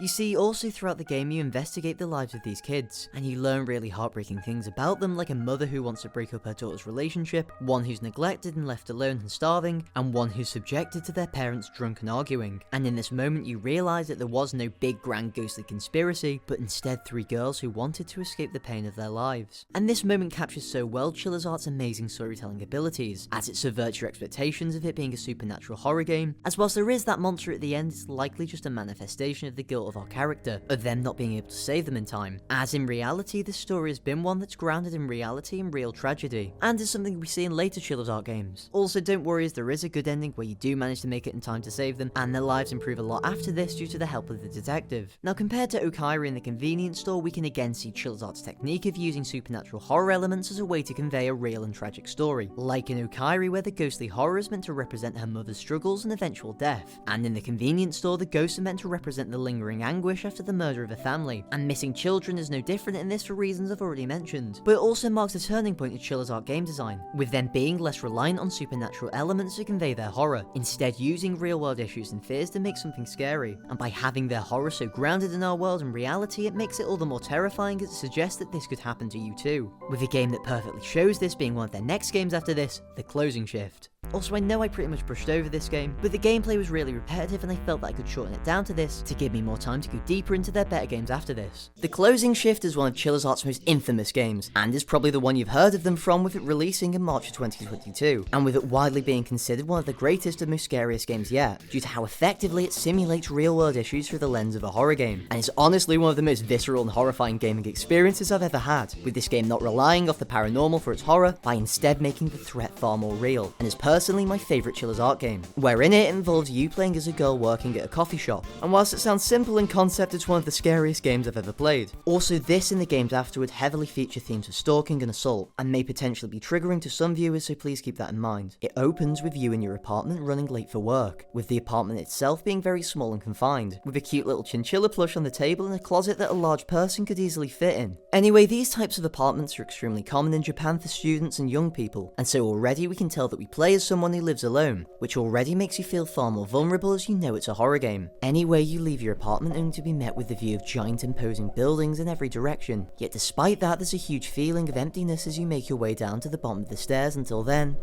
You see, also throughout the game you investigate the lives of these kids, and you learn really heartbreaking things about them, like a mother who wants to break up her daughter's relationship, one who's neglected and left alone and starving, and one who's subjected to their parents drunk and arguing. And in this moment you realise that there was no big grand ghostly conspiracy, but instead 3 girls who wanted to escape the pain of their lives. And this moment captures so well Chillas' amazing storytelling abilities, as it subverts your expectations of it being a supernatural horror game, as whilst there is that monster at the end, it's likely just a manifestation of the guilt of our character, of them not being able to save them in time, as in reality this story has been one that's grounded in reality and real tragedy, and is something we see in later Chillas games. Also, don't worry, as there is a good ending where you do manage to make it in time to save them, and their lives improve a lot after this due to the help of the detective. Now, compared to Okaeri in the convenience store, we can again see Chillas' technique of using supernatural horror elements as a way to convey a real and tragic story, like in Okaeri where the ghostly horror is meant to represent her mother's struggles and eventual death, and in the convenience store the ghosts are meant to represent the lingering anguish after the murder of a family, and missing children is no different in this for reasons I've already mentioned. But it also marks a turning point in Chillas' game design, with them being less reliant on supernatural elements to convey their horror, instead using real world issues and fears to make something scary, and by having their horror so grounded in our world and reality it makes it all the more terrifying as it suggests that this could happen to you too, with a game that perfectly shows this being one of their next games after this, The Closing Shift. Also, I know I pretty much brushed over this game, but the gameplay was really repetitive and I felt that I could shorten it down to this to give me more time to go deeper into their better games after this. The Closing Shift is one of Chillas' most infamous games, and is probably the one you've heard of them from, with it releasing in March of 2022, and with it widely being considered one of the greatest and most scariest games yet, due to how effectively it simulates real-world issues through the lens of a horror game, and it's honestly one of the most visceral and horrifying gaming experiences I've ever had, with this game not relying off the paranormal for its horror, by instead making the threat far more real, and is personally my favourite Chillas game, wherein it involves you playing as a girl working at a coffee shop, and whilst it sounds simple in concept, it's one of the scariest games I've ever played. Also, this and the games afterward heavily feature themes of stalking and assault, and may potentially be triggering to some viewers, so please keep that in mind. It opens with you in your apartment running late for work, with the apartment itself being very small and confined, with a cute little chinchilla plush on the table and a closet that a large person could easily fit in. Anyway, these types of apartments are extremely common in Japan for students and young people, and so already we can tell that we play as someone who lives alone, which already makes you feel far more vulnerable as you know it's a horror game. Anyway, you leave your apartment only to be met with the view of giant imposing buildings in every direction, yet despite that there's a huge feeling of emptiness as you make your way down to the bottom of the stairs until then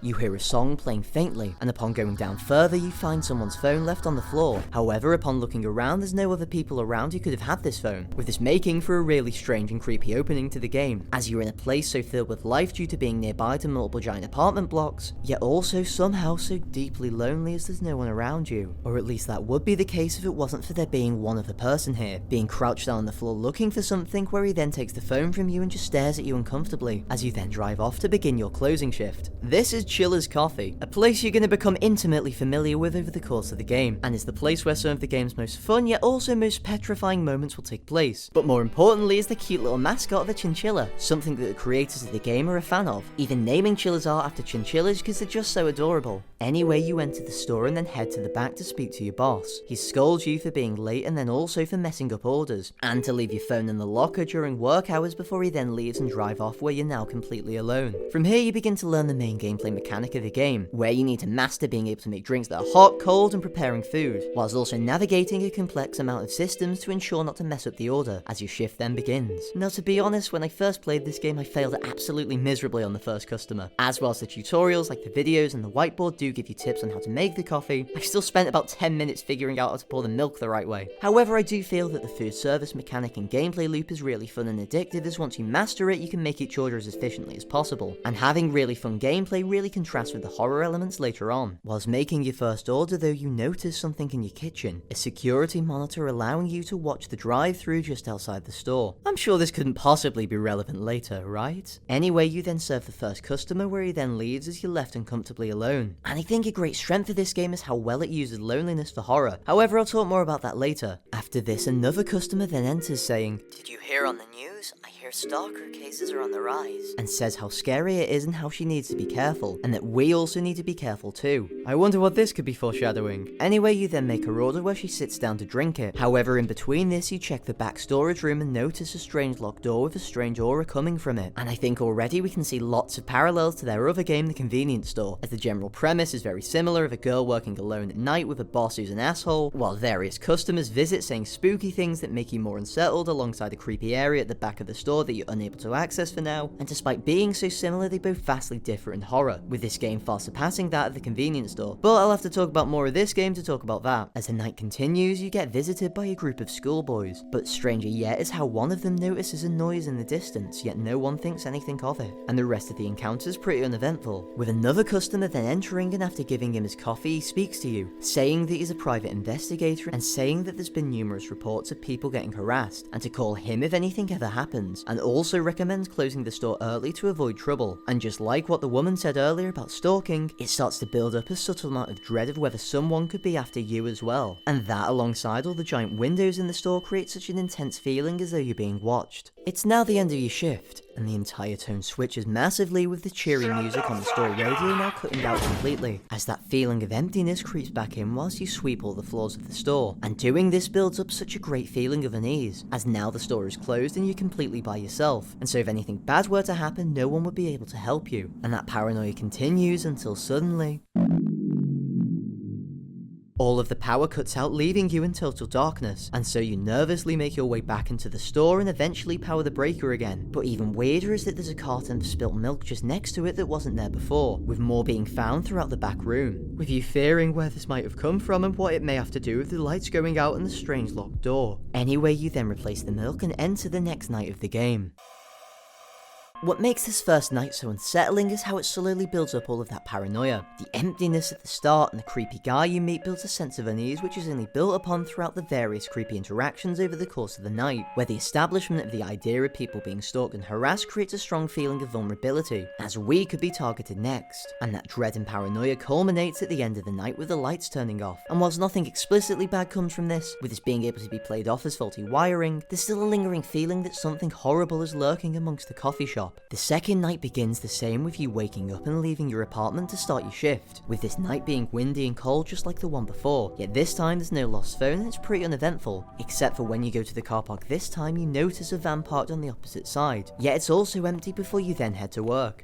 You hear a song playing faintly, and upon going down further you find someone's phone left on the floor. However, upon looking around there's no other people around who could have had this phone, with this making for a really strange and creepy opening to the game, as you're in a place so filled with life due to being nearby to multiple giant apartment blocks, yet also somehow so deeply lonely as there's no one around you. Or at least that would be the case if it wasn't for there being one other person here, being crouched down on the floor looking for something, where he then takes the phone from you and just stares at you uncomfortably, as you then drive off to begin your closing shift. This is Chilla's Coffee, a place you're going to become intimately familiar with over the course of the game, and is the place where some of the game's most fun yet also most petrifying moments will take place. But more importantly is the cute little mascot of a chinchilla, something that the creators of the game are a fan of, even naming Chilla's art after chinchillas because they're just so adorable. Anyway, you enter the store and then head to the back to speak to your boss. He scolds you for being late and then also for messing up orders, and to leave your phone in the locker during work hours before he then leaves and drive off where you're now completely alone. From here you begin to learn the main gameplay mechanic of the game, where you need to master being able to make drinks that are hot, cold and preparing food, whilst also navigating a complex amount of systems to ensure not to mess up the order as your shift then begins. Now to be honest, when I first played this game I failed absolutely miserably on the first customer, as whilst the tutorials like the videos and the whiteboard do give you tips on how to make the coffee, I still spent about 10 minutes figuring out how to pour the milk the right way. However, I do feel that the food service mechanic and gameplay loop is really fun and addictive, as once you master it you can make each order as efficiently as possible, and having really fun gameplay really contrasts with the horror elements later on. Whilst making your first order though, you notice something in your kitchen, a security monitor allowing you to watch the drive-thru just outside the store. I'm sure this couldn't possibly be relevant later, right? Anyway, you then serve the first customer, where he then leaves as you're left uncomfortably alone. And I think a great strength of this game is how well it uses loneliness for horror. However, I'll talk more about that later. After this, another customer then enters saying, "Did you hear on the news? I hear stalker cases are on the rise," and says how scary it is and how she needs to be careful, and that we also need to be careful too. I wonder what this could be foreshadowing. Anyway, you then make her order where she sits down to drink it. However, in between this, you check the back storage room and notice a strange locked door with a strange aura coming from it. And I think already we can see lots of parallels to their other game, The Convenience Store, as the general premise is very similar of a girl working alone at night with a boss who's an asshole, while various customers visit saying spooky things that make you more unsettled, alongside a creepy area at the back of the store that you're unable to access for now. And despite being so similar, they both vastly differ in horror, with this game far surpassing that of The Convenience Store. But I'll have to talk about more of this game to talk about that. As the night continues, you get visited by a group of schoolboys, but stranger yet is how one of them notices a noise in the distance, yet no one thinks anything of it. And the rest of the encounter's pretty uneventful, with another customer then entering, and after giving him his coffee he speaks to you, saying that he's a private investigator and saying that there's been numerous reports of people getting harassed, and to call him if anything ever happens, and also recommends closing the store early to avoid trouble. And just like what the woman said earlier about stalking, it starts to build up a subtle amount of dread of whether someone could be after you as well, and that alongside all the giant windows in the store creates such an intense feeling as though you're being watched. It's now the end of your shift, and the entire tone switches massively, with the cheery music on the store radio now cutting out completely, as that feeling of emptiness creeps back in whilst you sweep all the floors of the store. And doing this builds up such a great feeling of unease, as now the store is closed and you're completely by yourself, and so if anything bad were to happen, no one would be able to help you. And that paranoia continues until suddenly all of the power cuts out, leaving you in total darkness, and so you nervously make your way back into the store and eventually power the breaker again. But even weirder is that there's a carton of spilt milk just next to it that wasn't there before, with more being found throughout the back room, with you fearing where this might have come from and what it may have to do with the lights going out and the strange locked door. Anyway, you then replace the milk and enter the next night of the game. What makes this first night so unsettling is how it slowly builds up all of that paranoia. The emptiness at the start and the creepy guy you meet builds a sense of unease, which is only built upon throughout the various creepy interactions over the course of the night, where the establishment of the idea of people being stalked and harassed creates a strong feeling of vulnerability, as we could be targeted next. And that dread and paranoia culminates at the end of the night with the lights turning off. And whilst nothing explicitly bad comes from this, with this being able to be played off as faulty wiring, there's still a lingering feeling that something horrible is lurking amongst the coffee shop. The second night begins the same, with you waking up and leaving your apartment to start your shift, with this night being windy and cold just like the one before, yet this time there's no lost phone and it's pretty uneventful, except for when you go to the car park this time you notice a van parked on the opposite side, yet it's also empty before you then head to work.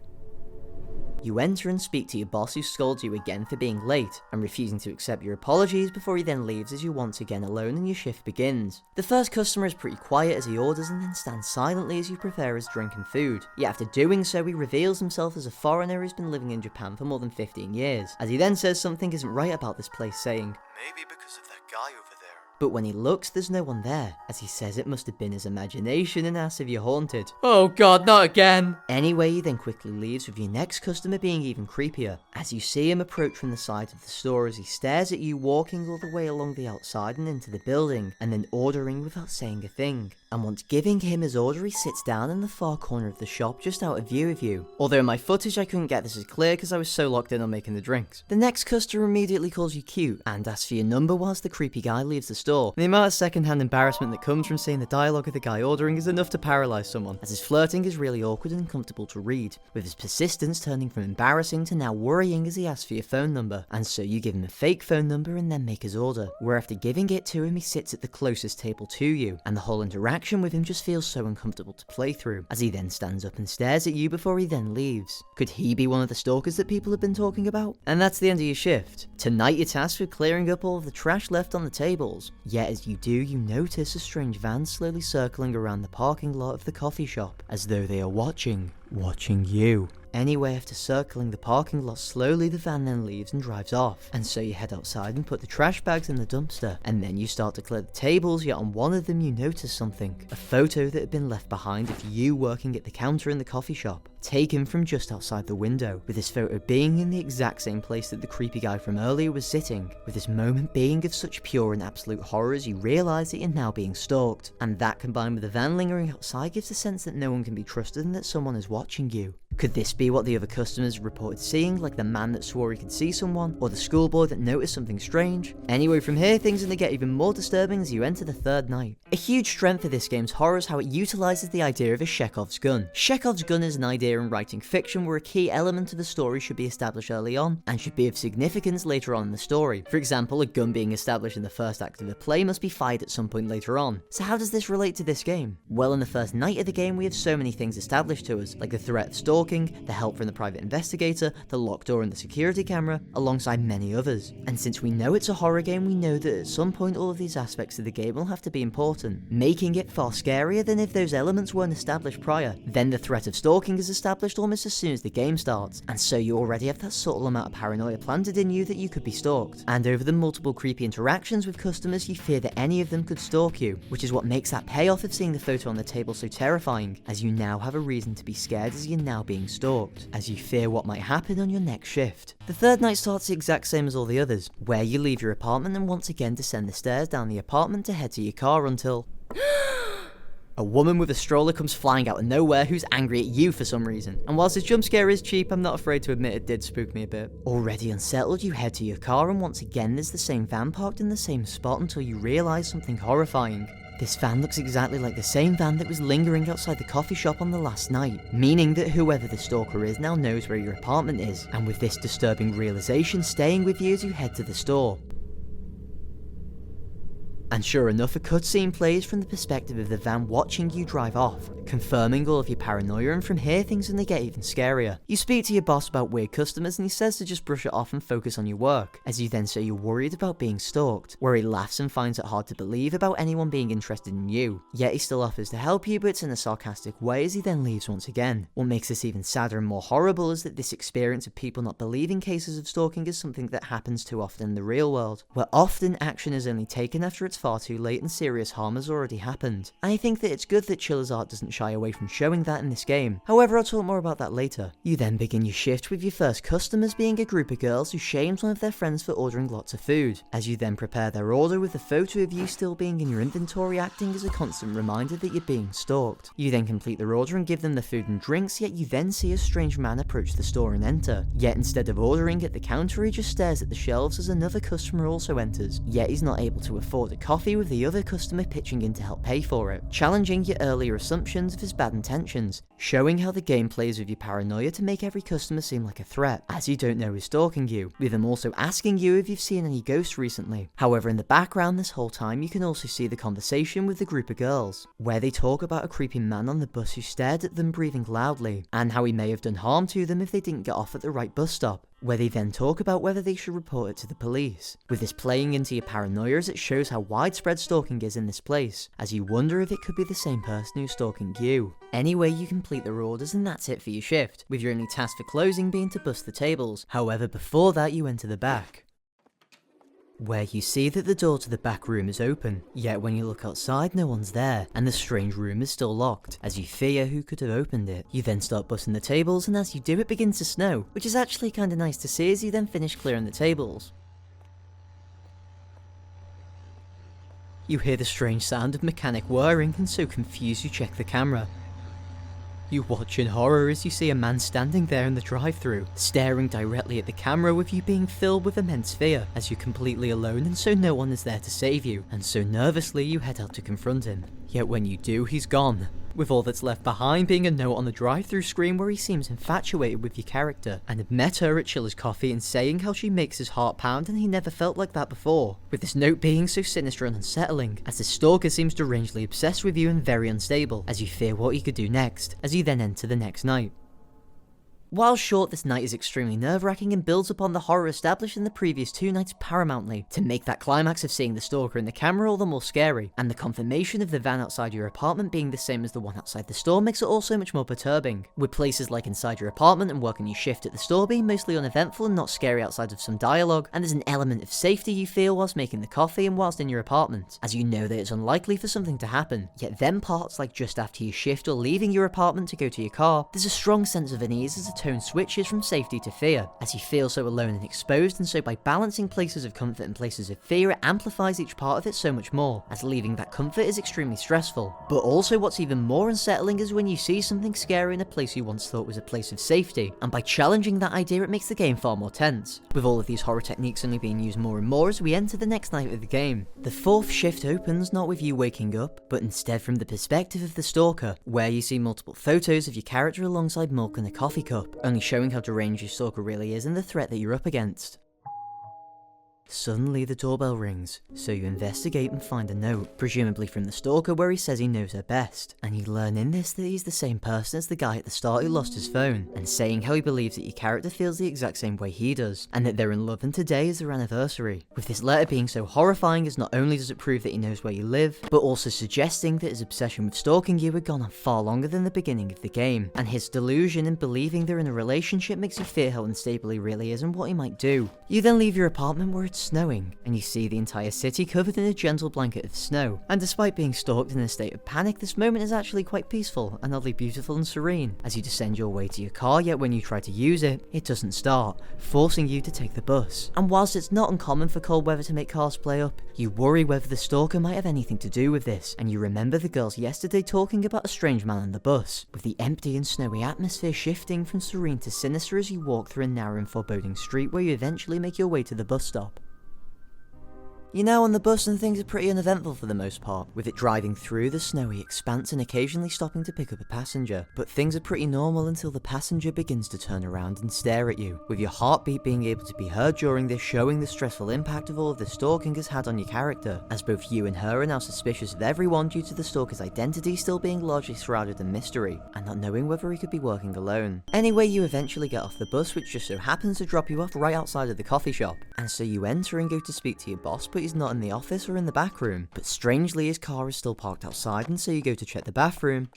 You enter and speak to your boss, who scolds you again for being late and refusing to accept your apologies before he then leaves as you're once again alone and your shift begins. The first customer is pretty quiet as he orders and then stands silently as you prepare his drink and food. Yet after doing so, he reveals himself as a foreigner who's been living in Japan for more than 15 years, as he then says something isn't right about this place, saying, "Maybe because of that guy over there." But when he looks, there's no one there, as he says it must have been his imagination and asks if you're haunted. Oh god, not again! Anyway, he then quickly leaves, with your next customer being even creepier, as you see him approach from the side of the store as he stares at you walking all the way along the outside and into the building, and then ordering without saying a thing. And once giving him his order, he sits down in the far corner of the shop just out of view of you. Although in my footage I couldn't get this as clear because I was so locked in on making the drinks. The next customer immediately calls you cute and asks for your number whilst the creepy guy leaves the store. The amount of second-hand embarrassment that comes from seeing the dialogue of the guy ordering is enough to paralyse someone, as his flirting is really awkward and uncomfortable to read, with his persistence turning from embarrassing to now worrying as he asks for your phone number. And so you give him a fake phone number and then make his order, where after giving it to him he sits at the closest table to you, and the whole interaction with him just feels so uncomfortable to play through, as he then stands up and stares at you before he then leaves. Could he be one of the stalkers that people have been talking about? And that's the end of your shift. Tonight you're tasked with clearing up all of the trash left on the tables. Yet as you do, you notice a strange van slowly circling around the parking lot of the coffee shop, as though they are watching you. Anyway, after circling the parking lot slowly, the van then leaves and drives off, and so you head outside and put the trash bags in the dumpster, and then you start to clear the tables, yet on one of them you notice something. A photo that had been left behind of you working at the counter in the coffee shop, taken from just outside the window, with this photo being in the exact same place that the creepy guy from earlier was sitting, with this moment being of such pure and absolute horror as you realise that you're now being stalked, and that combined with the van lingering outside gives a sense that no one can be trusted and that someone is watching you. Could this be what the other customers reported seeing, like the man that swore he could see someone, or the schoolboy that noticed something strange? Anyway, from here things are going to get even more disturbing as you enter the third night. A huge strength of this game's horror is how it utilises the idea of a Chekhov's gun. Chekhov's gun is an idea in writing fiction where a key element of the story should be established early on, and should be of significance later on in the story. For example, a gun being established in the first act of a play must be fired at some point later on. So how does this relate to this game? Well, in the first night of the game we have so many things established to us, like the threat of stalking, the help from the private investigator, the locked door and the security camera, alongside many others. And since we know it's a horror game, we know that at some point all of these aspects of the game will have to be important, making it far scarier than if those elements weren't established prior. Then the threat of stalking is established almost as soon as the game starts, and so you already have that subtle amount of paranoia planted in you that you could be stalked. And over the multiple creepy interactions with customers, you fear that any of them could stalk you, which is what makes that payoff of seeing the photo on the table so terrifying, as you now have a reason to be scared as you're now being stalked, as you fear what might happen on your next shift. The third night starts the exact same as all the others, where you leave your apartment and once again descend the stairs down the apartment to head to your car until a woman with a stroller comes flying out of nowhere who's angry at you for some reason. And whilst this jump scare is cheap, I'm not afraid to admit it did spook me a bit. Already unsettled, you head to your car and once again there's the same van parked in the same spot until you realise something horrifying. This van looks exactly like the same van that was lingering outside the coffee shop on the last night, meaning that whoever the stalker is now knows where your apartment is, and with this disturbing realisation staying with you as you head to the store. And sure enough, a cutscene plays from the perspective of the van watching you drive off, confirming all of your paranoia, and from here things are gonna get even scarier. You speak to your boss about weird customers and he says to just brush it off and focus on your work, as you then say you're worried about being stalked, where he laughs and finds it hard to believe about anyone being interested in you. Yet he still offers to help you, but it's in a sarcastic way as he then leaves once again. What makes this even sadder and more horrible is that this experience of people not believing cases of stalking is something that happens too often in the real world, where often action is only taken after it's far too late and serious harm has already happened. And I think that it's good that Chilla's art doesn't shy away from showing that in this game. However, I'll talk more about that later. You then begin your shift with your first customers being a group of girls who shames one of their friends for ordering lots of food, as you then prepare their order with a photo of you still being in your inventory acting as a constant reminder that you're being stalked. You then complete their order and give them the food and drinks, yet you then see a strange man approach the store and enter. Yet instead of ordering at the counter, he just stares at the shelves as another customer also enters, yet he's not able to afford a coffee with the other customer pitching in to help pay for it, challenging your earlier assumptions of his bad intentions, showing how the game plays with your paranoia to make every customer seem like a threat, as you don't know who's stalking you, with him also asking you if you've seen any ghosts recently. However, in the background this whole time you can also see the conversation with the group of girls, where they talk about a creepy man on the bus who stared at them breathing loudly, and how he may have done harm to them if they didn't get off at the right bus stop, where they then talk about whether they should report it to the police, with this playing into your paranoia as it shows how widespread stalking is in this place, as you wonder if it could be the same person who's stalking you. Anyway, you complete their orders and that's it for your shift, with your only task for closing being to bust the tables. However, before that you enter the back, where you see that the door to the back room is open, yet when you look outside no one's there, and the strange room is still locked, as you fear who could have opened it. You then start busting the tables, and as you do it begins to snow, which is actually kinda nice to see as you then finish clearing the tables. You hear the strange sound of mechanic whirring, and so confused you check the camera. You watch in horror as you see a man standing there in the drive-thru, staring directly at the camera, with you being filled with immense fear, as you're completely alone and so no one is there to save you, and so nervously you head out to confront him. Yet when you do, he's gone, with all that's left behind being a note on the drive-thru screen where he seems infatuated with your character, and had met her at Chilla's coffee and saying how she makes his heart pound and he never felt like that before, with this note being so sinister and unsettling, as the stalker seems derangedly obsessed with you and very unstable, as you fear what he could do next, as you then enter the next night. While short, this night is extremely nerve-wracking and builds upon the horror established in the previous 2 nights paramountly, to make that climax of seeing the stalker in the camera all the more scary, and the confirmation of the van outside your apartment being the same as the one outside the store makes it all so much more perturbing, with places like inside your apartment and working your shift at the store being mostly uneventful and not scary outside of some dialogue, and there's an element of safety you feel whilst making the coffee and whilst in your apartment, as you know that it's unlikely for something to happen. Yet then parts like just after your shift or leaving your apartment to go to your car, there's a strong sense of unease as the tone switches from safety to fear, as you feel so alone and exposed, and so by balancing places of comfort and places of fear it amplifies each part of it so much more, as leaving that comfort is extremely stressful. But also what's even more unsettling is when you see something scary in a place you once thought was a place of safety, and by challenging that idea it makes the game far more tense, with all of these horror techniques only being used more and more as we enter the next night of the game. The 4th shift opens not with you waking up, but instead from the perspective of the stalker, where you see multiple photos of your character alongside milk and a coffee cup, only showing how deranged your stalker really is and the threat that you're up against. Suddenly the doorbell rings, so you investigate and find a note, presumably from the stalker, where he says he knows her best, and you learn in this that he's the same person as the guy at the start who lost his phone, and saying how he believes that your character feels the exact same way he does, and that they're in love and today is their anniversary. With this letter being so horrifying, as not only does it prove that he knows where you live, but also suggesting that his obsession with stalking you had gone on far longer than the beginning of the game, and his delusion in believing they're in a relationship makes you fear how unstable he really is and what he might do. You then leave your apartment where it's snowing, and you see the entire city covered in a gentle blanket of snow, and despite being stalked in a state of panic, this moment is actually quite peaceful and oddly beautiful and serene, as you descend your way to your car, yet when you try to use it, it doesn't start, forcing you to take the bus. And whilst it's not uncommon for cold weather to make cars play up, you worry whether the stalker might have anything to do with this, and you remember the girls yesterday talking about a strange man on the bus, with the empty and snowy atmosphere shifting from serene to sinister as you walk through a narrow and foreboding street where you eventually make your way to the bus stop. You're now on the bus and things are pretty uneventful for the most part, with it driving through the snowy expanse and occasionally stopping to pick up a passenger. But things are pretty normal until the passenger begins to turn around and stare at you, with your heartbeat being able to be heard during this, showing the stressful impact of all of the stalking has had on your character, as both you and her are now suspicious of everyone due to the stalker's identity still being largely shrouded in mystery, and not knowing whether he could be working alone. Anyway, you eventually get off the bus, which just so happens to drop you off right outside of the coffee shop, and so you enter and go to speak to your boss, but he's not in the office or in the back room, but strangely his car is still parked outside, and so you go to check the bathroom.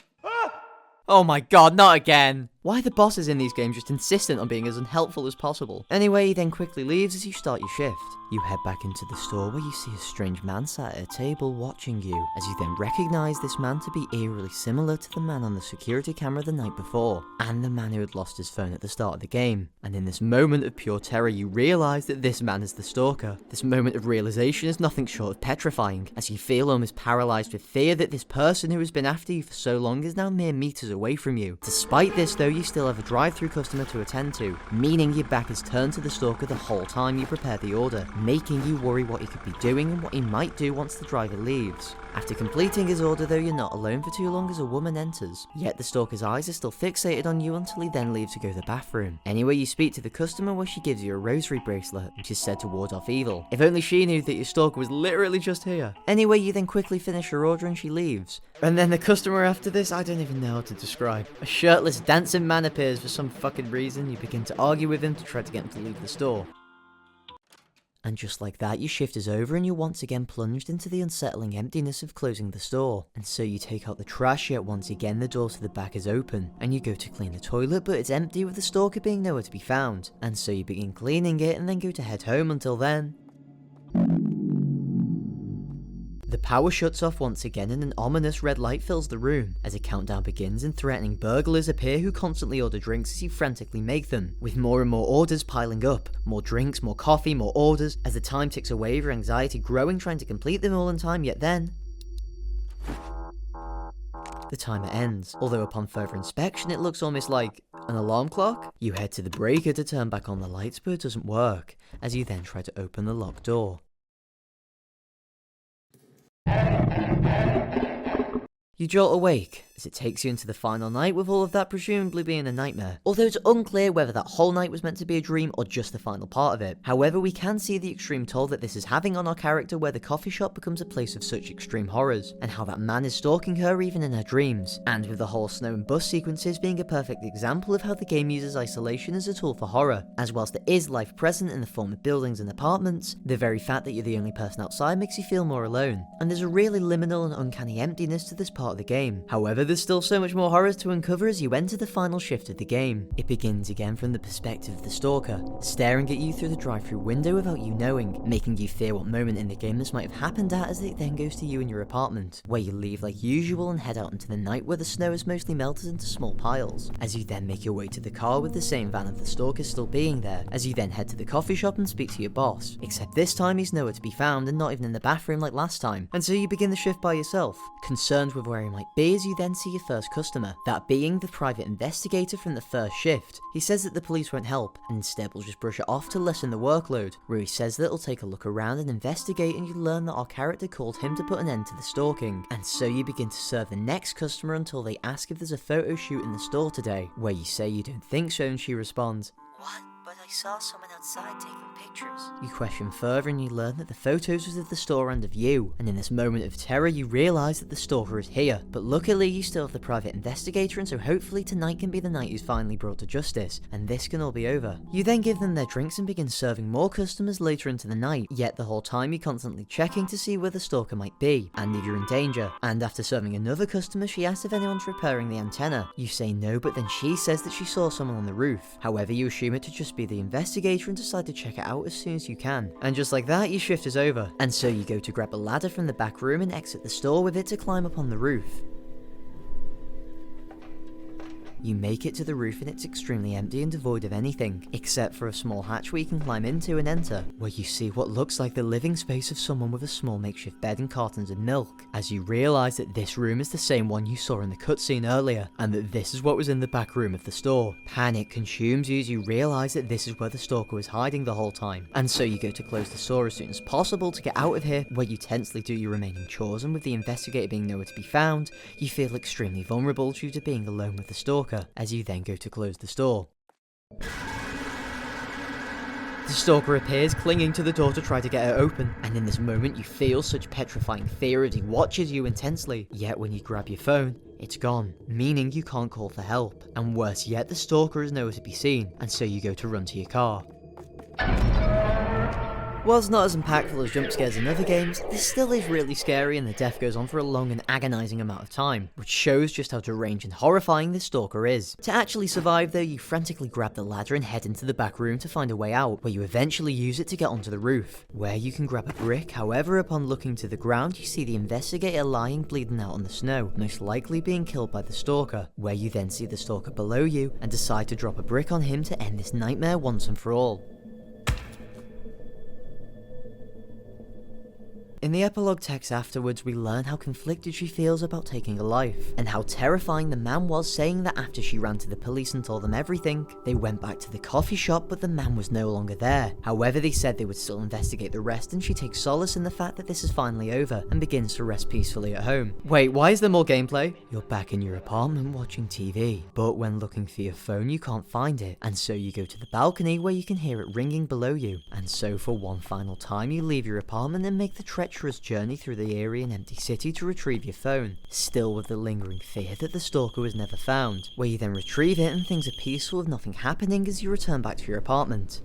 Oh my god, not again! Why are the bosses in these games just insistent on being as unhelpful as possible? Anyway, he then quickly leaves as you start your shift. You head back into the store where you see a strange man sat at a table watching you, as you then recognise this man to be eerily similar to the man on the security camera the night before, and the man who had lost his phone at the start of the game. And in this moment of pure terror you realise that this man is the stalker. This moment of realisation is nothing short of petrifying, as you feel almost paralysed with fear that this person who has been after you for so long is now mere meters away from you. Despite this though, you still have a drive-through customer to attend to, meaning your back is turned to the stalker the whole time you prepare the order, making you worry what he could be doing and what he might do once the driver leaves. After completing his order though, you're not alone for too long as a woman enters, yet the stalker's eyes are still fixated on you until he then leaves to go to the bathroom. Anyway, you speak to the customer where she gives you a rosary bracelet, which is said to ward off evil. If only she knew that your stalker was literally just here. Anyway, you then quickly finish your order and she leaves. And then the customer after this, I don't even know how to describe. A shirtless dancing man appears for some fucking reason. You begin to argue with him to try to get him to leave the store. And just like that, your shift is over and you're once again plunged into the unsettling emptiness of closing the store. And so you take out the trash, yet once again the door to the back is open. And you go to clean the toilet, but it's empty with the stalker being nowhere to be found. And so you begin cleaning it and then go to head home until then. The power shuts off once again and an ominous red light fills the room as a countdown begins and threatening burglars appear who constantly order drinks as you frantically make them, with more and more orders piling up, more drinks, more coffee, more orders, as the time ticks away, your anxiety growing trying to complete them all in time, yet then the timer ends, although upon further inspection it looks almost like an alarm clock. You head to the breaker to turn back on the lights, but it doesn't work, as you then try to open the locked door. You jolt awake as it takes you into the final night, with all of that presumably being a nightmare, although it's unclear whether that whole night was meant to be a dream or just the final part of it. However, we can see the extreme toll that this is having on our character, where the coffee shop becomes a place of such extreme horrors, and how that man is stalking her even in her dreams, and with the whole snow and bus sequences being a perfect example of how the game uses isolation as a tool for horror, as whilst there is life present in the form of buildings and apartments, the very fact that you're the only person outside makes you feel more alone, and there's a really liminal and uncanny emptiness to this part of the game. However, there's still so much more horrors to uncover as you enter the final shift of the game. It begins again from the perspective of the stalker, staring at you through the drive-through window without you knowing, making you fear what moment in the game this might have happened at, as it then goes to you in your apartment, where you leave like usual and head out into the night where the snow is mostly melted into small piles, as you then make your way to the car with the same van of the stalker still being there, as you then head to the coffee shop and speak to your boss, except this time he's nowhere to be found and not even in the bathroom like last time, and so you begin the shift by yourself, concerned with where he might be, as you then see your first customer, that being the private investigator from the first shift. He says that the police won't help, and instead will just brush it off to lessen the workload, where he says that he'll take a look around and investigate, and you learn that our character called him to put an end to the stalking, and so you begin to serve the next customer until they ask if there's a photo shoot in the store today, where you say you don't think so, and she responds, "What? But I saw someone outside taking pictures." You question further and you learn that the photos was of the store and of you, and in this moment of terror you realise that the stalker is here, but luckily you still have the private investigator, and so hopefully tonight can be the night he's finally brought to justice, and this can all be over. You then give them their drinks and begin serving more customers later into the night, yet the whole time you're constantly checking to see where the stalker might be, and if you're in danger, and after serving another customer she asks if anyone's repairing the antenna. You say no, but then she says that she saw someone on the roof. However, you assume it to just be the investigator and decide to check it out as soon as you can. And just like that, your shift is over. And so you go to grab a ladder from the back room and exit the store with it to climb up on the roof. You make it to the roof and it's extremely empty and devoid of anything, except for a small hatch where you can climb into and enter, where you see what looks like the living space of someone with a small makeshift bed and cartons of milk, as you realise that this room is the same one you saw in the cutscene earlier, and that this is what was in the back room of the store. Panic consumes you as you realise that this is where the stalker was hiding the whole time, and so you go to close the store as soon as possible to get out of here, where you tensely do your remaining chores, and with the investigator being nowhere to be found, you feel extremely vulnerable due to being alone with the stalker, as you then go to close the store. The stalker appears, clinging to the door to try to get it open, and in this moment you feel such petrifying fear as he watches you intensely, yet when you grab your phone, it's gone, meaning you can't call for help, and worse yet, the stalker is nowhere to be seen, and so you go to run to your car. Whilst not as impactful as jump scares in other games, this still is really scary, and the death goes on for a long and agonising amount of time, which shows just how deranged and horrifying this stalker is. To actually survive though, you frantically grab the ladder and head into the back room to find a way out, where you eventually use it to get onto the roof, where you can grab a brick. However, upon looking to the ground, you see the investigator lying bleeding out on the snow, most likely being killed by the stalker, where you then see the stalker below you and decide to drop a brick on him to end this nightmare once and for all. In the epilogue text afterwards, we learn how conflicted she feels about taking a life, and how terrifying the man was, saying that after she ran to the police and told them everything, they went back to the coffee shop but the man was no longer there. However, they said they would still investigate the rest, and she takes solace in the fact that this is finally over and begins to rest peacefully at home. Wait, why is there more gameplay? You're back in your apartment watching TV, but when looking for your phone you can't find it, and so you go to the balcony where you can hear it ringing below you, and so for one final time you leave your apartment and make the treacherous journey through the eerie and empty city to retrieve your phone, still with the lingering fear that the stalker was never found, where you then retrieve it and things are peaceful with nothing happening as you return back to your apartment.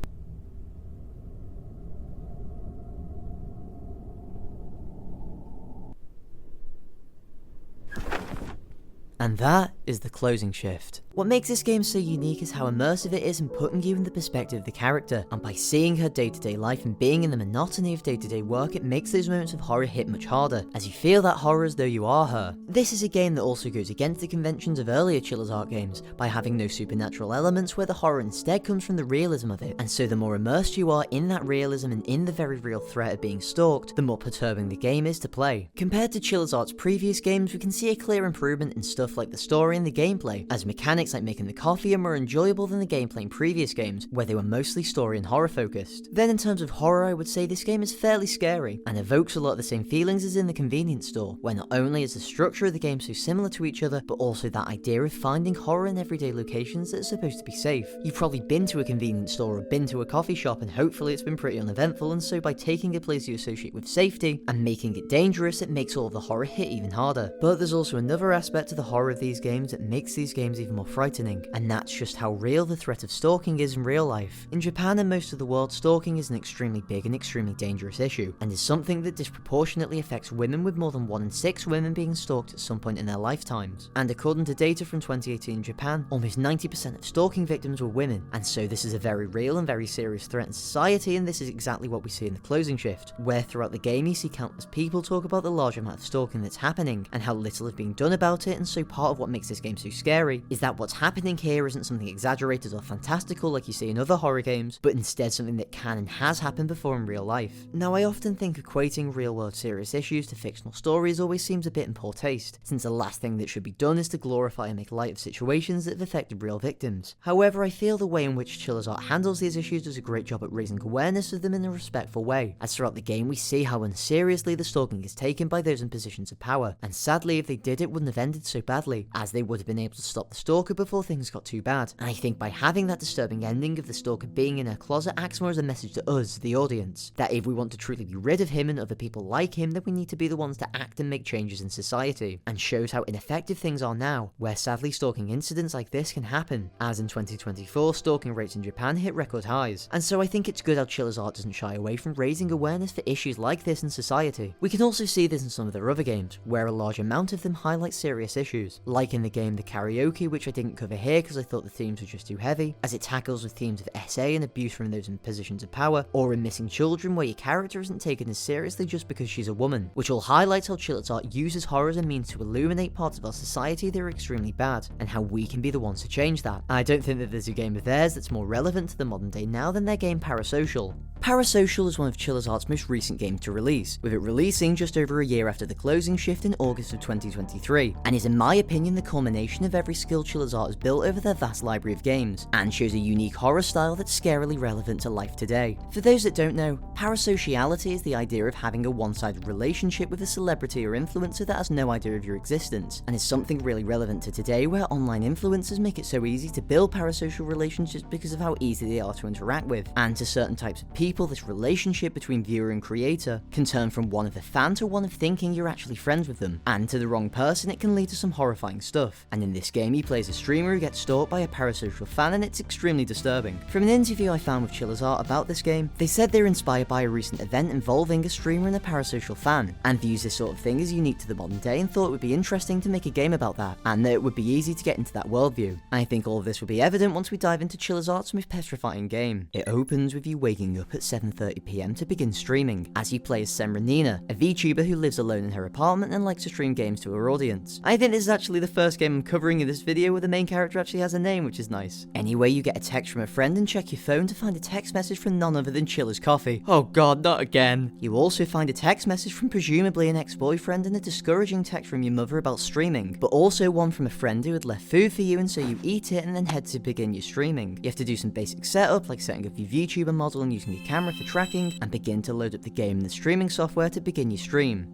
And that is the closing shift. What makes this game so unique is how immersive it is in putting you in the perspective of the character, and by seeing her day-to-day life and being in the monotony of day-to-day work, it makes those moments of horror hit much harder, as you feel that horror as though you are her. This is a game that also goes against the conventions of earlier Chillas art games, by having no supernatural elements where the horror instead comes from the realism of it, and so the more immersed you are in that realism and in the very real threat of being stalked, the more perturbing the game is to play. Compared to Chillas art's previous games, we can see a clear improvement in stuff like the story and the gameplay, as mechanics like making the coffee are more enjoyable than the gameplay in previous games, where they were mostly story and horror focused. Then in terms of horror, I would say this game is fairly scary, and evokes a lot of the same feelings as in the convenience store, where not only is the structure of the game so similar to each other, but also that idea of finding horror in everyday locations that are supposed to be safe. You've probably been to a convenience store or been to a coffee shop, and hopefully it's been pretty uneventful, and so by taking a place you associate with safety, and making it dangerous, it makes all of the horror hit even harder. But there's also another aspect to the horror of these games that makes these games even more frightening, and that's just how real the threat of stalking is in real life. In Japan and most of the world, stalking is an extremely big and extremely dangerous issue, and is something that disproportionately affects women, with more than 1 in 6 women being stalked at some point in their lifetimes. And according to data from 2018 in Japan, almost 90% of stalking victims were women, and so this is a very real and very serious threat in society, and this is exactly what we see in the closing shift, where throughout the game you see countless people talk about the large amount of stalking that's happening, and how little is being done about it, and so part of what makes this game so scary is that what's happening here isn't something exaggerated or fantastical like you see in other horror games, but instead something that can and has happened before in real life. Now, I often think equating real-world serious issues to fictional stories always seems a bit in poor taste, since the last thing that should be done is to glorify and make light of situations that have affected real victims. However, I feel the way in which Chillas art handles these issues does a great job at raising awareness of them in a respectful way, as throughout the game we see how unseriously the stalking is taken by those in positions of power, and sadly if they did it wouldn't have ended so badly, as they would have been able to stop the stalker before things got too bad. And I think by having that disturbing ending of the stalker being in her closet acts more as a message to us, the audience, that if we want to truly be rid of him and other people like him, then we need to be the ones to act and make changes in society, and shows how ineffective things are now, where sadly stalking incidents like this can happen, as in 2024 stalking rates in Japan hit record highs. And so I think it's good how Chillas art doesn't shy away from raising awareness for issues like this in society. We can also see this in some of their other games, where a large amount of them highlight serious issues, like in the game The Karaoke, which I didn't cover here because I thought the themes were just too heavy, as it tackles with themes of SA and abuse from those in positions of power, or in Missing Children, where your character isn't taken as seriously just because she's a woman, which all highlights how Chillas art uses horror as a means to illuminate parts of our society that are extremely bad, and how we can be the ones to change that. I don't think that there's a game of theirs that's more relevant to the modern day now than their game Parasocial. Parasocial is one of Chillas art's most recent games to release, with it releasing just over a year after the closing shift in August of 2023, and is in my opinion the culmination of every skill Chillas art has built over their vast library of games, and shows a unique horror style that's scarily relevant to life today. For those that don't know, parasociality is the idea of having a one-sided relationship with a celebrity or influencer that has no idea of your existence, and is something really relevant to today, where online influencers make it so easy to build parasocial relationships because of how easy they are to interact with, and to certain types of people this relationship between viewer and creator can turn from one of a fan to one of thinking you're actually friends with them, and to the wrong person it can lead to some horrifying stuff. And in this game he plays a streamer who gets stalked by a parasocial fan, and it's extremely disturbing. From an interview I found with Chillas art about this game, they said they're inspired by a recent event involving a streamer and a parasocial fan, and views this sort of thing as unique to the modern day, and thought it would be interesting to make a game about that, and that it would be easy to get into that worldview. I think all of this will be evident once we dive into Chillas art's most petrifying game. It opens with you waking up at 7:30 PM to begin streaming, as you play as Semrenina, a VTuber who lives alone in her apartment and likes to stream games to her audience. I think this is actually the first game I'm covering in this video where the main character actually has a name, which is nice. Anyway, you get a text from a friend and check your phone to find a text message from none other than Chilla's Coffee. Oh god, not again. You also find a text message from presumably an ex-boyfriend and a discouraging text from your mother about streaming, but also one from a friend who had left food for you, and so you eat it and then head to begin your streaming. You have to do some basic setup like setting up your VTuber model and using your camera for tracking, and begin to load up the game and the streaming software to begin your stream.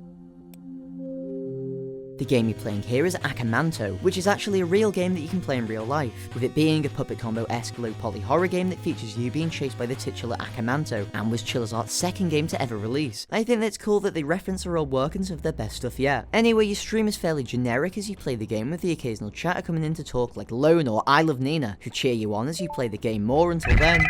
The game you're playing here is Manto, which is actually a real game that you can play in real life, with it being a PuppetCombo-esque low-poly horror game that features you being chased by the titular Manto, and was Chilla's Art's second game to ever release. I think that's cool that they reference the old workings of their best stuff yet. Anyway, your stream is fairly generic as you play the game, with the occasional chatter coming in to talk like Lone or I Love Nina, who cheer you on as you play the game more. Until then,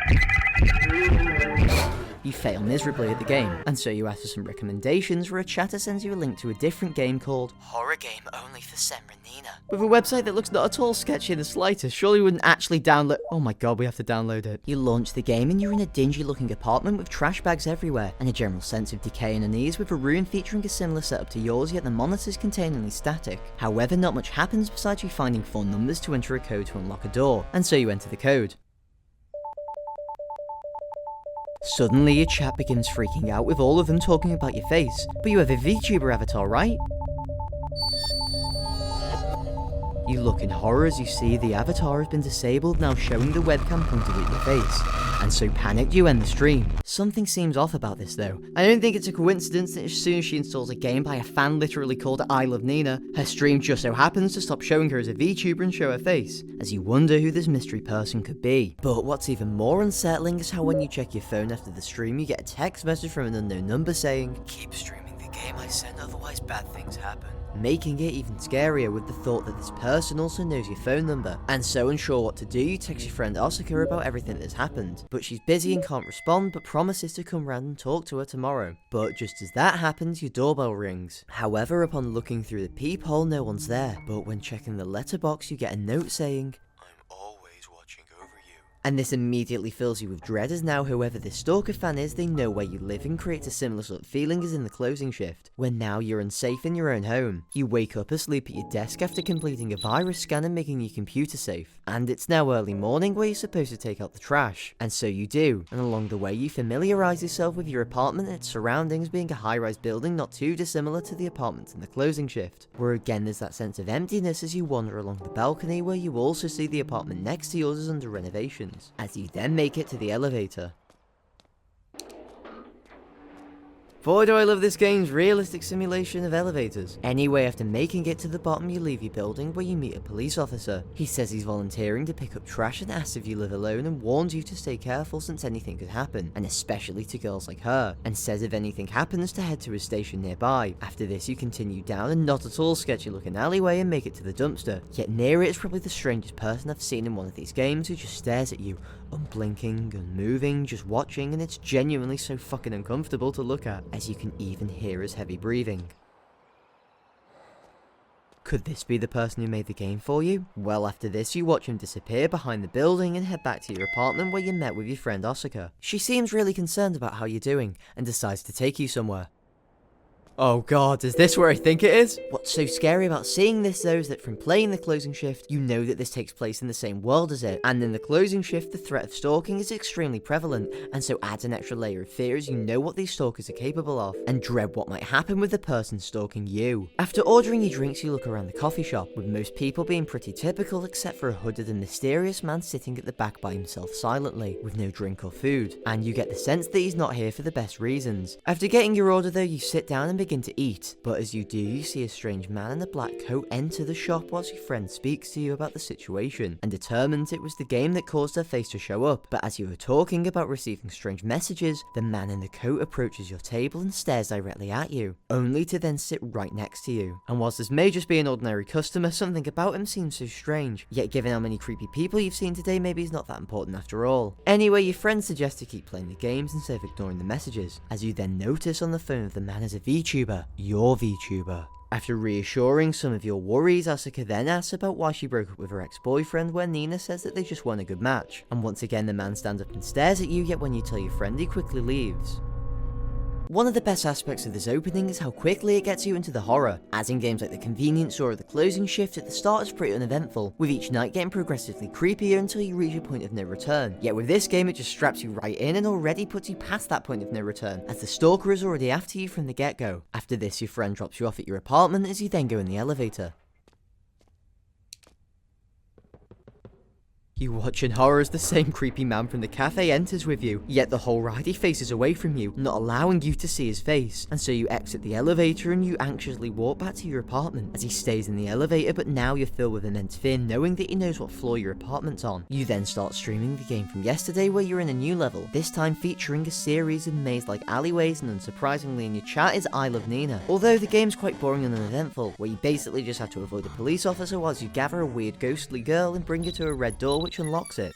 you fail miserably at the game, and so you ask for some recommendations, where a chatter sends you a link to a different game called Horror Game Only for Semrenina, with a website that looks not at all sketchy in the slightest. Surely we wouldn't actually download— oh my god, we have to download it. You launch the game and you're in a dingy looking apartment with trash bags everywhere, and a general sense of decay and unease, with a room featuring a similar setup to yours, yet the monitors contain only static. However, not much happens besides you finding 4 numbers to enter a code to unlock a door, and so you enter the code. Suddenly your chat begins freaking out, with all of them talking about your face. But you have a VTuber avatar, right? You look in horror as you see the avatar has been disabled, now showing the webcam pointed at your face. And so panicked, you end the stream. Something seems off about this though. I don't think it's a coincidence that as soon as she installs a game by a fan literally called I Love Nina, her stream just so happens to stop showing her as a VTuber and show her face, as you wonder who this mystery person could be. But what's even more unsettling is how when you check your phone after the stream, you get a text message from an unknown number saying, "Keep streaming the game I sent, otherwise bad things happen." Making it even scarier with the thought that this person also knows your phone number. And so unsure what to do, you text your friend Osaka about everything that's happened. But she's busy and can't respond, but promises to come round and talk to her tomorrow. But just as that happens, your doorbell rings. However, upon looking through the peephole, no one's there. But when checking the letterbox, you get a note saying, and this immediately fills you with dread, as now whoever this stalker fan is, they know where you live, and creates a similar sort of feeling as in the closing shift, when now you're unsafe in your own home. You wake up asleep at your desk after completing a virus scan and making your computer safe. And it's now early morning where you're supposed to take out the trash. And so you do, and along the way you familiarise yourself with your apartment and its surroundings, being a high-rise building not too dissimilar to the apartments in the closing shift, where again there's that sense of emptiness as you wander along the balcony, where you also see the apartment next to yours is under renovation. As you then make it to the elevator. Boy, do I love this game's realistic simulation of elevators. Anyway, after making it to the bottom, you leave your building where you meet a police officer. He says he's volunteering to pick up trash and asks if you live alone, and warns you to stay careful since anything could happen, and especially to girls like her, and says if anything happens to head to his station nearby. After this, you continue down a not at all sketchy looking alleyway and make it to the dumpster. Yet near it is probably the strangest person I've seen in one of these games, who just stares at you, unblinking, unmoving, just watching, and it's genuinely so fucking uncomfortable to look at, as you can even hear his heavy breathing. Could this be the person who made the game for you? Well, after this, you watch him disappear behind the building and head back to your apartment where you met with your friend Osaka. She seems really concerned about how you're doing, and decides to take you somewhere. Oh god, is this where I think it is? What's so scary about seeing this though is that from playing the closing shift, you know that this takes place in the same world as it, and in the closing shift the threat of stalking is extremely prevalent, and so adds an extra layer of fear as you know what these stalkers are capable of, and dread what might happen with the person stalking you. After ordering your drinks, you look around the coffee shop, with most people being pretty typical except for a hooded and mysterious man sitting at the back by himself silently, with no drink or food, and you get the sense that he's not here for the best reasons. After getting your order though, you sit down and begin to eat, but as you do, you see a strange man in a black coat enter the shop whilst your friend speaks to you about the situation, and determines it was the game that caused her face to show up. But as you were talking about receiving strange messages, the man in the coat approaches your table and stares directly at you, only to then sit right next to you. And whilst this may just be an ordinary customer, something about him seems so strange, yet given how many creepy people you've seen today, maybe he's not that important after all. Anyway, your friend suggests to keep playing the games instead of ignoring the messages, as you then notice on the phone of the man is a VTuber. Your VTuber. After reassuring some of your worries, Asuka then asks about why she broke up with her ex-boyfriend, where Nina says that they just won a good match. And once again the man stands up and stares at you, yet when you tell your friend he quickly leaves. One of the best aspects of this opening is how quickly it gets you into the horror, as in games like the convenience store or the closing shift, at the start is pretty uneventful, with each night getting progressively creepier until you reach a point of no return. Yet with this game it just straps you right in and already puts you past that point of no return, as the stalker is already after you from the get-go. After this, your friend drops you off at your apartment as you then go in the elevator. You watch in horror as the same creepy man from the cafe enters with you, yet the whole ride he faces away from you, not allowing you to see his face, and so you exit the elevator and you anxiously walk back to your apartment as he stays in the elevator, but now you're filled with immense fear knowing that he knows what floor your apartment's on. You then start streaming the game from yesterday where you're in a new level, this time featuring a series of maze-like alleyways, and unsurprisingly in your chat is I Love Nina. Although the game's quite boring and uneventful, where you basically just have to avoid a police officer whilst you gather a weird ghostly girl and bring her to a red door which unlocks it.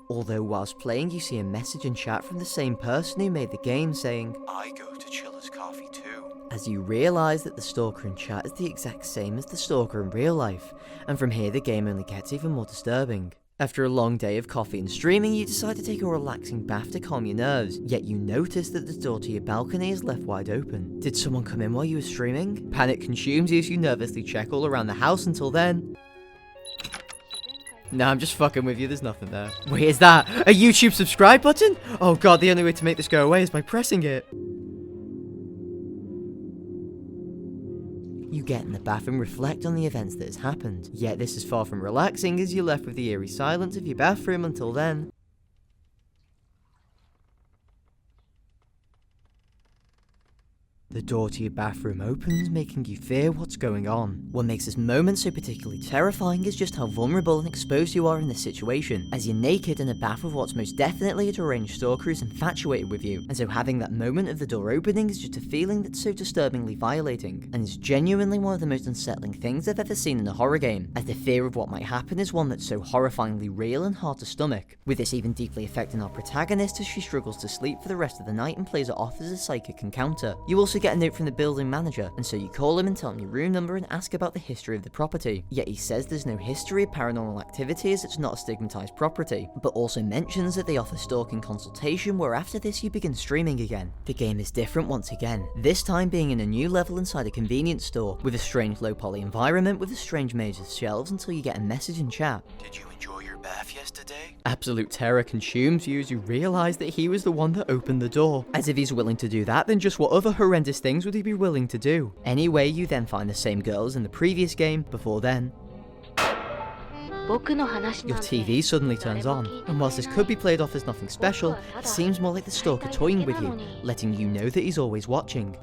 Although whilst playing you see a message in chat from the same person who made the game saying, I go to Chilla's coffee too. As you realise that the stalker in chat is the exact same as the stalker in real life, and from here the game only gets even more disturbing. After a long day of coffee and streaming, you decide to take a relaxing bath to calm your nerves, yet you notice that the door to your balcony is left wide open. Did someone come in while you were streaming? Panic consumes you as you nervously check all around the house until then... Nah, I'm just fucking with you, there's nothing there. Wait, is that a YouTube subscribe button? Oh god, the only way to make this go away is by pressing it. You get in the bath and reflect on the events that has happened. Yet this is far from relaxing as you're left with the eerie silence of your bathroom until then. The door to your bathroom opens, making you fear what's going on. What makes this moment so particularly terrifying is just how vulnerable and exposed you are in this situation, as you're naked in a bath of what's most definitely a deranged stalker who's infatuated with you, and so having that moment of the door opening is just a feeling that's so disturbingly violating, and is genuinely one of the most unsettling things I've ever seen in a horror game, as the fear of what might happen is one that's so horrifyingly real and hard to stomach, with this even deeply affecting our protagonist as she struggles to sleep for the rest of the night and plays it off as a psychic encounter. You also get a note from the building manager, and so you call him and tell him your room number and ask about the history of the property. Yet he says there's no history of paranormal activity as it's not a stigmatized property, but also mentions that they offer stalking consultation, where after this you begin streaming again. The game is different once again, this time being in a new level inside a convenience store, with a strange low poly environment with a strange maze of shelves until you get a message in chat. Did you enjoy your bath yesterday? Absolute terror consumes you as you realise that he was the one that opened the door. As if he's willing to do that, then just what other horrendous things would he be willing to do? Anyway, you then find the same girls in the previous game before then. Your TV suddenly turns on, and whilst this could be played off as nothing special, it seems more like the stalker toying with you, letting you know that he's always watching.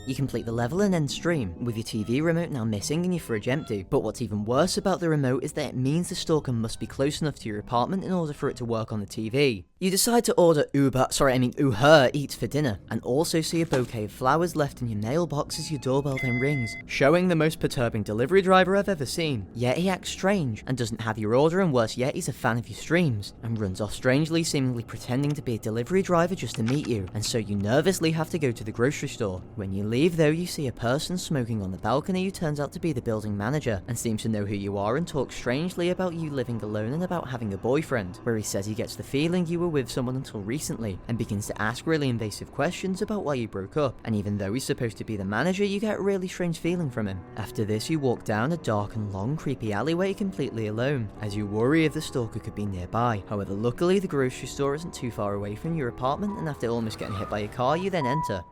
You complete the level and end stream, with your TV remote now missing and your fridge empty. But what's even worse about the remote is that it means the stalker must be close enough to your apartment in order for it to work on the TV. You decide to order Uher Eats for dinner, and also see a bouquet of flowers left in your mailbox as your doorbell then rings, showing the most perturbing delivery driver I've ever seen. Yet he acts strange, and doesn't have your order, and worse yet, he's a fan of your streams, and runs off strangely, seemingly pretending to be a delivery driver just to meet you, and so you nervously have to go to the grocery store. When you leave though, you see a person smoking on the balcony who turns out to be the building manager, and seems to know who you are and talks strangely about you living alone and about having a boyfriend, where he says he gets the feeling you were with someone until recently, and begins to ask really invasive questions about why you broke up, and even though he's supposed to be the manager, you get a really strange feeling from him. After this, you walk down a dark and long creepy alleyway completely alone, as you worry if the stalker could be nearby. However, luckily the grocery store isn't too far away from your apartment, and after almost getting hit by a car, you then enter.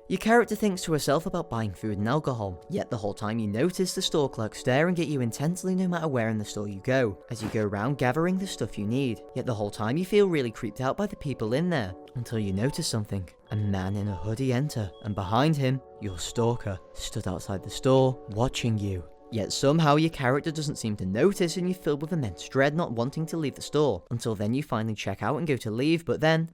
Your character thinks to herself about buying food and alcohol, yet the whole time you notice the store clerk staring at you intensely no matter where in the store you go, as you go around gathering the stuff you need. Yet the whole time you feel really creeped out by the people in there, until you notice something. A man in a hoodie enter, and behind him, your stalker, stood outside the store, watching you. Yet somehow your character doesn't seem to notice, and you're filled with immense dread, not wanting to leave the store, until then you finally check out and go to leave, but then...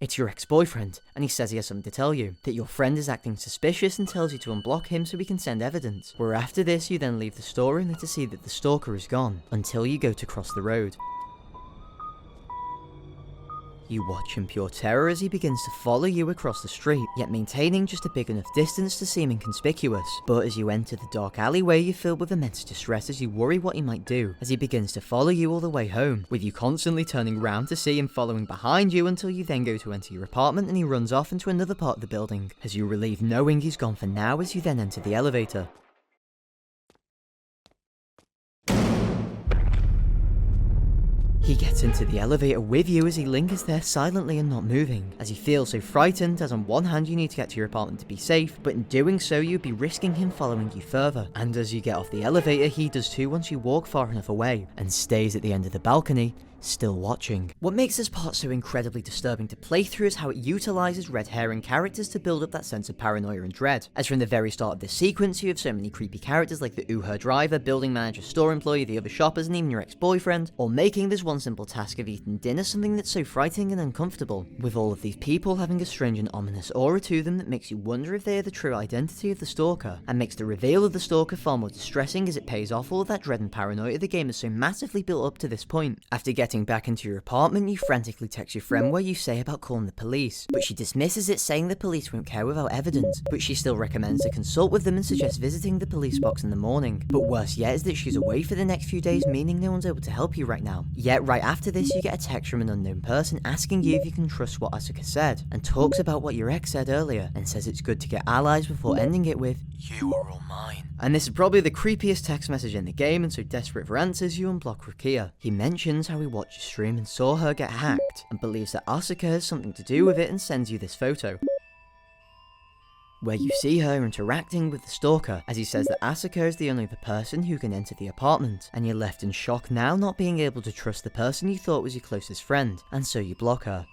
it's your ex-boyfriend, and he says he has something to tell you, that your friend is acting suspicious and tells you to unblock him so he can send evidence, where after this you then leave the store only to see that the stalker is gone, until you go to cross the road. You watch in pure terror as he begins to follow you across the street, yet maintaining just a big enough distance to seem inconspicuous. But as you enter the dark alleyway, you're filled with immense distress as you worry what he might do, as he begins to follow you all the way home, with you constantly turning round to see him following behind you until you then go to enter your apartment and he runs off into another part of the building, as you relieve knowing he's gone for now as you then enter the elevator. He gets into the elevator with you as he lingers there silently and not moving, as he feels so frightened as on one hand you need to get to your apartment to be safe, but in doing so you'd be risking him following you further. And as you get off the elevator, he does too once you walk far enough away, and stays at the end of the balcony, still watching. What makes this part so incredibly disturbing to play through is how it utilises red herring characters to build up that sense of paranoia and dread. As from the very start of this sequence, you have so many creepy characters like the Uber driver, building manager, store employee, the other shoppers, and even your ex-boyfriend, all making this one simple task of eating dinner something that's so frightening and uncomfortable, with all of these people having a strange and ominous aura to them that makes you wonder if they are the true identity of the stalker, and makes the reveal of the stalker far more distressing as it pays off all of that dread and paranoia the game has so massively built up to this point. After getting back into your apartment, you frantically text your friend where you say about calling the police, but she dismisses it, saying the police won't care without evidence, but she still recommends to consult with them and suggests visiting the police box in the morning. But worse yet is that she's away for the next few days, meaning no one's able to help you right now. Yet right after this you get a text from an unknown person asking you if you can trust what Asuka said, and talks about what your ex said earlier, and says it's good to get allies before ending it with, "You are all mine." And this is probably the creepiest text message in the game, and so desperate for answers, you unblock Rukia. He mentions how he watched your stream and saw her get hacked, and believes that Asuka has something to do with it and sends you this photo, where you see her interacting with the stalker, as he says that Asuka is the only other person who can enter the apartment, and you're left in shock now, not being able to trust the person you thought was your closest friend, and so you block her.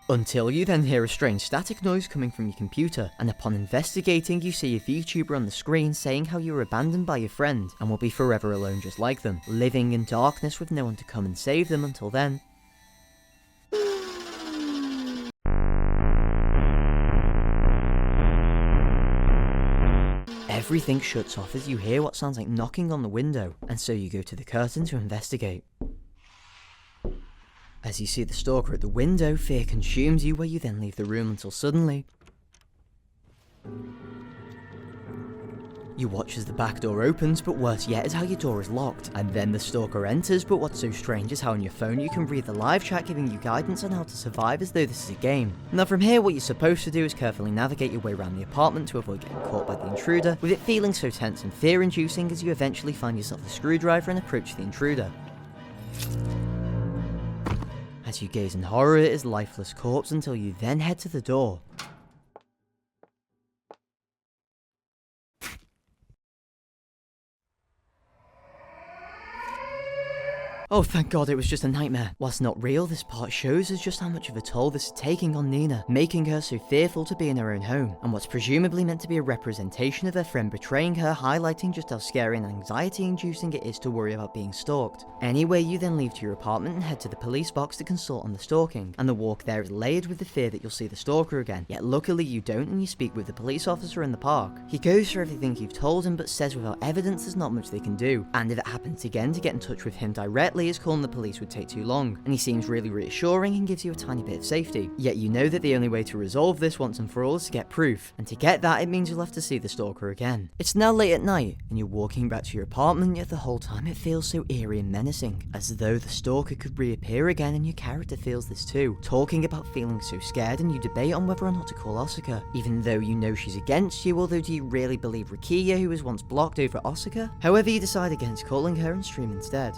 Until you then hear a strange static noise coming from your computer, and upon investigating you see a VTuber on the screen saying how you were abandoned by your friend and will be forever alone just like them, living in darkness with no one to come and save them until then. Everything shuts off as you hear what sounds like knocking on the window, and so you go to the curtain to investigate. As you see the stalker at the window, fear consumes you where you then leave the room until suddenly you watch as the back door opens, but worse yet is how your door is locked, and then the stalker enters. But what's so strange is how on your phone you can read the live chat giving you guidance on how to survive as though this is a game. Now from here what you're supposed to do is carefully navigate your way around the apartment to avoid getting caught by the intruder, with it feeling so tense and fear inducing as you eventually find yourself a screwdriver and approach the intruder. As you gaze in horror at his lifeless corpse until you then head to the door. Oh, thank God it was just a nightmare. Whilst not real, this part shows us just how much of a toll this is taking on Nina, making her so fearful to be in her own home, and what's presumably meant to be a representation of her friend betraying her, highlighting just how scary and anxiety-inducing it is to worry about being stalked. Anyway, you then leave to your apartment and head to the police box to consult on the stalking, and the walk there is layered with the fear that you'll see the stalker again, yet luckily you don't, and you speak with the police officer in the park. He goes through everything you've told him, but says without evidence there's not much they can do, and if it happens again to get in touch with him directly, as calling the police would take too long, and he seems really reassuring and gives you a tiny bit of safety. Yet you know that the only way to resolve this once and for all is to get proof, and to get that it means you'll have to see the stalker again. It's now late at night, and you're walking back to your apartment, yet the whole time it feels so eerie and menacing, as though the stalker could reappear again, and your character feels this too, talking about feeling so scared, and you debate on whether or not to call Asuka, even though you know she's against you, although do you really believe Rukia, who was once blocked over Asuka? However, you decide against calling her and stream instead.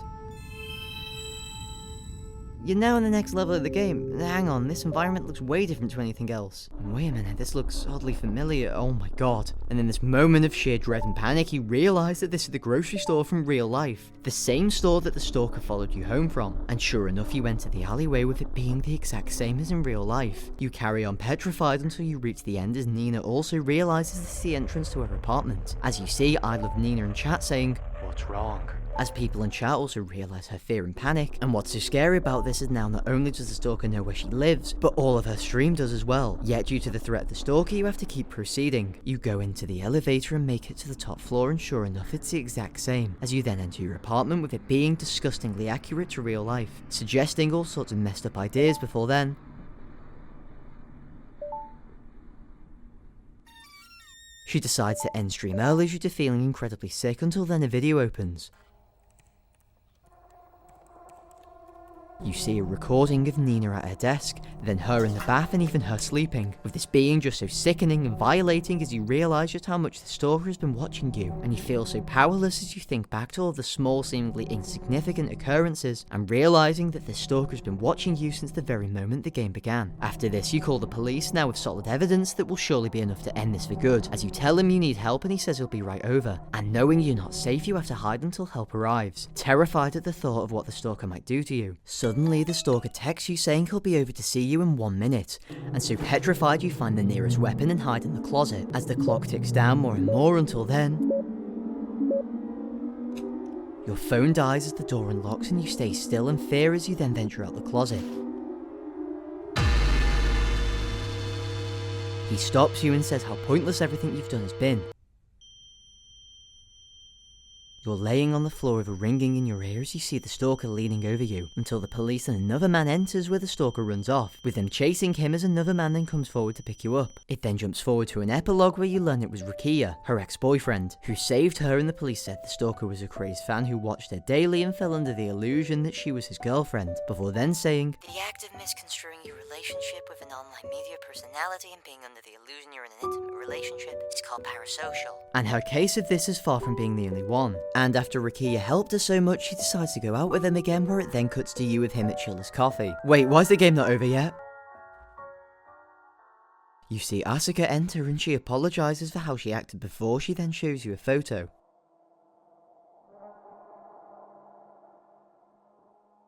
You're now in the next level of the game. Hang on, this environment looks way different to anything else. Wait a minute, this looks oddly familiar. Oh my god. And in this moment of sheer dread and panic, you realise that this is the grocery store from real life. The same store that the stalker followed you home from. And sure enough, you enter the alleyway with it being the exact same as in real life. You carry on petrified until you reach the end, as Nina also realises this is the entrance to her apartment. As you see, I love Nina in chat saying, "What's wrong?" as people in chat also realise her fear and panic. And what's so scary about this is now not only does the stalker know where she lives, but all of her stream does as well. Yet due to the threat of the stalker, you have to keep proceeding. You go into the elevator and make it to the top floor, and sure enough it's the exact same, as you then enter your apartment with it being disgustingly accurate to real life, suggesting all sorts of messed up ideas before then. She decides to end stream early due to feeling incredibly sick until then a video opens. You see a recording of Nina at her desk, then her in the bath and even her sleeping, with this being just so sickening and violating as you realise just how much the stalker has been watching you, and you feel so powerless as you think back to all the small seemingly insignificant occurrences, and realising that the stalker has been watching you since the very moment the game began. After this you call the police, now with solid evidence that will surely be enough to end this for good, as you tell him you need help and he says he'll be right over, and knowing you're not safe you have to hide until help arrives, terrified at the thought of what the stalker might do to you. Suddenly, the stalker texts you saying he'll be over to see you in 1 minute, and so petrified you find the nearest weapon and hide in the closet, as the clock ticks down more and more until then. Your phone dies as the door unlocks and you stay still in fear as you then venture out the closet. He stops you and says how pointless everything you've done has been. You're laying on the floor with a ringing in your ear as you see the stalker leaning over you, until the police and another man enters where the stalker runs off, with them chasing him as another man then comes forward to pick you up. It then jumps forward to an epilogue where you learn it was Rakia, her ex-boyfriend, who saved her, and the police said the stalker was a crazed fan who watched her daily and fell under the illusion that she was his girlfriend, before then saying, "The act of misconstruing your relationship with an online media personality and being under the illusion you're in an intimate relationship is called parasocial." And her case of this is far from being the only one. And after Rakia helped her so much, she decides to go out with him again, where it then cuts to you with him at Chilla's coffee. Wait, why is the game not over yet? You see Asuka enter and she apologises for how she acted before. She then shows you a photo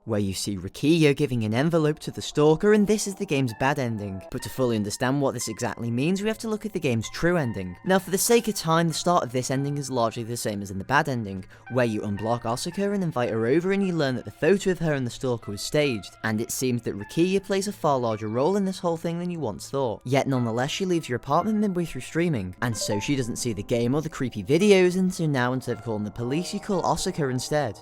where you see Rakia giving an envelope to the stalker, and this is the game's bad ending. But to fully understand what this exactly means, we have to look at the game's true ending. Now, for the sake of time, the start of this ending is largely the same as in the bad ending, where you unblock Asuka and invite her over, and you learn that the photo of her and the stalker was staged, and it seems that Rakia plays a far larger role in this whole thing than you once thought. Yet nonetheless, she leaves your apartment midway through streaming, and so she doesn't see the game or the creepy videos, and so now instead of calling the police, you call Asuka instead.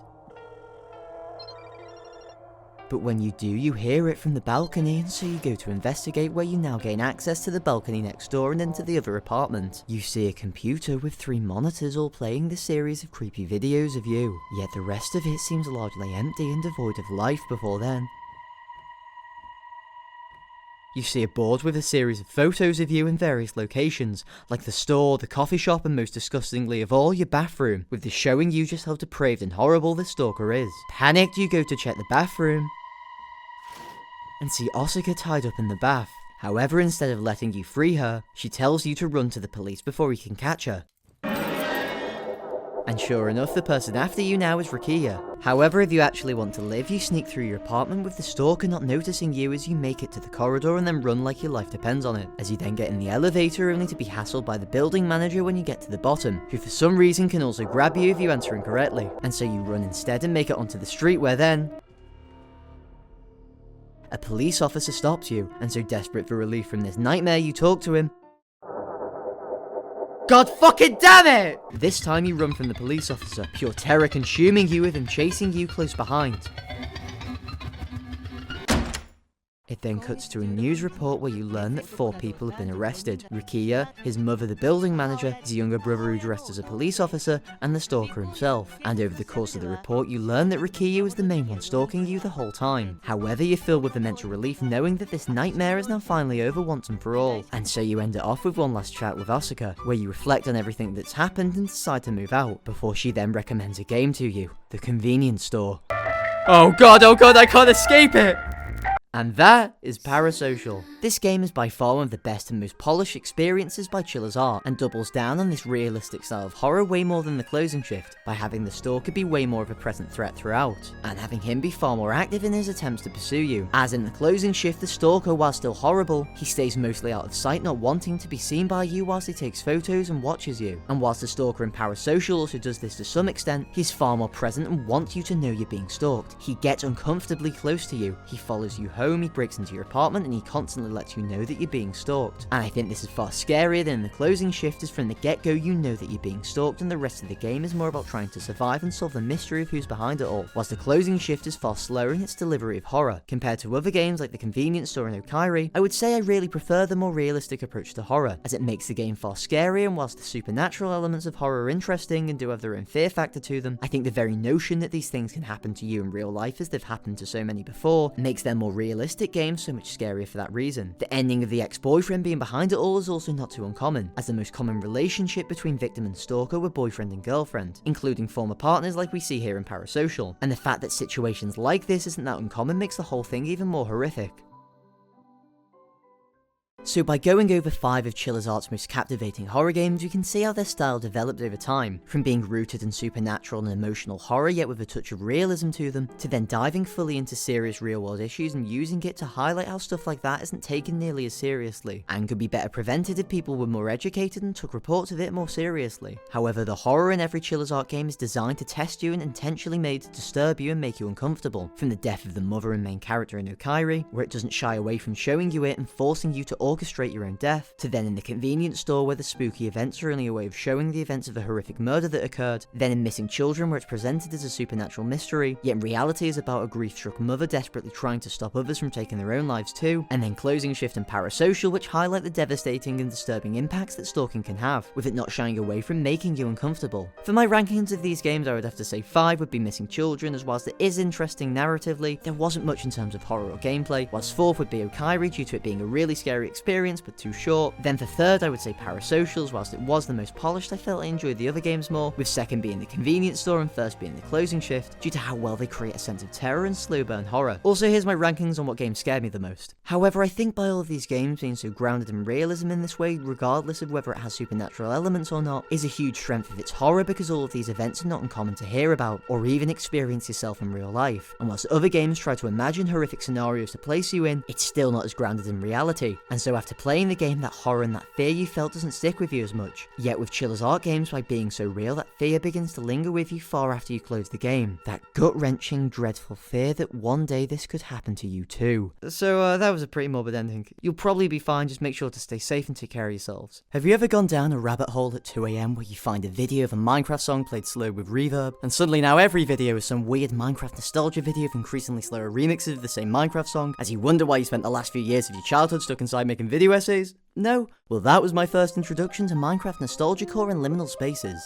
But when you do, you hear it from the balcony, and so you go to investigate, where you now gain access to the balcony next door and into the other apartment. You see a computer with 3 monitors all playing the series of creepy videos of you, yet the rest of it seems largely empty and devoid of life before then. You see a board with a series of photos of you in various locations, like the store, the coffee shop, and most disgustingly of all, your bathroom, with this showing you just how depraved and horrible the stalker is. Panicked, you go to check the bathroom and see Asuka tied up in the bath. However, instead of letting you free her, she tells you to run to the police before he can catch her. And sure enough, the person after you now is Rakia. However, if you actually want to live, you sneak through your apartment with the stalker not noticing you as you make it to the corridor and then run like your life depends on it, as you then get in the elevator only to be hassled by the building manager when you get to the bottom, who for some reason can also grab you if you answer incorrectly. And so you run instead and make it onto the street, where then a police officer stops you, and so desperate for relief from this nightmare, you talk to him. God fucking damn it! This time you run from the police officer, pure terror consuming you with him chasing you close behind. It then cuts to a news report where you learn that 4 people have been arrested. Rakia, his mother the building manager, his younger brother who dressed as a police officer, and the stalker himself. And over the course of the report you learn that Rakia was the main one stalking you the whole time. However, you're filled with immense relief knowing that this nightmare is now finally over once and for all. And so you end it off with one last chat with Asuka, where you reflect on everything that's happened and decide to move out, before she then recommends a game to you, the convenience store. Oh god, I can't escape it! And that is Parasocial. This game is by far one of the best and most polished experiences by Chilla's art, and doubles down on this realistic style of horror way more than the closing shift, by having the stalker be way more of a present threat throughout, and having him be far more active in his attempts to pursue you. As in the closing shift, the stalker, while still horrible, he stays mostly out of sight, not wanting to be seen by you whilst he takes photos and watches you. And whilst the stalker in Parasocial also does this to some extent, he's far more present and wants you to know you're being stalked. He gets uncomfortably close to you, he follows you home, he breaks into your apartment, and he constantly lets you know that you're being stalked. And I think this is far scarier than in the closing shift, as from the get-go you know that you're being stalked, and the rest of the game is more about trying to survive and solve the mystery of who's behind it all, whilst the closing shift is far slower in its delivery of horror. Compared to other games like the convenience store and Okaeri, I would say I really prefer the more realistic approach to horror, as it makes the game far scarier, and whilst the supernatural elements of horror are interesting and do have their own fear factor to them, I think the very notion that these things can happen to you in real life as they've happened to so many before makes them more realistic games so much scarier for that reason. The ending of the ex-boyfriend being behind it all is also not too uncommon, as the most common relationship between victim and stalker were boyfriend and girlfriend, including former partners like we see here in Parasocial, and the fact that situations like this isn't that uncommon makes the whole thing even more horrific. So by going over 5 of Chilla's art's most captivating horror games, we can see how their style developed over time, from being rooted in supernatural and emotional horror yet with a touch of realism to them, to then diving fully into serious real-world issues and using it to highlight how stuff like that isn't taken nearly as seriously, and could be better prevented if people were more educated and took reports of it more seriously. However, the horror in every Chilla's art game is designed to test you and intentionally made to disturb you and make you uncomfortable, from the death of the mother and main character in Okaeri, where it doesn't shy away from showing you it and forcing you to orchestrate your own death, to then in the convenience store where the spooky events are only a way of showing the events of a horrific murder that occurred, then in Missing Children where it's presented as a supernatural mystery, yet in reality is about a grief-struck mother desperately trying to stop others from taking their own lives too, and then Closing Shift and Parasocial, which highlight the devastating and disturbing impacts that stalking can have, with it not shying away from making you uncomfortable. For my rankings of these games, I would have to say 5 would be Missing Children, as whilst it is interesting narratively, there wasn't much in terms of horror or gameplay, whilst 4th would be Okaeri due to it being a really scary experience but too short. Then for 3rd I would say Parasocials, whilst it was the most polished I felt I enjoyed the other games more, with 2nd being the convenience store and 1st being the closing shift, due to how well they create a sense of terror and slow burn horror. Also here's my rankings on what games scared me the most. However, I think by all of these games being so grounded in realism in this way, regardless of whether it has supernatural elements or not, is a huge strength of its horror, because all of these events are not uncommon to hear about, or even experience yourself in real life. And whilst other games try to imagine horrific scenarios to place you in, it's still not as grounded in reality, and so after playing the game, that horror and that fear you felt doesn't stick with you as much. Yet with Chilla's art games, by being so real, that fear begins to linger with you far after you close the game. That gut-wrenching, dreadful fear that one day this could happen to you too. So that was a pretty morbid ending. You'll probably be fine, just make sure to stay safe and take care of yourselves. Have you ever gone down a rabbit hole at 2 AM where you find a video of a Minecraft song played slow with reverb, and suddenly now every video is some weird Minecraft nostalgia video of increasingly slower remixes of the same Minecraft song, as you wonder why you spent the last few years of your childhood stuck inside making video essays? No? Well, that was my first introduction to Minecraft nostalgia core and liminal spaces.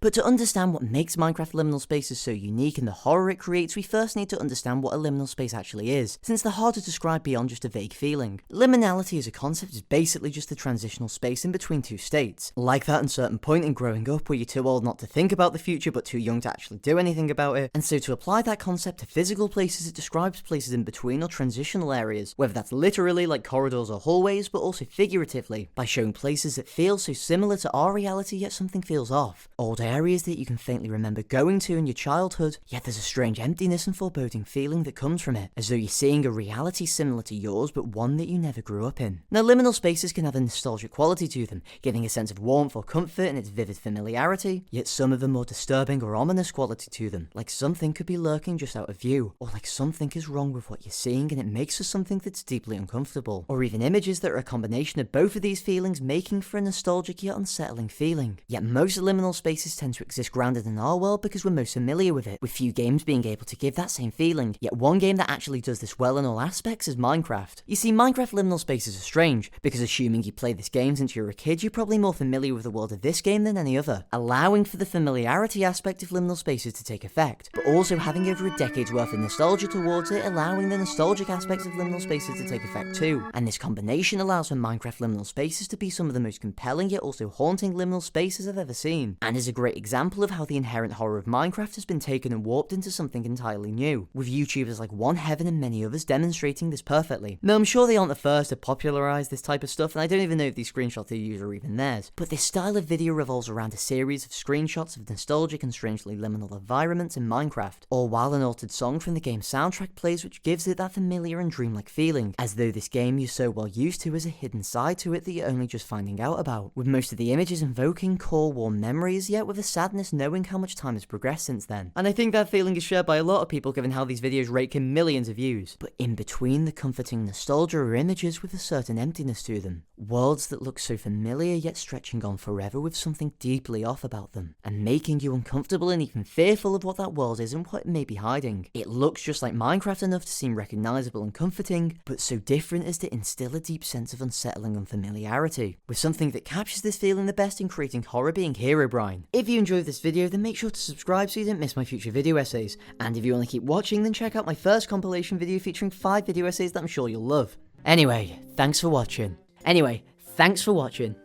But to understand what makes Minecraft liminal spaces so unique and the horror it creates, we first need to understand what a liminal space actually is, since they're hard to describe beyond just a vague feeling. Liminality as a concept is basically just the transitional space in between two states. Like that uncertain point in growing up where you're too old not to think about the future but too young to actually do anything about it, and so to apply that concept to physical places, it describes places in between or transitional areas, whether that's literally like corridors or hallways, but also figuratively, by showing places that feel so similar to our reality yet something feels off. Old areas that you can faintly remember going to in your childhood, yet there's a strange emptiness and foreboding feeling that comes from it, as though you're seeing a reality similar to yours but one that you never grew up in. Now, liminal spaces can have a nostalgic quality to them, giving a sense of warmth or comfort in its vivid familiarity, yet some of them more disturbing or ominous quality to them, like something could be lurking just out of view, or like something is wrong with what you're seeing and it makes for something that's deeply uncomfortable, or even images that are a combination of both of these feelings, making for a nostalgic yet unsettling feeling. Yet most liminal spaces tend to exist grounded in our world because we're most familiar with it, with few games being able to give that same feeling. Yet one game that actually does this well in all aspects is Minecraft. You see, Minecraft liminal spaces are strange, because assuming you play this game since you're a kid, you're probably more familiar with the world of this game than any other, allowing for the familiarity aspect of liminal spaces to take effect, but also having over a decade's worth of nostalgia towards it, allowing the nostalgic aspects of liminal spaces to take effect too. And this combination allows for Minecraft liminal spaces to be some of the most compelling yet also haunting liminal spaces I've ever seen, and is a great great example of how the inherent horror of Minecraft has been taken and warped into something entirely new, with YouTubers like One Heaven and many others demonstrating this perfectly. Now, I'm sure they aren't the first to popularize this type of stuff, and I don't even know if these screenshots they use are even theirs, but this style of video revolves around a series of screenshots of nostalgic and strangely liminal environments in Minecraft, all while an altered song from the game's soundtrack plays which gives it that familiar and dreamlike feeling, as though this game you're so well used to has a hidden side to it that you're only just finding out about, with most of the images invoking core warm memories, yet with a sadness knowing how much time has progressed since then. And I think that feeling is shared by a lot of people given how these videos rake in millions of views. But in between the comforting nostalgia are images with a certain emptiness to them. Worlds that look so familiar yet stretching on forever with something deeply off about them, and making you uncomfortable and even fearful of what that world is and what it may be hiding. It looks just like Minecraft enough to seem recognisable and comforting, but so different as to instill a deep sense of unsettling unfamiliarity, with something that captures this feeling the best in creating horror being Herobrine. If you enjoyed this video, then make sure to subscribe so you don't miss my future video essays, and if you want to keep watching, then check out my first compilation video featuring 5 video essays that I'm sure you'll love. Anyway, thanks for watching. Anyway, thanks for watching.